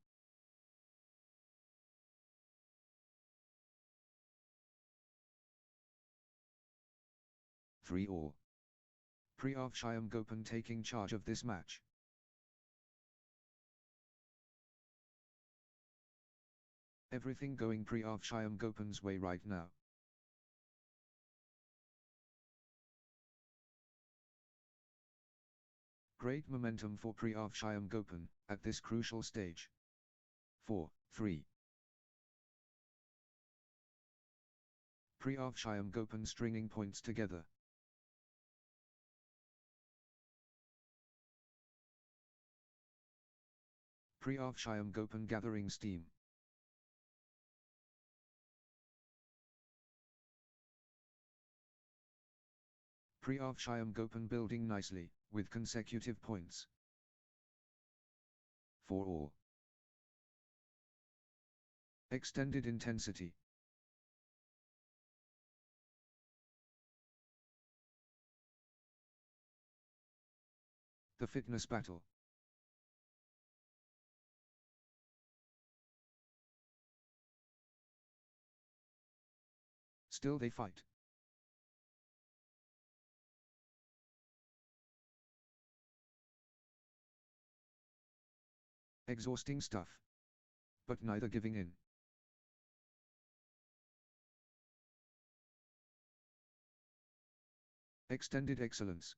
[SPEAKER 1] Three-all. Priyav Shyam taking charge of this match. Everything going Priyav Shyam way right now. Great momentum for Priyav Shyam at this crucial stage. 4-3. Priyav Shyam stringing points together. Priyav Shyam gathering steam. Priyav Shyam building nicely, with consecutive points. 4-all. Extended intensity. The fitness battle. Still they fight. Exhausting stuff. But neither giving in. Extended excellence.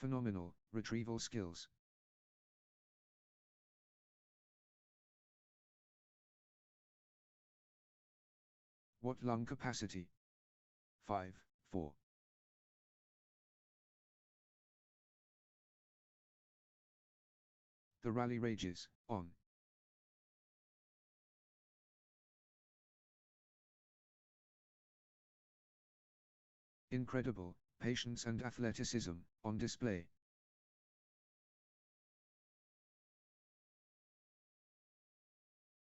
[SPEAKER 1] Phenomenal retrieval skills. What lung capacity? 5-4. The rally rages on. Incredible patience and athleticism on display.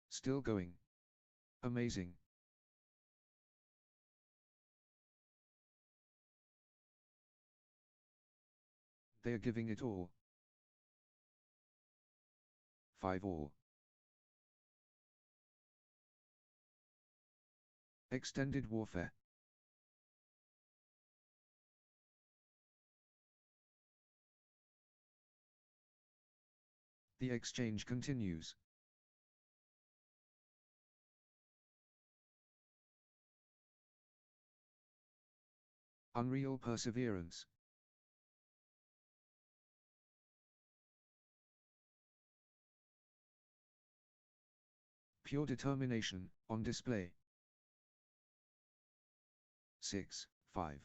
[SPEAKER 1] Still going. Amazing. They are giving it all. 5-all. Extended warfare. The exchange continues. Unreal perseverance. Pure determination, on display. 6, 5.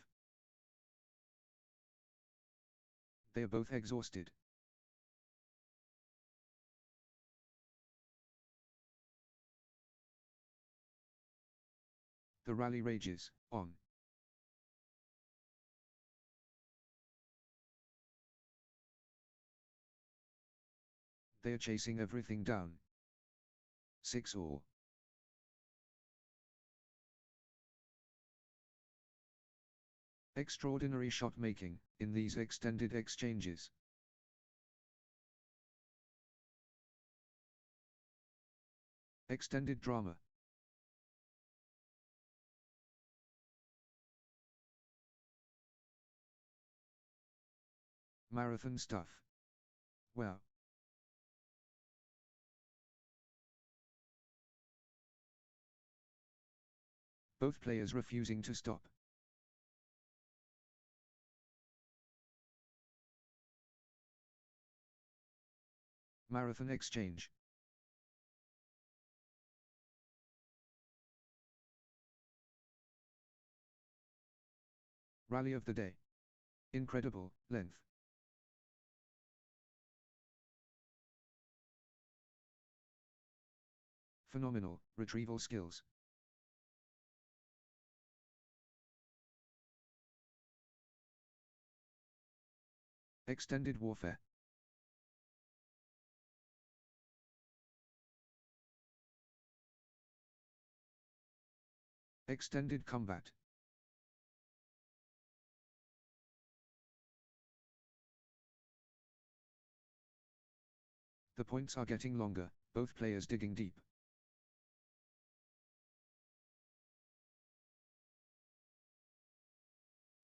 [SPEAKER 1] They are both exhausted. The rally rages, on. They are chasing everything down. 6 all. Extraordinary shot making, in these extended exchanges. Extended drama. Marathon stuff. Wow. Both players refusing to stop. Marathon exchange. Rally of the day. Incredible length. Phenomenal retrieval skills. Extended warfare. Extended combat. The points are getting longer, both players digging deep.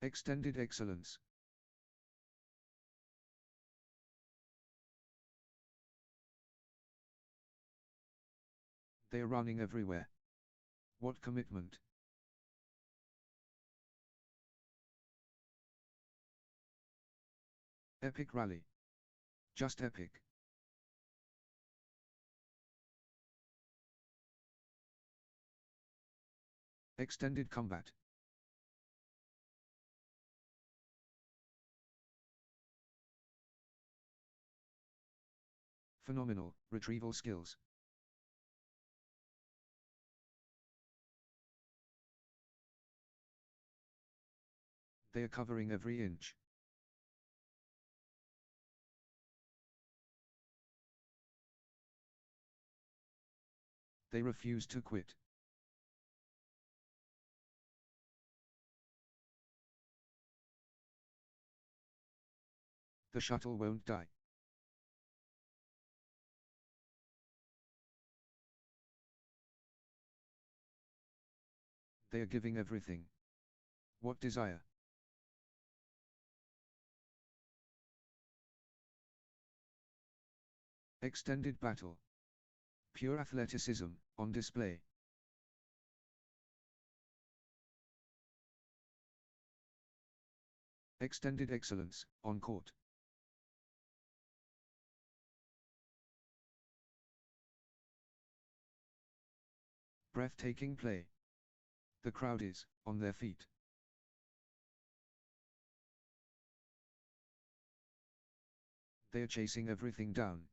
[SPEAKER 1] Extended excellence. They are running everywhere. What commitment. Epic rally. Just epic. Extended combat. Phenomenal retrieval skills. They are covering every inch. They refuse to quit. The shuttle won't die. They are giving everything. What desire. Extended battle. Pure athleticism, on display. Extended excellence, on court. Breathtaking play. The crowd is, on their feet. They are chasing everything down.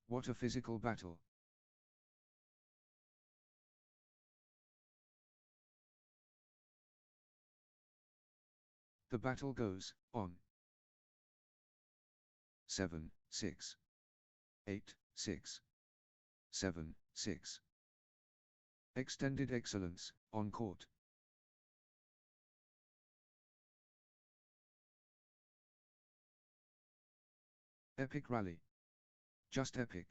[SPEAKER 1] What a physical battle. The battle goes on. 7, 6. 8, 6. 7, 6. Extended excellence, on court. Epic rally. Just epic.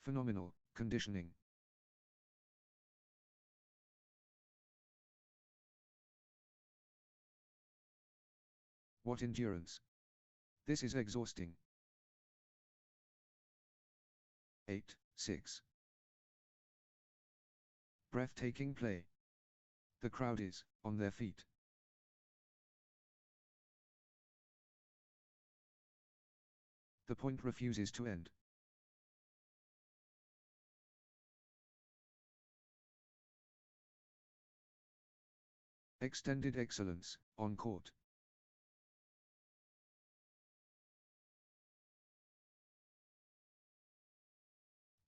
[SPEAKER 1] Phenomenal conditioning. What endurance. This is exhausting. 8-6. Breathtaking play. The crowd is on their feet. The point refuses to end. Extended excellence on court.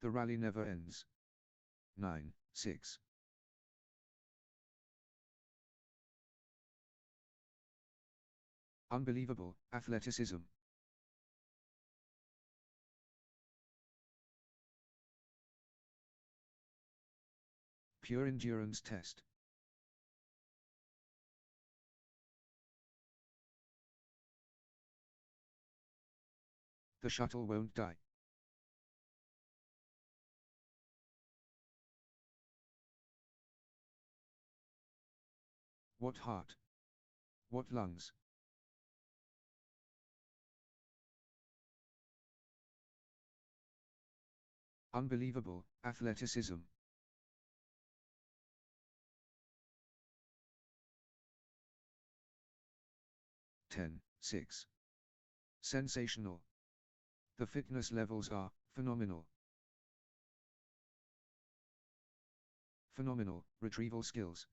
[SPEAKER 1] The rally never ends. 9-6. Unbelievable athleticism. Pure endurance test. The shuttle won't die. What heart? What lungs? Unbelievable athleticism. 10-6. Sensational. The fitness levels are phenomenal. Phenomenal retrieval skills.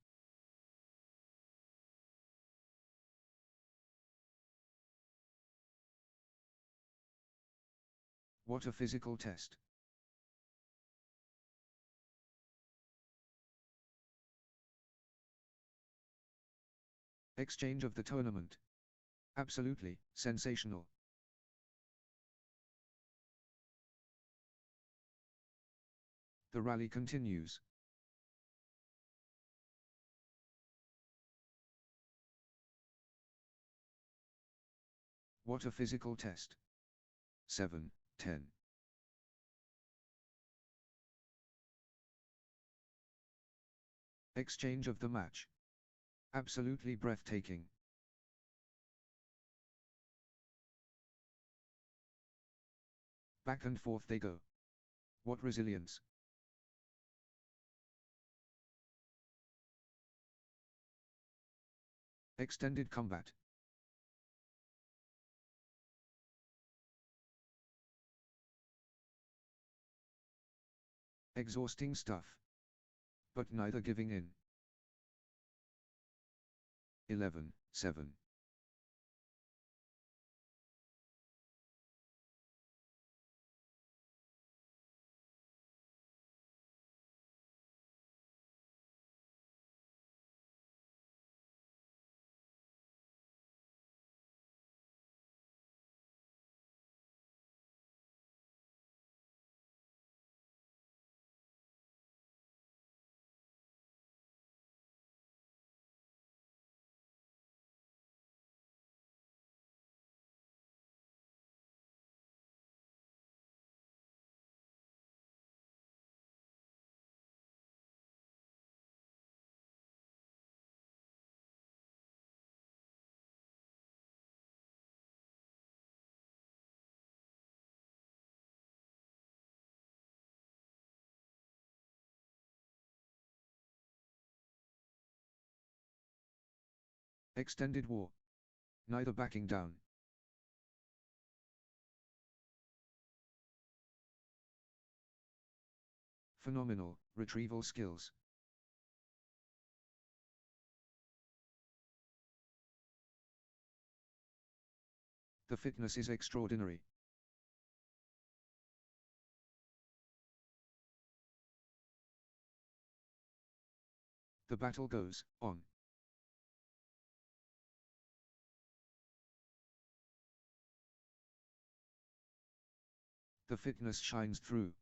[SPEAKER 1] What a physical test. Exchange of the tournament. Absolutely sensational. The rally continues. What a physical test. 7-10. Exchange of the match. Absolutely breathtaking. Back and forth they go. What resilience. Extended combat. Exhausting stuff. But neither giving in. 11-7. Extended war. Neither backing down. Phenomenal retrieval skills. The fitness is extraordinary. The battle goes on. The fitness shines through.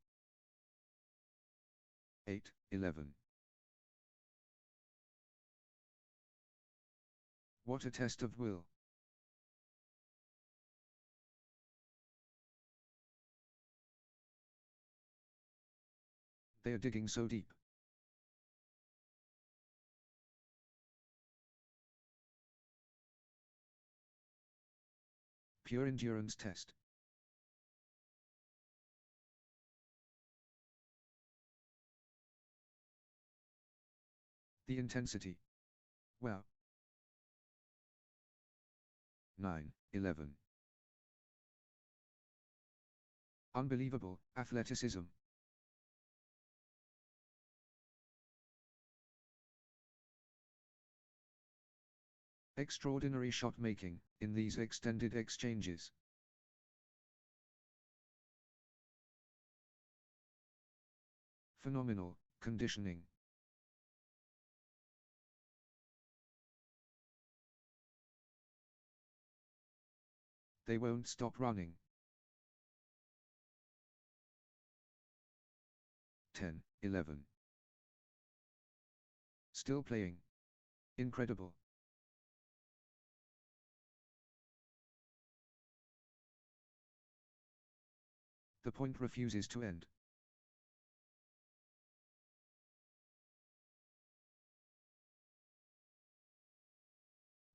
[SPEAKER 1] 8-11. What a test of will. They are digging so deep. Pure endurance test. The intensity. Well. 9, 11. Unbelievable, athleticism. Extraordinary shot making, in these extended exchanges. Phenomenal, conditioning. They won't stop running. 10, 11. Still playing. Incredible. The point refuses to end.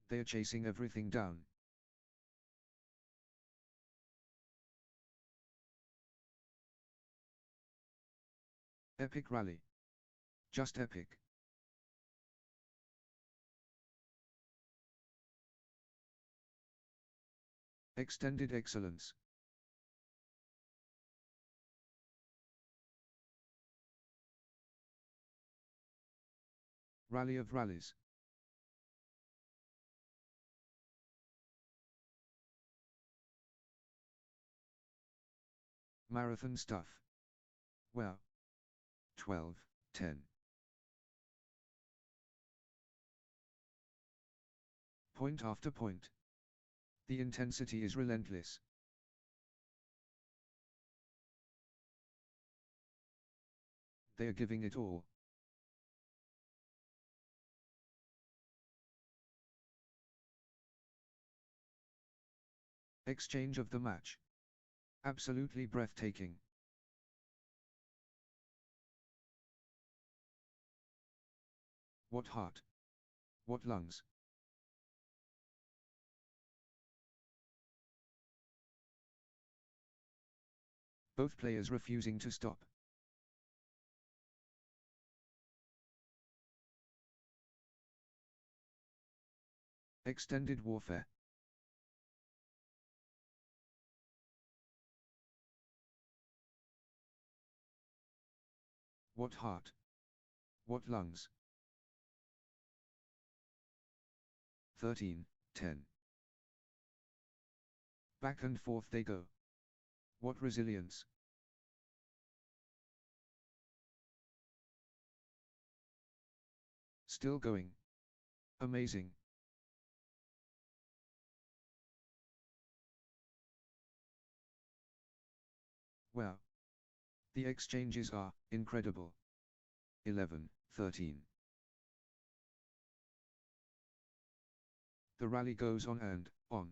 [SPEAKER 1] They are chasing everything down. Epic rally. Just epic. Extended excellence. Rally of rallies. Marathon stuff. Well. 12, 10. Point after point. The intensity is relentless. They are giving it all. Exchange of the match. Absolutely breathtaking. What heart? What lungs? Both players refusing to stop. Extended warfare. What heart? What lungs? 13, 10. Back and forth they go. What resilience? Still going. Amazing. Well. The exchanges are incredible. 11, 13. The rally goes on and on.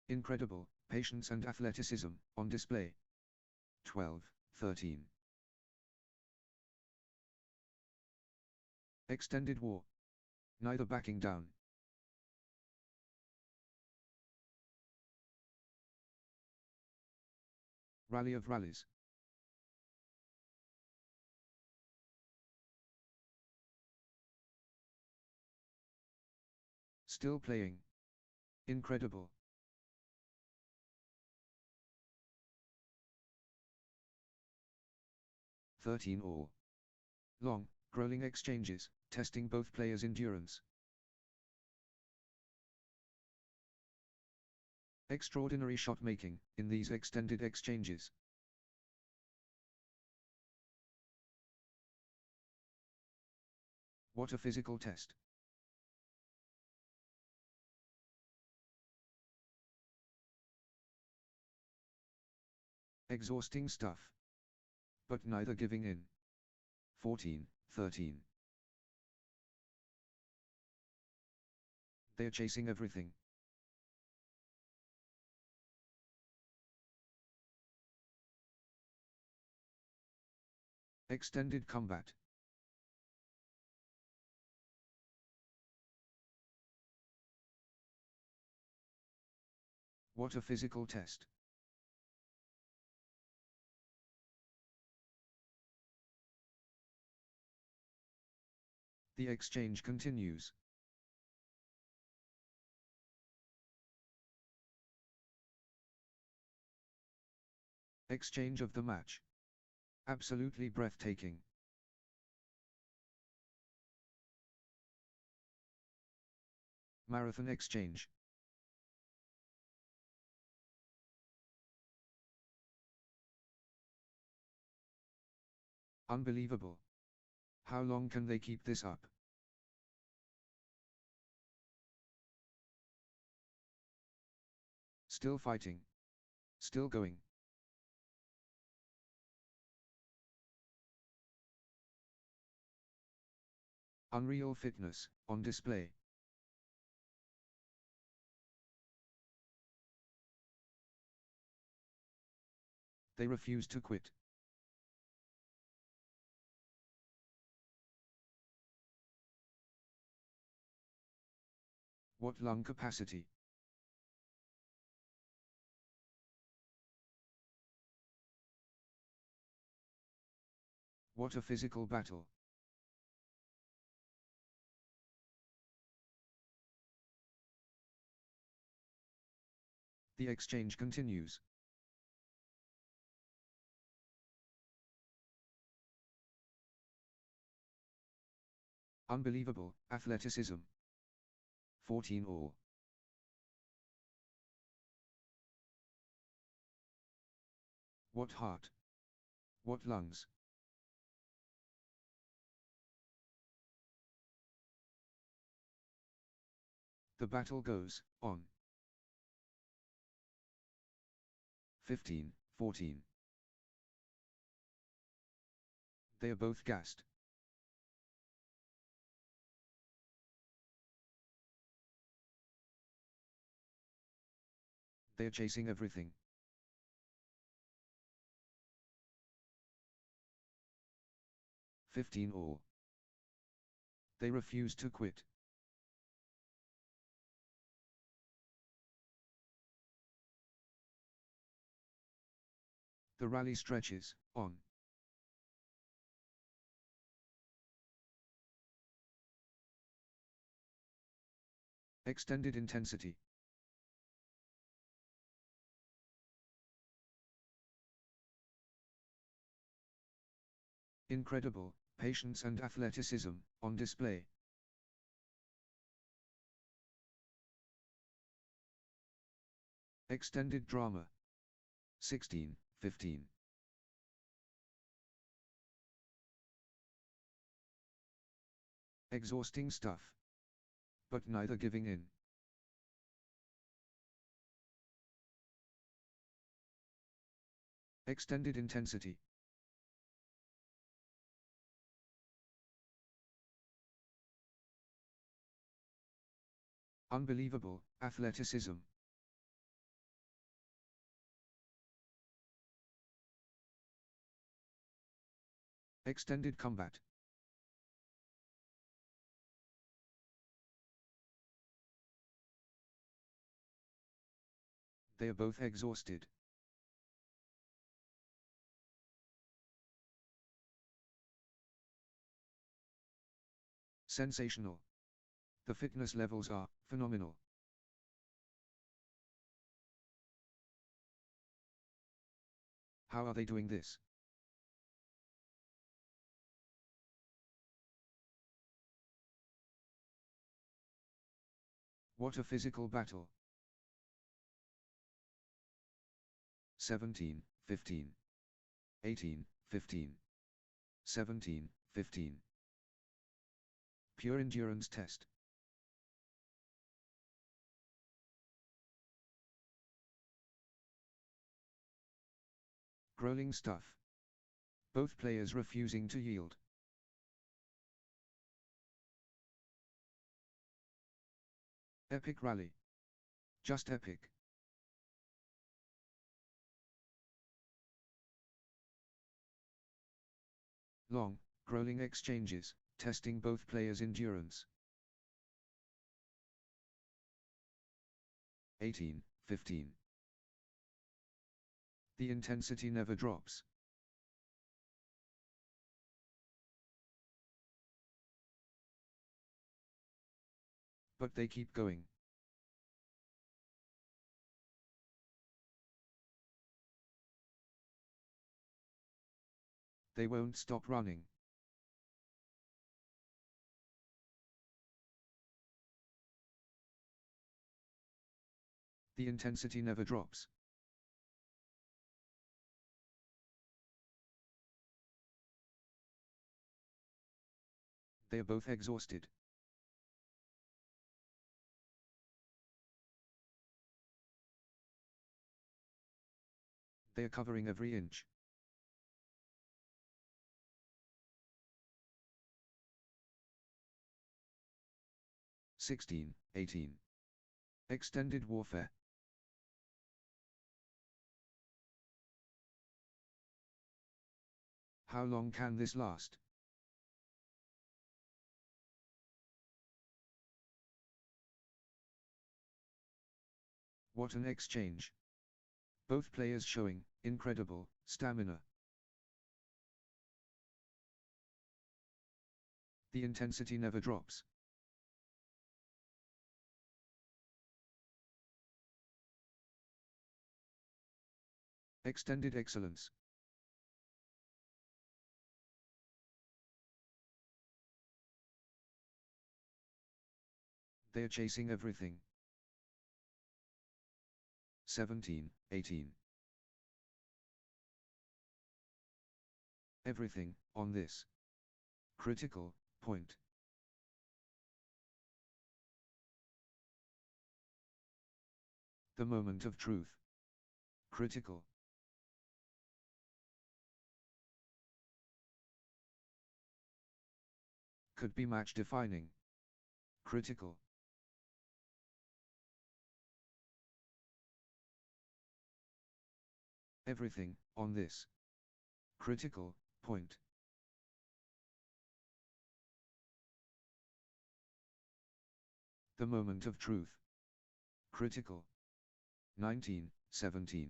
[SPEAKER 1] Incredible patience and athleticism on display. 12, 13. Extended war. Neither backing down. Rally of rallies. Still playing. Incredible. "13 all. Long, grueling exchanges, testing both players' endurance. Extraordinary shot making, in these extended exchanges. What a physical test. Exhausting stuff. But neither giving in. 14, 13. They're chasing everything. Extended combat. What a physical test. The exchange continues. Exchange of the match. Absolutely breathtaking. Marathon exchange. Unbelievable. How long can they keep this up? Still fighting. Still going. Unreal fitness, on display. They refuse to quit. What lung capacity? What a physical battle. The exchange continues. Unbelievable athleticism. 14 all. What heart? What lungs? The battle goes on. 15, 14. They are both gassed. They are chasing everything. "15 all. They refuse to quit. The rally stretches on. Extended intensity. Incredible patience and athleticism on display. Extended drama. 16, 15. Exhausting stuff. But neither giving in. Extended intensity. Unbelievable athleticism. Extended combat. They are both exhausted. Sensational. The fitness levels are phenomenal. How are they doing this? What a physical battle. 17, 15. 18, 15. 17, 15. Pure endurance test. Grueling stuff. Both players refusing to yield. Epic rally. Just epic. Long, grueling exchanges, testing both players' endurance. 18, 15. The intensity never drops. But they keep going. They won't stop running. The intensity never drops. They are both exhausted. They are covering every inch. 16-18. Extended warfare. How long can this last? What an exchange. Both players showing incredible stamina. The intensity never drops. Extended excellence. They are chasing everything. 17-18. Everything on this critical point. The moment of truth. Critical. Could be match defining. Critical. Everything on this critical point. The moment of truth. Critical. 19-17.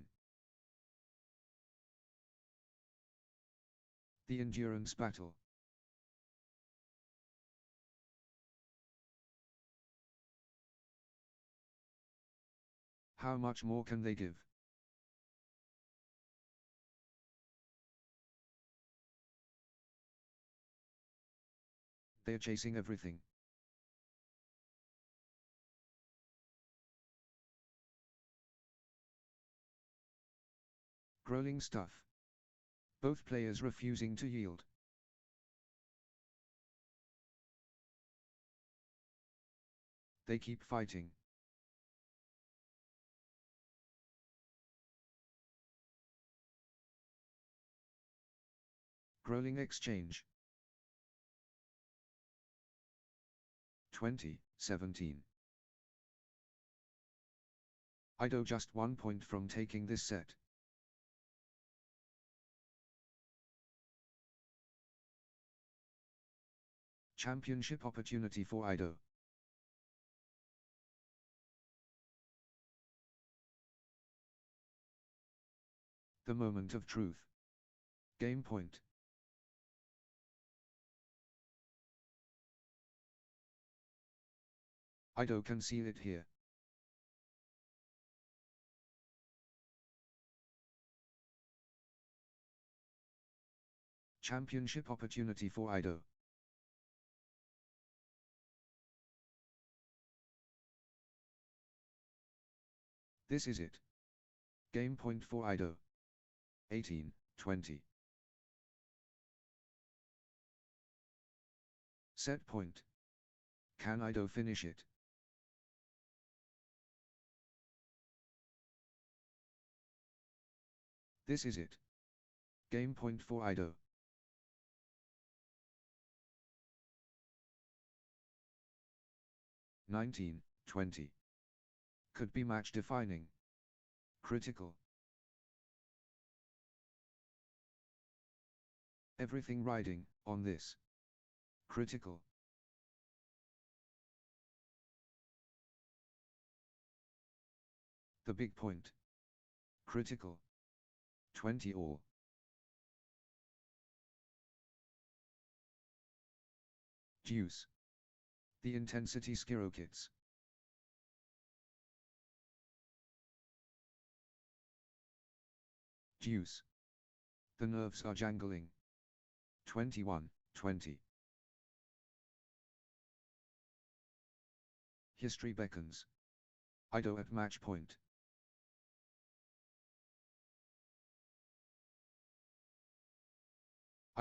[SPEAKER 1] The endurance battle. How much more can they give? They are chasing everything. Growling stuff. Both players refusing to yield. They keep fighting. Growling exchange. 20-17. Ido just 1 point from taking this set. Championship opportunity for Ido. The moment of truth. Game point. Ido can seal it here. Championship opportunity for Ido. This is it. Game point for Ido. 18-20. Set point. Can Ido finish it? This is it. Game point for Ido. 19-20. Could be match defining. Critical. Everything riding on this. Critical. The big point. Critical. 20 all. Deuce. The intensity skyrokits. Deuce. The nerves are jangling. 21, 20. History beckons. Ido at match point.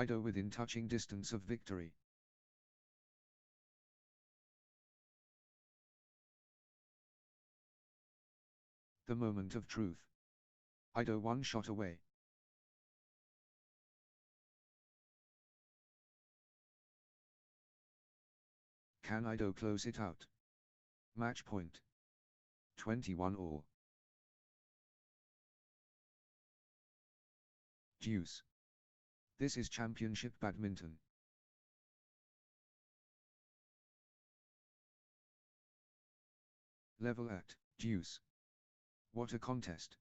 [SPEAKER 1] Ido within touching distance of victory. The moment of truth. Ido one shot away. Can Ido close it out? Match point. 21 all. Deuce. This is championship badminton. Level at deuce. What a contest.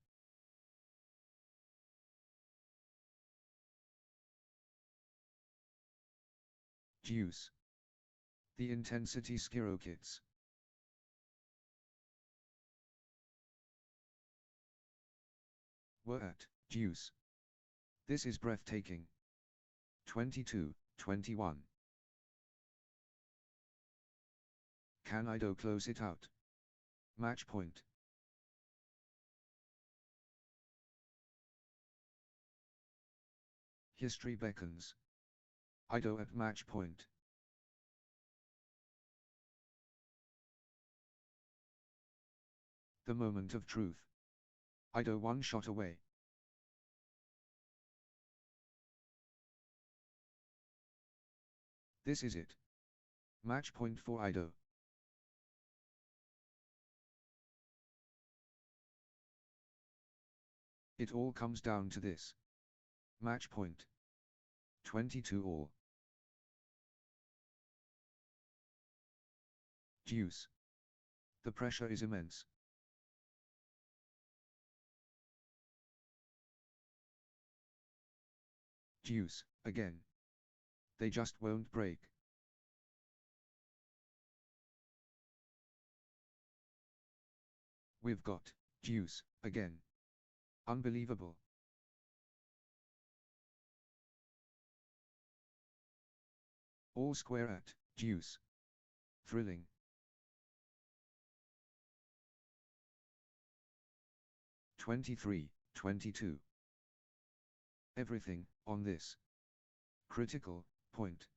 [SPEAKER 1] Deuce. The intensity skyrokits. We're at deuce. This is breathtaking. 22, 21. Can Ido close it out? Match point. History beckons. Ido at match point. The moment of truth. Ido one shot away. This is it. Match point for Ido. It all comes down to this. Match point. 22 all. Deuce. The pressure is immense. Deuce, again. They just won't break. We've got deuce, again. Unbelievable. All square at deuce. Thrilling. (23, 22). Everything on this critical point.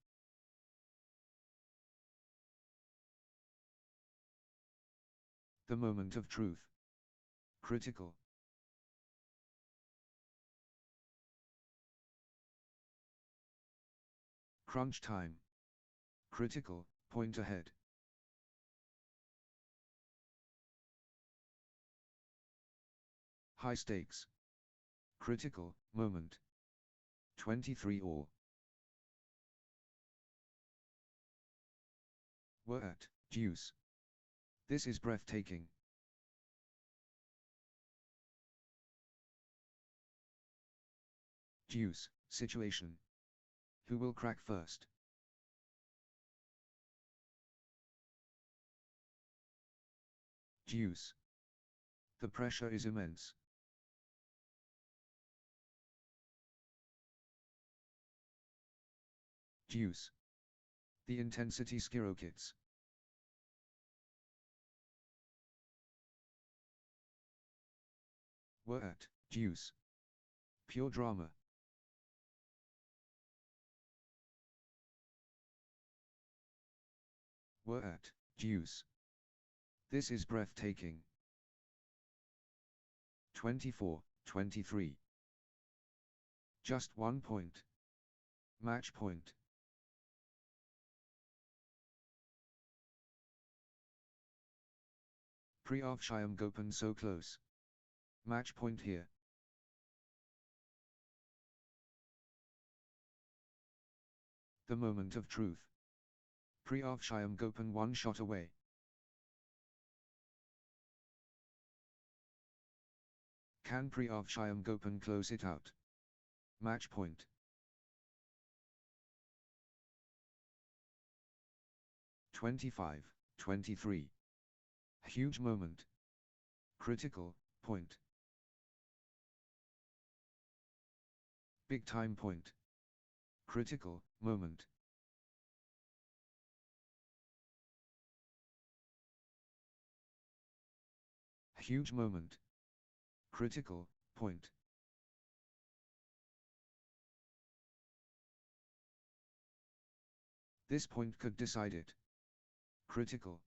[SPEAKER 1] The moment of truth. Critical. Crunch time. Critical point ahead. High stakes. Critical moment. 23 all. We're at deuce. This is breathtaking. Deuce situation. Who will crack first? Deuce. The pressure is immense. Deuce. The intensity skyrokits. We're at deuce. Pure drama. We're at deuce. This is breathtaking. 24, 23. Just 1 point. Match point. Pre-Aufschirmgopen so close. Match point here. The moment of truth. Pre-Aufschirmgopen one shot away. Can Priyavshayam Gopan close it out? Match point. 25-23. Huge moment. Critical point. Big time point. Critical moment. Huge moment. Critical point. This point could decide it. Critical.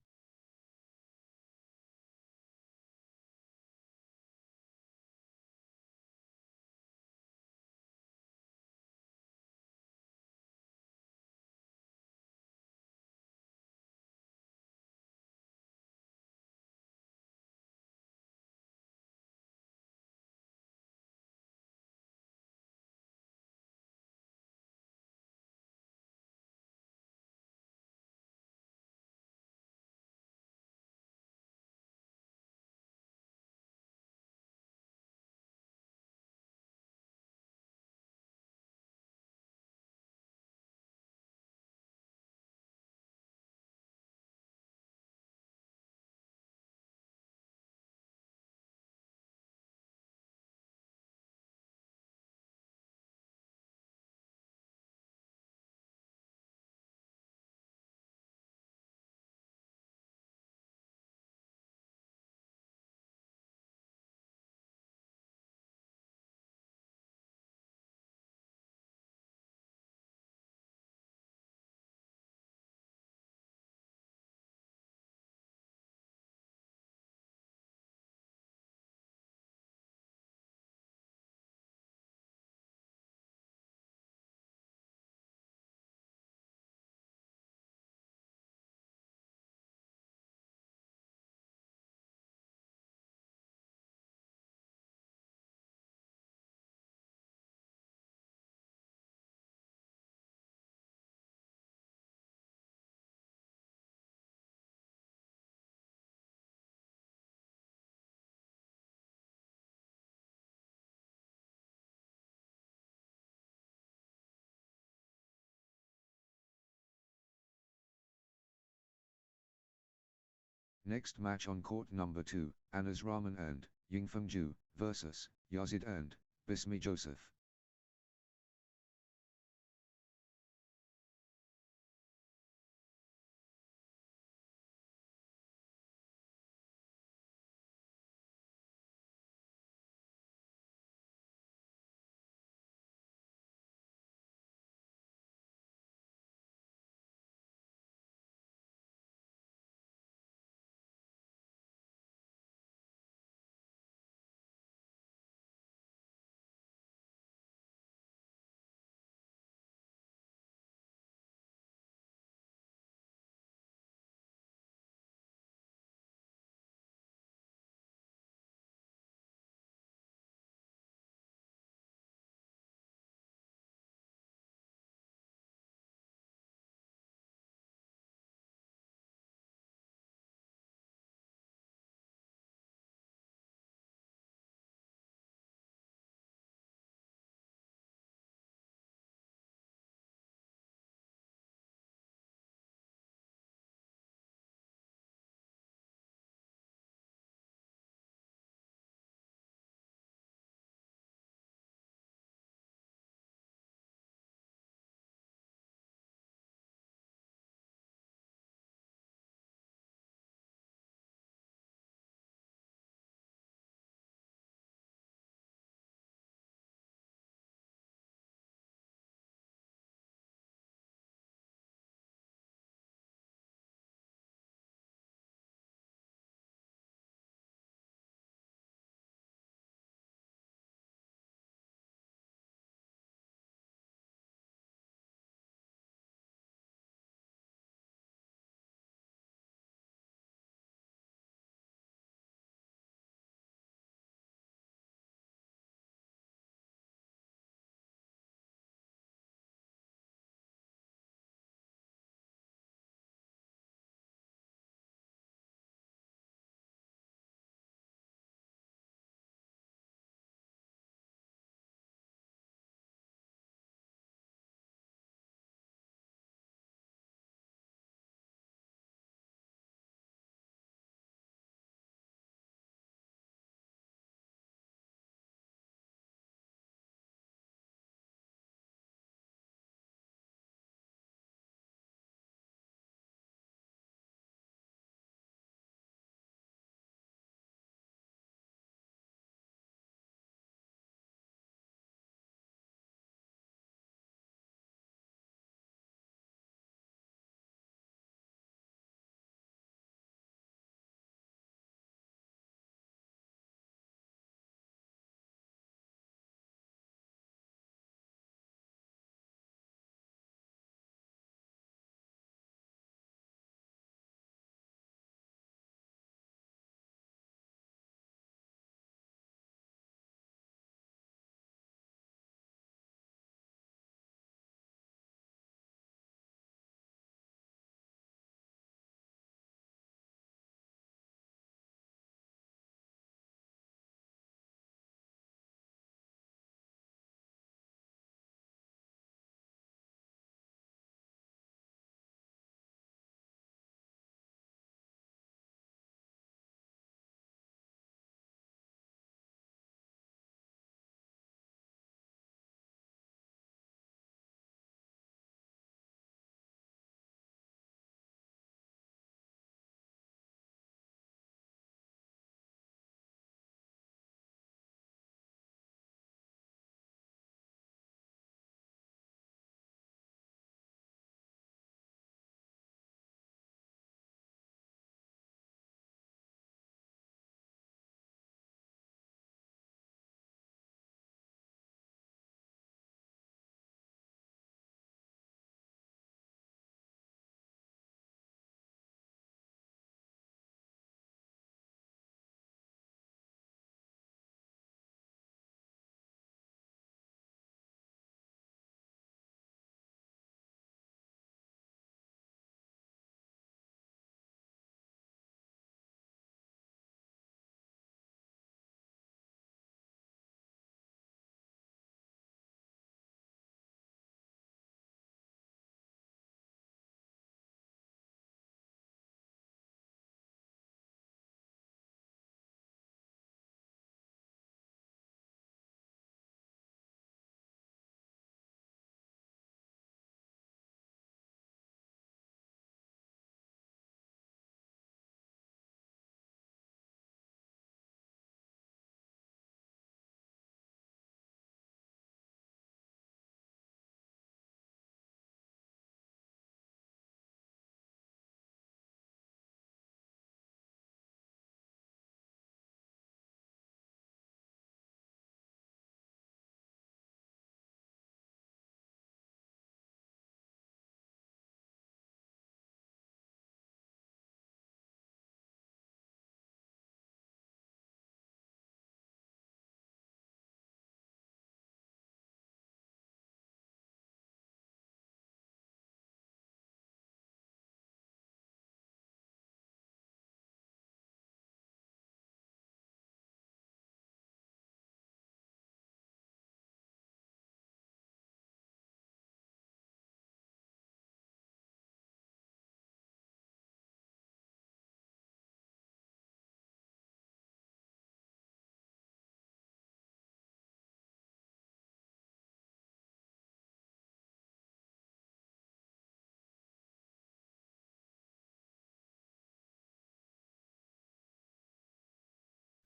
[SPEAKER 1] Next match on court number 2, Anas Rahman and Yingfeng Ju versus Yazid and Bismi Joseph.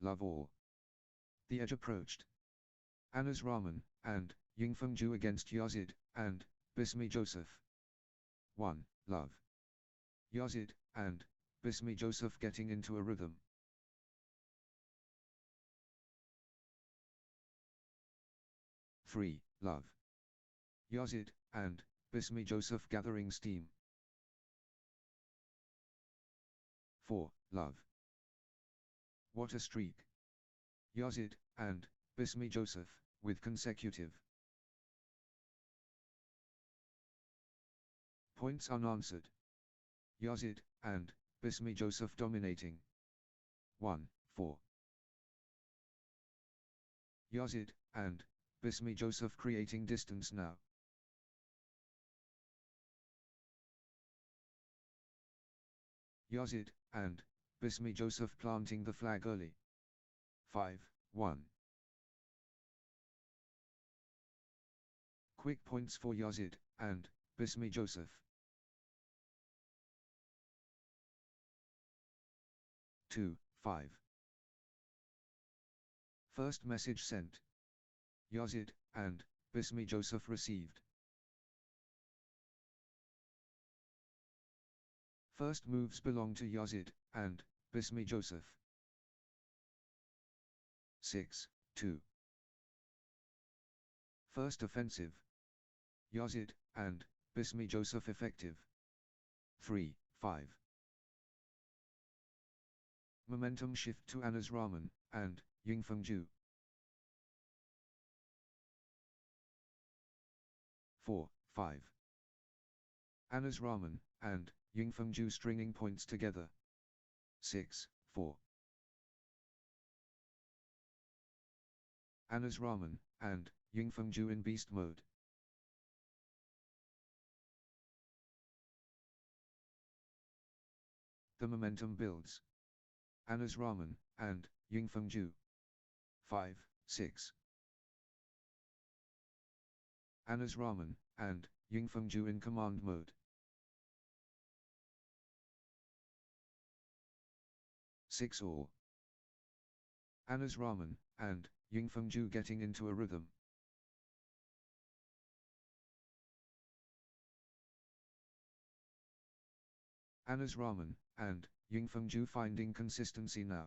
[SPEAKER 1] love all. The edge approached. Anas Rahman and Yingfeng Ju against Yazid and Bismi Joseph. 1. Love. Yazid and Bismi Joseph getting into a rhythm. Three. Love. Yazid and Bismi Joseph gathering steam. 4. Love. What a streak. Yazid and Bismi Joseph with consecutive points unanswered. Yazid and Bismi Joseph dominating. 1-4. Yazid and Bismi Joseph creating distance now. Yazid and Bismi Joseph planting the flag early. 5-1. Quick points for Yazid and Bismi Joseph. 2-5. First message sent. Yazid and Bismi Joseph received. First moves belong to Yazid and Bismi Joseph. 6-2. First offensive. Yazid and Bismi Joseph effective. 3-5. Momentum shift to Anas Rahman and Yingfeng Ju. 4-5. Anas Rahman and Yingfeng Ju stringing points together. 6-4. Anas Rahman and Yingfeng Ju in beast mode. The momentum builds. Anas Rahman and Yingfeng Ju. 5-6. Anas Rahman and Yingfeng Ju in command mode. 6-all. Anas Rahman and Yingfeng Ju getting into a rhythm. Anas Rahman and Yingfeng Ju finding consistency now.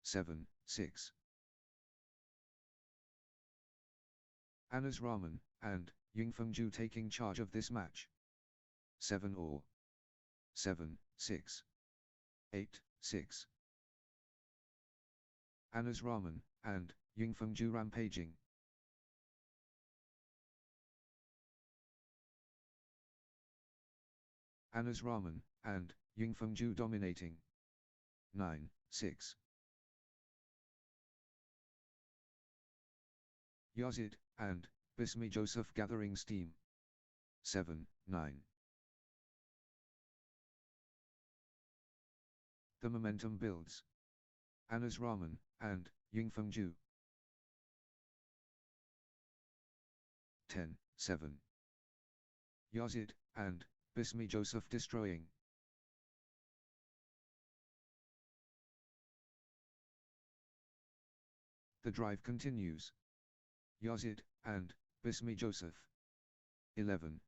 [SPEAKER 1] 7-6. Anas Rahman and Yingfeng Ju taking charge of this match. 7-all. 7-6. 8-6. Anas Rahman and Yingfeng Ju rampaging. Anas Rahman and Yingfeng Ju dominating. 9-6. Yazid and Bismi Joseph gathering steam. 7-9. The momentum builds. Anas Rahman and Yingfeng Ju. 10-7. Yazid and Bismi Joseph destroying. The drive continues. Yazid and Bismi Joseph. 11-7.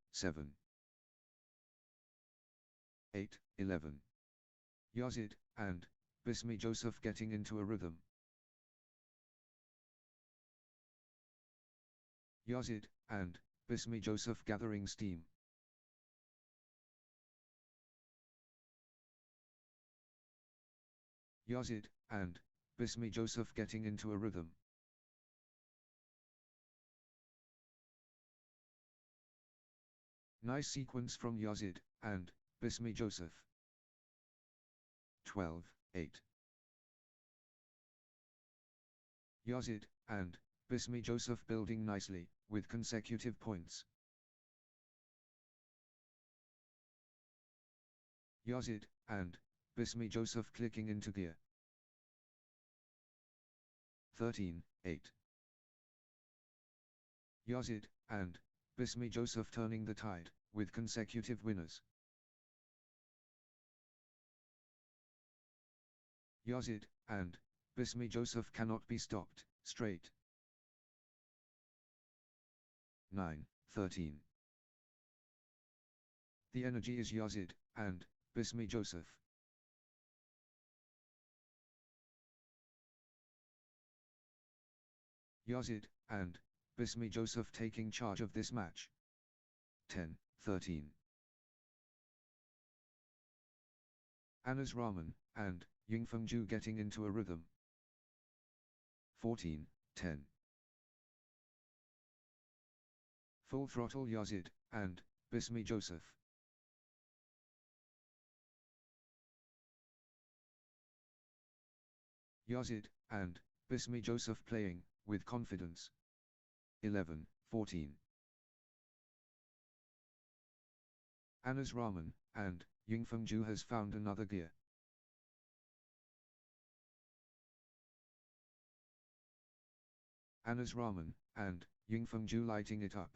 [SPEAKER 1] 8-11. Yazid and Bismi Joseph getting into a rhythm. Yazid and Bismi Joseph gathering steam. Yazid and Bismi Joseph getting into a rhythm. Nice sequence from Yazid and Bismi Joseph. 12-8. Yazid and Bismi Joseph building nicely, with consecutive points. Yazid and Bismi Joseph clicking into gear. 13-8. Yazid and Bismi Joseph turning the tide, with consecutive winners. Yazid and Bismi Joseph cannot be stopped, straight. 9-13. The energy is Yazid, and Bismi Joseph. Yazid, and Bismi Joseph taking charge of this match. 10-13. Anas Rahman, and Yingfeng Ju getting into a rhythm. 14-10. Full throttle Yazid, and Bismi Joseph. Yazid, and Bismi Joseph playing, with confidence. 11-14. Anas Rahman, and Yingfeng Ju has found another gear. Anas Rahman, and Yingfeng Ju lighting it up.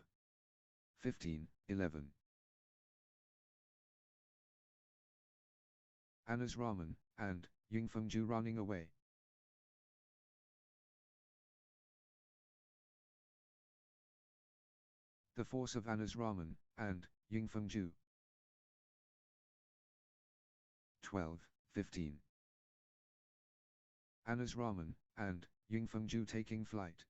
[SPEAKER 1] 15-11. Anas Rahman, and Yingfeng Ju running away. The force of Anas Rahman, and Yingfeng Ju. 12-15. Anas Rahman, and Yingfeng Ju taking flight.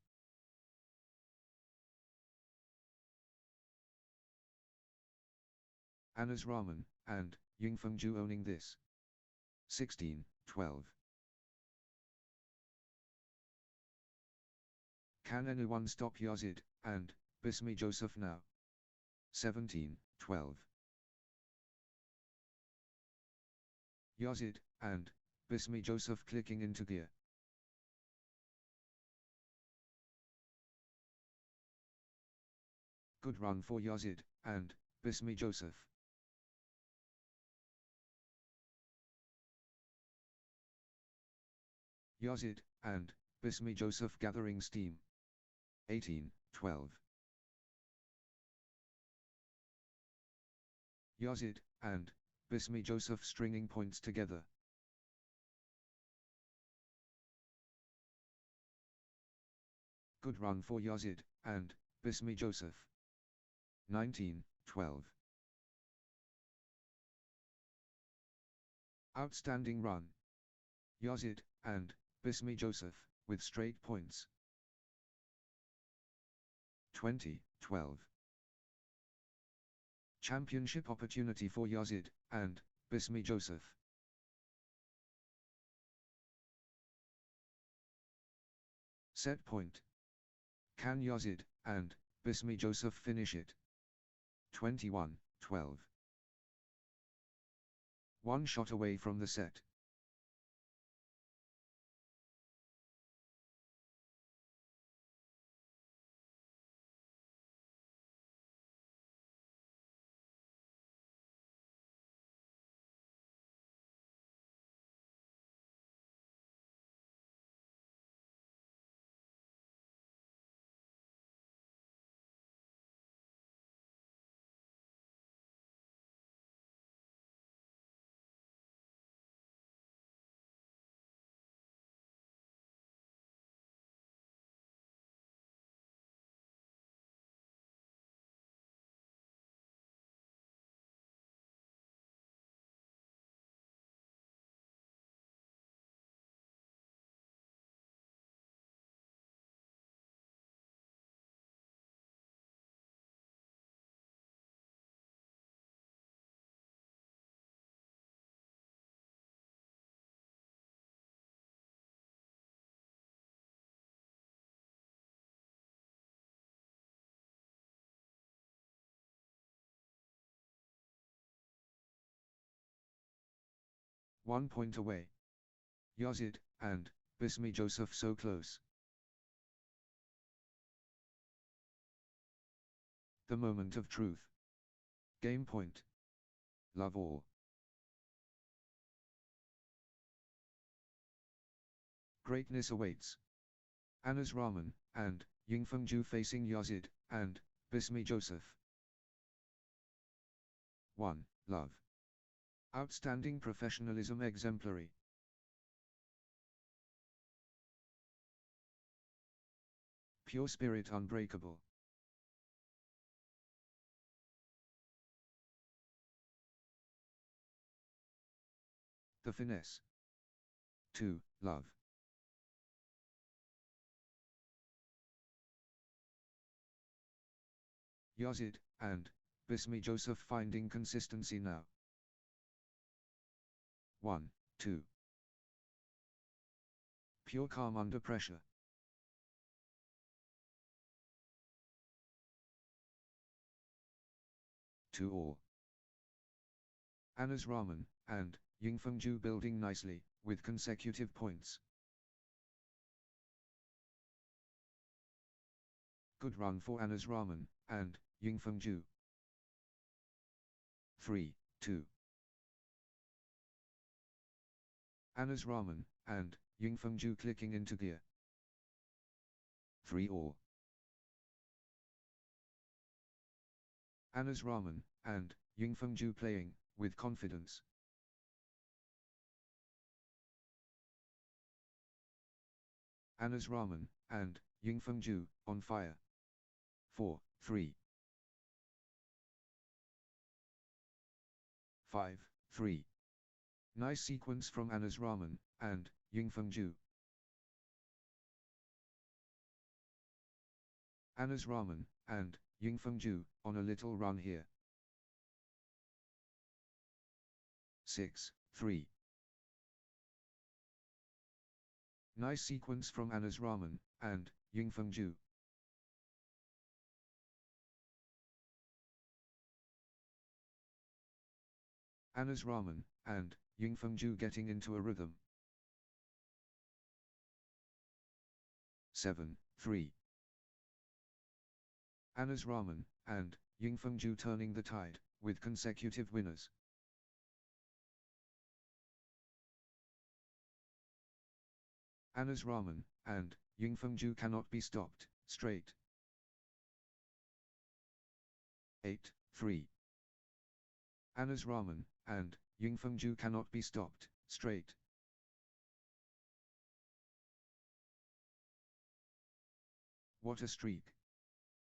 [SPEAKER 1] Anas Rahman, and Yingfeng Ju owning this. 16-12. Can anyone stop Yazid, and Bismi Joseph now? 17-12. Yazid, and Bismi Joseph clicking into gear. Good run for Yazid, and Bismi Joseph. Yazid, and Bismi Joseph gathering steam. 18-12. Yazid, and Bismi Joseph stringing points together. Good run for Yazid, and Bismi Joseph. 19-12. Outstanding run. Yazid, and Bismi Joseph, with straight points. 20-12. Championship opportunity for Yazid, and Bismi Joseph. Set point. Can Yazid, and Bismi Joseph finish it? 21-12. One shot away from the set. One point away. Yazid, and Bismi Joseph so close. The moment of truth. Game point. Love all. Greatness awaits. Anas Rahman, and Yingfeng Ju facing Yazid, and Bismi Joseph. 1. Love. Outstanding professionalism exemplary. Pure spirit unbreakable. The finesse. 2. Love. Yazid and Bismi Joseph finding consistency now. 1, 2. Pure calm under pressure. 2 all. Anas Rahman and Yingfengju building nicely, with consecutive points. Good run for Anas Rahman and Yingfengju. 3, 2. Anas Rahman and Yingfengju clicking into gear. 3 all. Anas Rahman and Yingfengju playing with confidence. Anas Rahman and Yingfengju on fire. 4, 3. 5, 3. Nice sequence from Anas Rahman and Yingfengju. Anas Rahman and Yingfengju on a little run here. 6, 3. Nice sequence from Anas Rahman and Yingfengju. Anas Rahman and Yingfengju getting into a rhythm. 7, 3. Anas Rahman and Yingfengju turning the tide with consecutive winners. Anas Rahman and Yingfengju cannot be stopped, straight. 8, 3. Anas Rahman and Yingfengju cannot be stopped, straight. What a streak.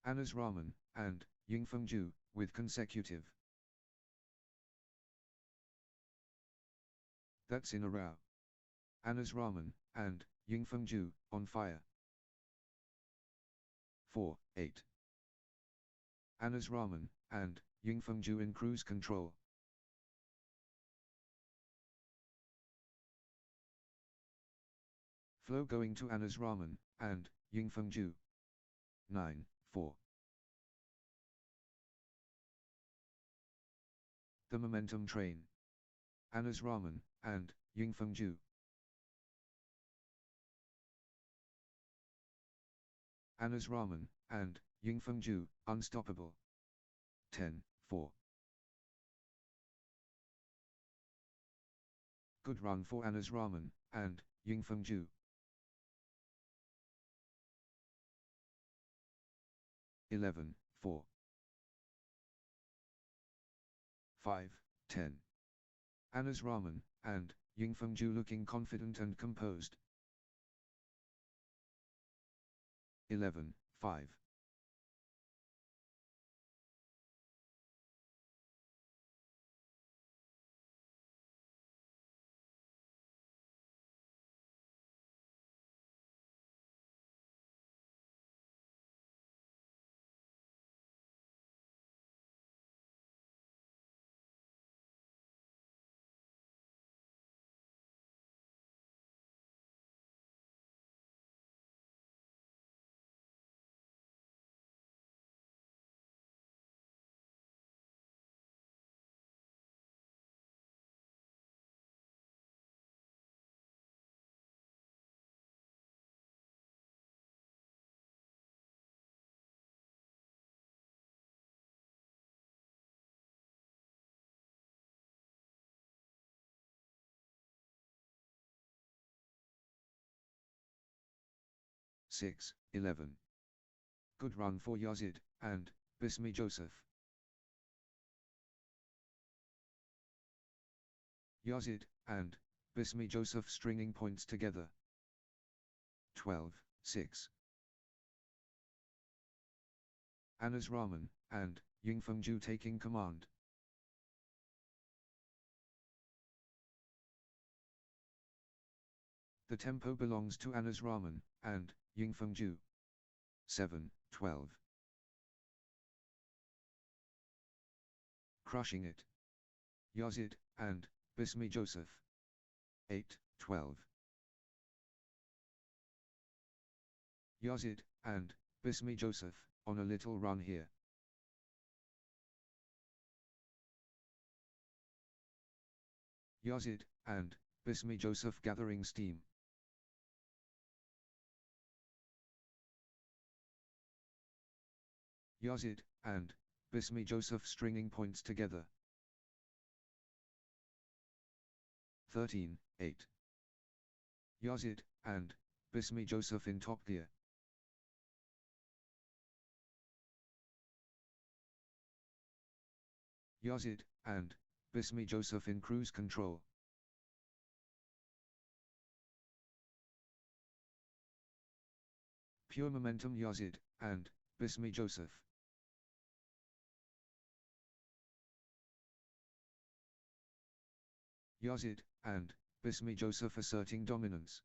[SPEAKER 1] Anas Rahman and Yingfengju with consecutive. That's in a row. Anas Rahman and Yingfengju on fire. 4, 8. Anas Rahman and Yingfengju in cruise control. Flow going to Anas Rahman and Yingfengju. 9, 4. The momentum train. Anas Rahman and Yingfengju. Anas Rahman and Yingfengju unstoppable. 10, 4. Good run for Anas Rahman and Yingfengju. 11, 4. 5, 10. Anas Rahman and Yingfengju looking confident and composed. 11, 5. Six, 11. Good run for Yazid and Bismi Joseph. Yazid and Bismi Joseph stringing points together. 12, 6. Anna's Rahman, and Yingfengju taking command. The tempo belongs to Anna's Rahman, and Yingfengju. 7-12. Crushing it. Yazid, and Bismi Joseph. 8-12. Yazid, and Bismi Joseph, on a little run here. Yazid, and Bismi Joseph gathering steam. Yazid, and Bismi Joseph stringing points together. 13-8. Yazid, and Bismi Joseph in top gear. Yazid, and Bismi Joseph in cruise control. Pure momentum Yazid, and Bismi Joseph. Yazid, and Bismi Joseph asserting dominance.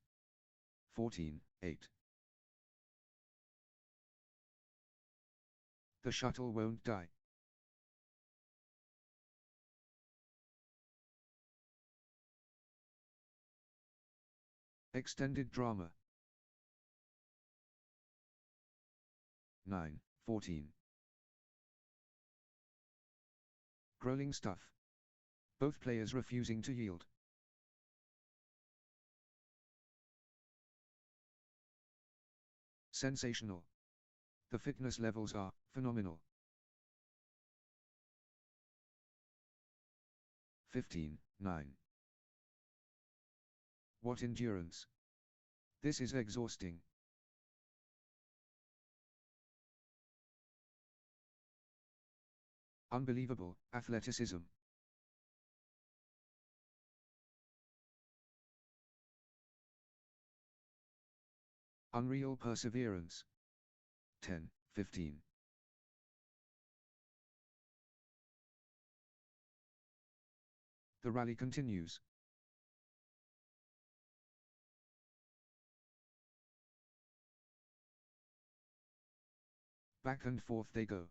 [SPEAKER 1] 14-8. The shuttle won't die. Extended drama. 9-14. Growling stuff. Both players refusing to yield. Sensational. The fitness levels are phenomenal. 15-9. What endurance. This is exhausting. Unbelievable athleticism. Unreal perseverance. 10-15. The rally continues. Back and forth they go.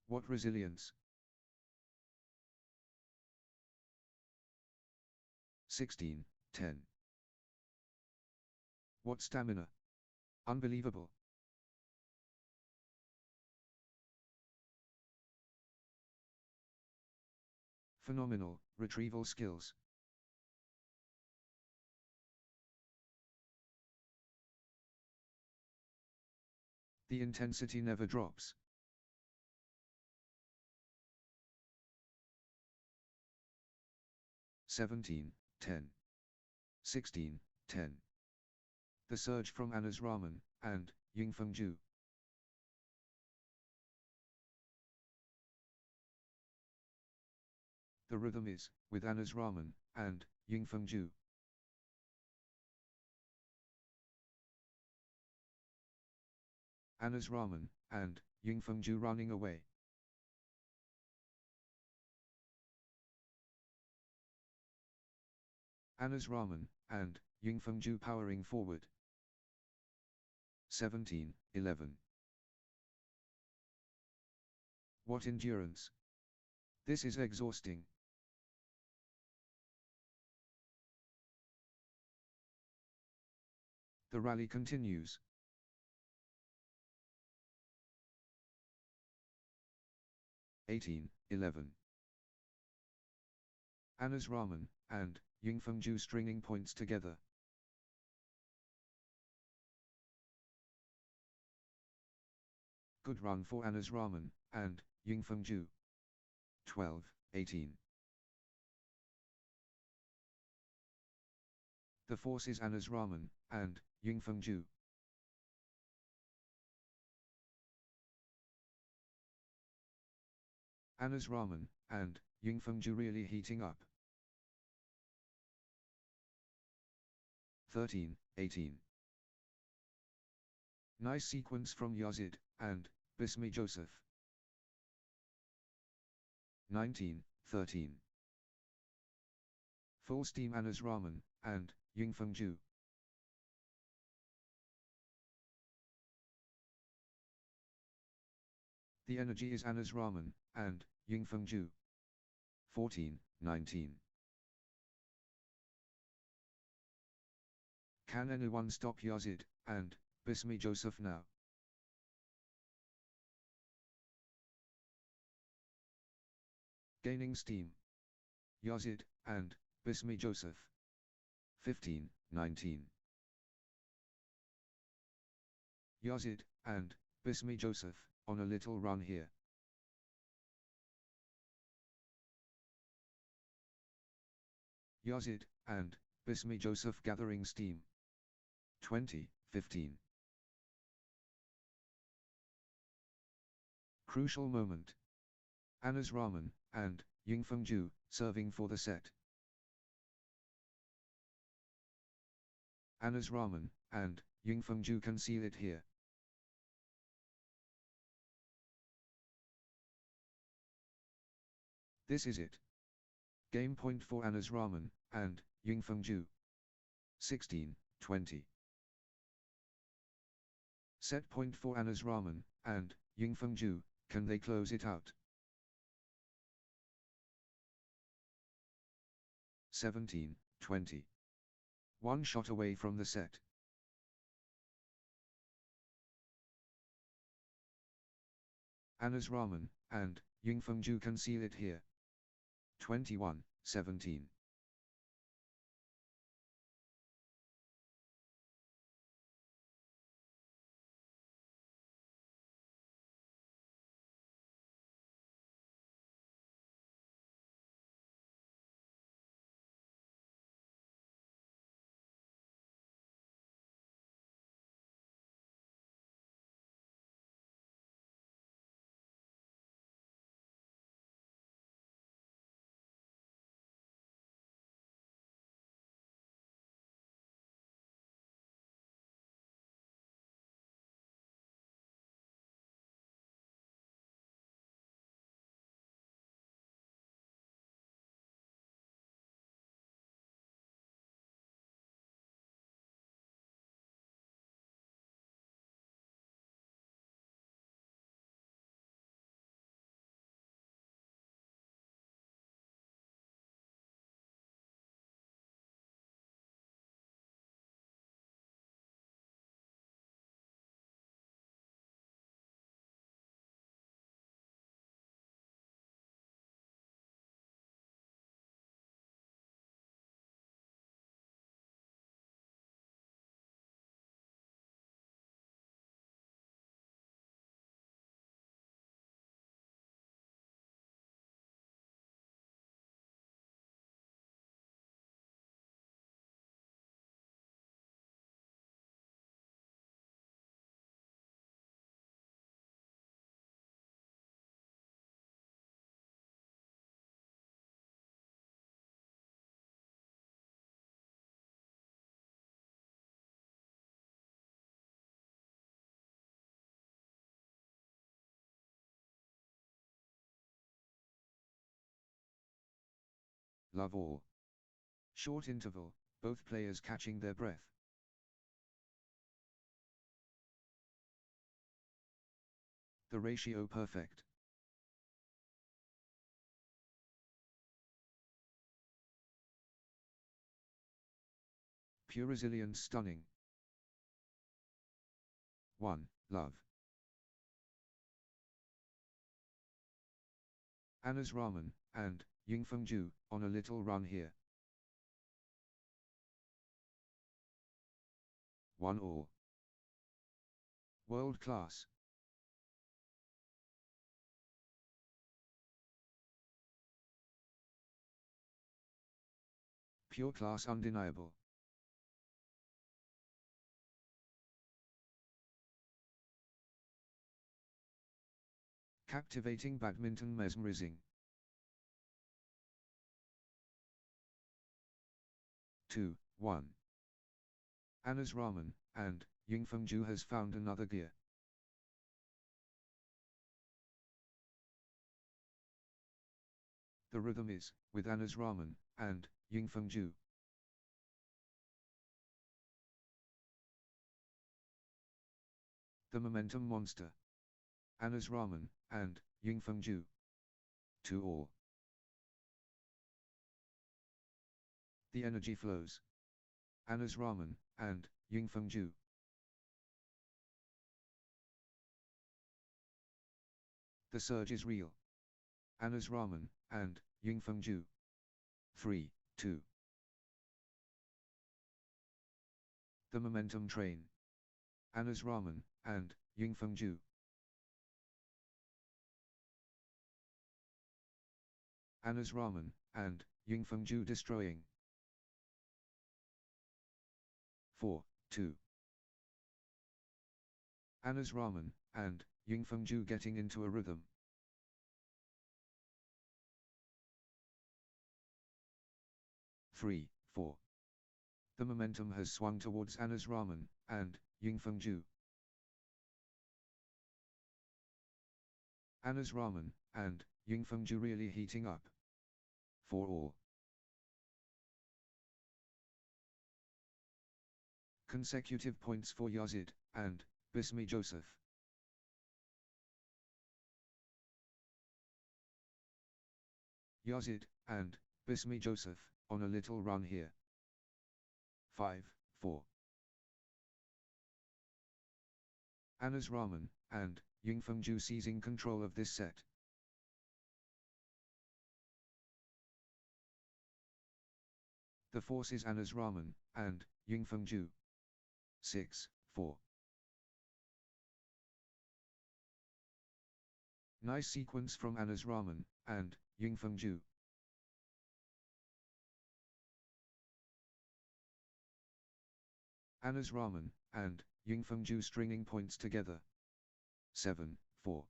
[SPEAKER 1] What resilience. 16-10. What stamina. Unbelievable. Phenomenal retrieval skills. The intensity never drops. 17-10. 16-10. The surge from Anna's Rahman, and Yingfengju. The rhythm is, with Anna's Rahman, and Yingfengju. Anna's Rahman, and Yingfengju running away. Anna's Rahman, and Yingfengju powering forward. 17-11. What endurance. This is exhausting. The rally continues. (18-11). Anna's Rahman, and Yingfengju stringing points together. Good run for Anna's Rahman, and Yingfengju. 12-18. The force is Anna's Rahman, and Yingfengju. Anna's Rahman, and Yingfengju really heating up. 13-18. Nice sequence from Yazid, and Bismi Joseph. 1913. Full steam Anas Rahman, and Yingfeng Ju. The energy is Anas Rahman, and Yingfeng Ju. 1419. Can anyone stop Yazid, and Bismi Joseph now? Gaining steam. Yazid, and Bismi Joseph. 1519. Yazid, and Bismi Joseph, on a little run here. Yazid, and Bismi Joseph gathering steam. 2015. Crucial moment. Anas Rahman, and Yingfeng Ju, serving for the set. Anas Rahman, and Yingfeng Ju can seal it here. This is it. Game point for Anas Rahman, and Yingfeng Ju. 16-20. Set point for Anas Rahman, and Yingfeng Ju, can they close it out? 17-20. One shot away from the set. Anas Rahman, and Yingfeng Ju can seal it here. 21-17. Love all. Short interval, both players catching their breath. The ratio perfect. Pure resilience stunning. 1. Love. Anas Rahman, and Yingfeng Ju, on a little run here. 1-all. World class. Pure class undeniable. Captivating badminton mesmerizing. 2-1. Anas Rahman, and Yingfeng Ju has found another gear. The rhythm is, with Anna's Ramen, and, Yingfengju. The Momentum Monster. Anna's Ramen, and, Yingfengju. To all. The Energy Flows. Anna's Ramen, and, Yingfengju. The surge is real. Anna's Ramen, and, Yingfengju. 3, 2. The Momentum Train. Anna's Ramen, and, Yingfengju. Anna's Ramen, and, Yingfengju destroying. 4, 2. Anna's Ramen, and, Yingfengju getting into a rhythm. 3, 4. The momentum has swung towards Anna's Ramen, and, Yingfengju. Anna's Ramen, and, Yingfengju really heating up. For all. Consecutive points for Yazid, and, Bismi Joseph. Yazid, and, Bismi Joseph, on a little run here. 5, 4. Anna's Ramen, and, Yingfengju seizing control of this set. The force is Anna's Ramen, and, Yingfengju. 6, 4. Nice sequence from Anna's Ramen, and, Yingfengju. Anna's Ramen, and, Yingfengju stringing points together. 7, 4.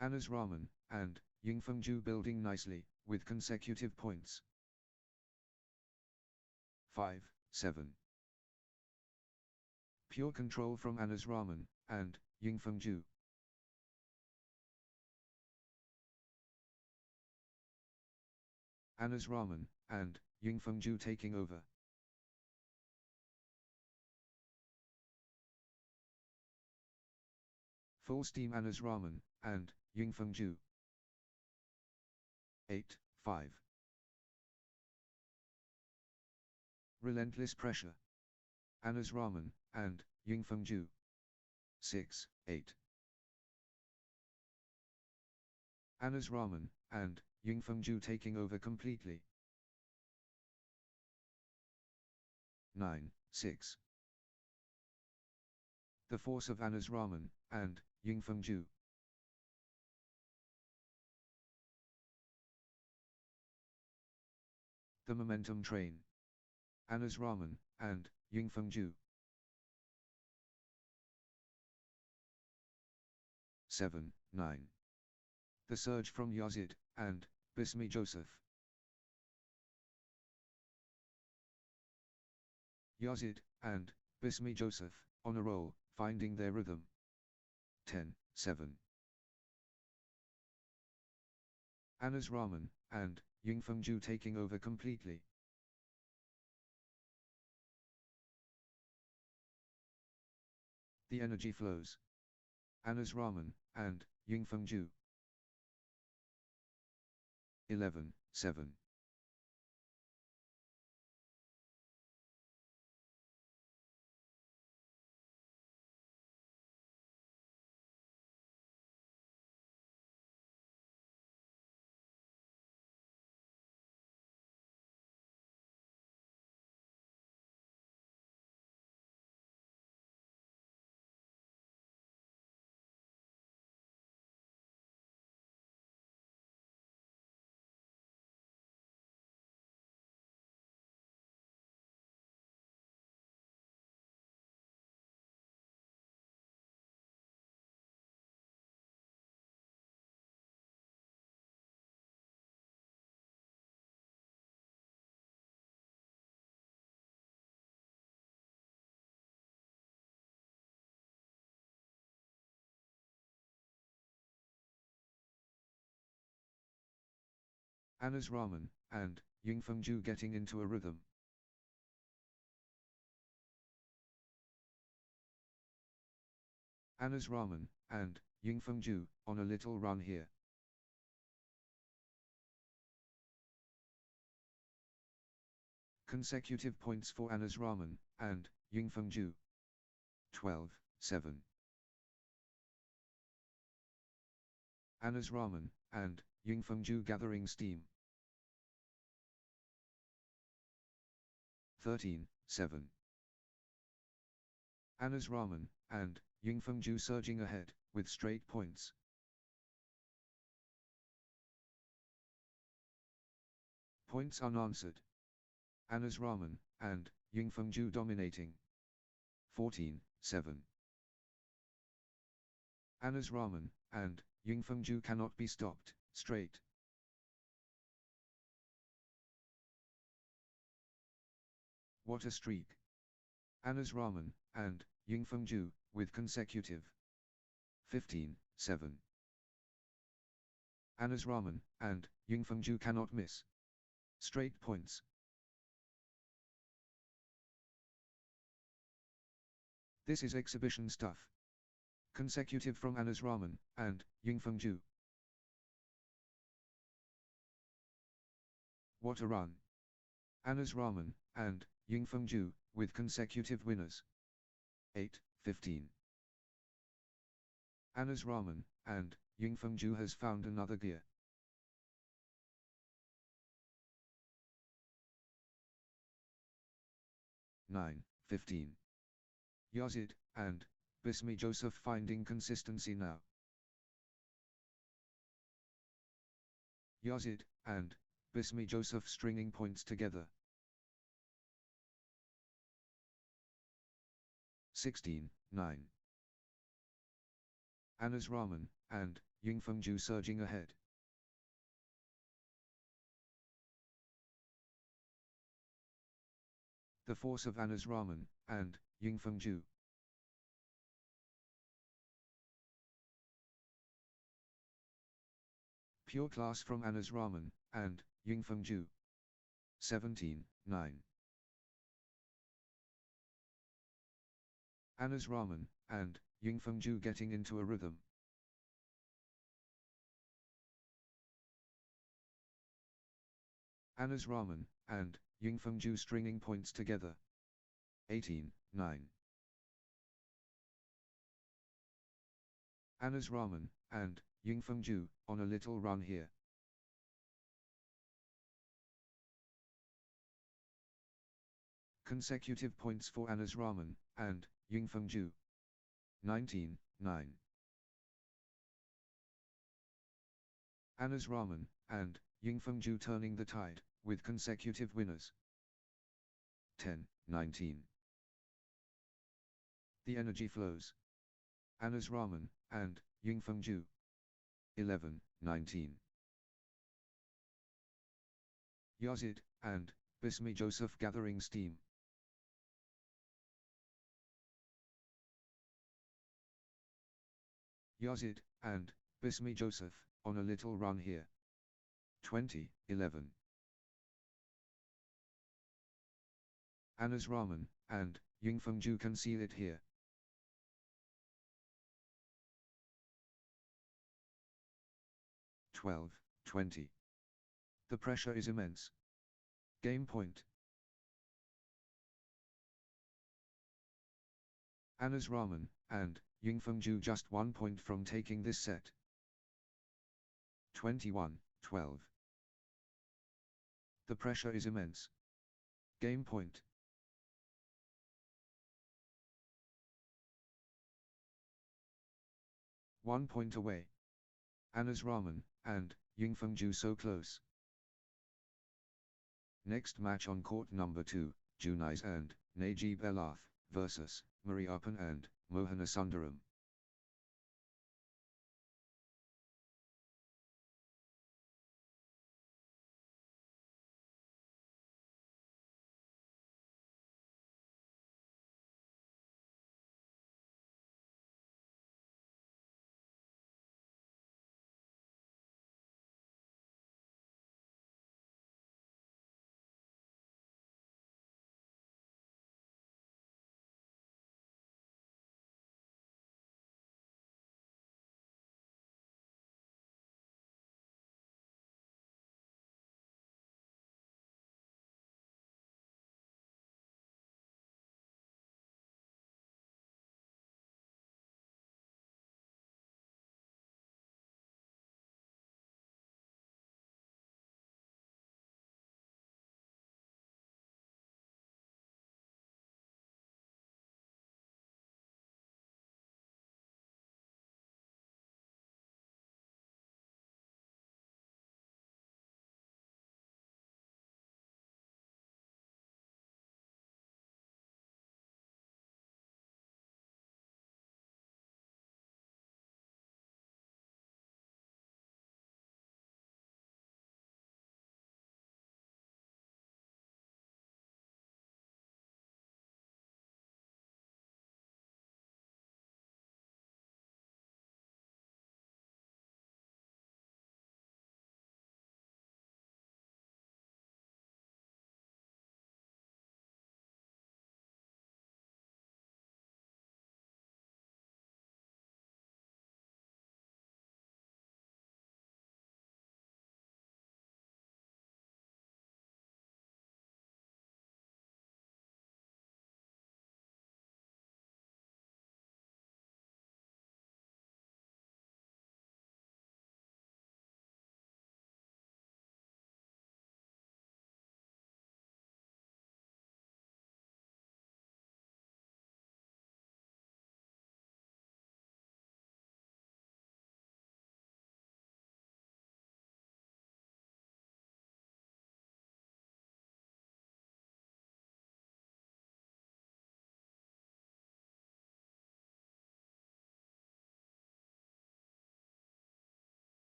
[SPEAKER 1] Anna's Ramen, and, Yingfengju building nicely, with consecutive points. 5, 7. Pure control from Anna's Ramen, and, Yingfengju. Anna's Ramen, and, Yingfengju taking over. Full steam Anna's Ramen, and, Yingfengju. 8, 5. Relentless pressure. Anna's Ramen, and, Yingfengju. 6, 8. Anna's Ramen, and, Yingfengju taking over completely. 9, 6. The force of Anna's Ramen, and, Yingfengju. The Momentum Train. Anna's Ramen, and, Yingfengju. 7, 9. The surge from Yazid, and, Bismi Joseph. Yazid, and, Bismi Joseph, on a roll, finding their rhythm. 10, 7. Anna's Ramen, and, Yingfengju taking over completely. The energy flows. Anna's Ramen, and, Yingfengju. 11, 7. Anna's Ramen, and Yingfeng getting into a rhythm. Anna's Ramen, and Yingfeng on a little run here. Consecutive points for Anna's Ramen, and Yingfeng 12-7. Anna's Ramen, and Yingfeng gathering steam. 13-7. Anna's Ramen, and Yingfeng surging ahead, with straight points. Points unanswered. Anna's Ramen, and Yingfeng dominating. 14-7. Anna's Ramen, and Yingfeng cannot be stopped, straight. What a streak. Anna's Ramen, and Yingfeng with consecutive. 15-7. Anna's Ramen, and Yingfeng cannot miss. Straight points. This is exhibition stuff. Consecutive from Anna's Ramen, and Yingfeng. What a run. Anna's Ramen, and Yingfeng with consecutive winners. 8-15. Anna's Ramen, and Yingfeng has found another gear. Nine, 15. Yazid, and Bismi Joseph finding consistency now. Yazid, and Bismi Joseph stringing points together. 16-9. Anna's Ramen, and Yingfeng surging ahead. The force of Anna's Ramen, and Yingfeng. Pure class from Anna's Ramen, and Yingfeng. 17-9. Anna's Ramen, and Yingfeng getting into a rhythm. Anna's Ramen, and Yingfeng stringing points together. 18-9. Anna's Ramen, and Yingfeng on a little run here. Consecutive points for Anna's Ramen, and Yingfeng. 19-9. Anna's Ramen, and Yingfeng turning the tide, with consecutive winners. 10-19. The energy flows. Anna's Ramen, and Yingfeng. 11-19. Yazid, and Bismi Joseph gathering steam. Yazid, and Bismi Joseph, on a little run here. 20-11. Anna's Ramen, and Yingfeng can seal it here. 12-20. The pressure is immense. Game point. Anna's Ramen, and Yingfeng just 1 point from taking this set. 21-12. The pressure is immense. Game point. One point away. Anna's Ramen, and Yingfeng so close. Next match on court number 2, Junais and Najib Elath versus Mariappan and Mohana Sundaram.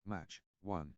[SPEAKER 1] Match 1.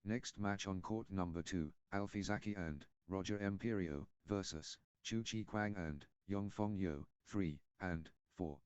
[SPEAKER 1] Next match on court number 2, Alfie Zaki and Roger Empirio versus Chu Chi Kwang and Yong Fong Yo, 3 and 4.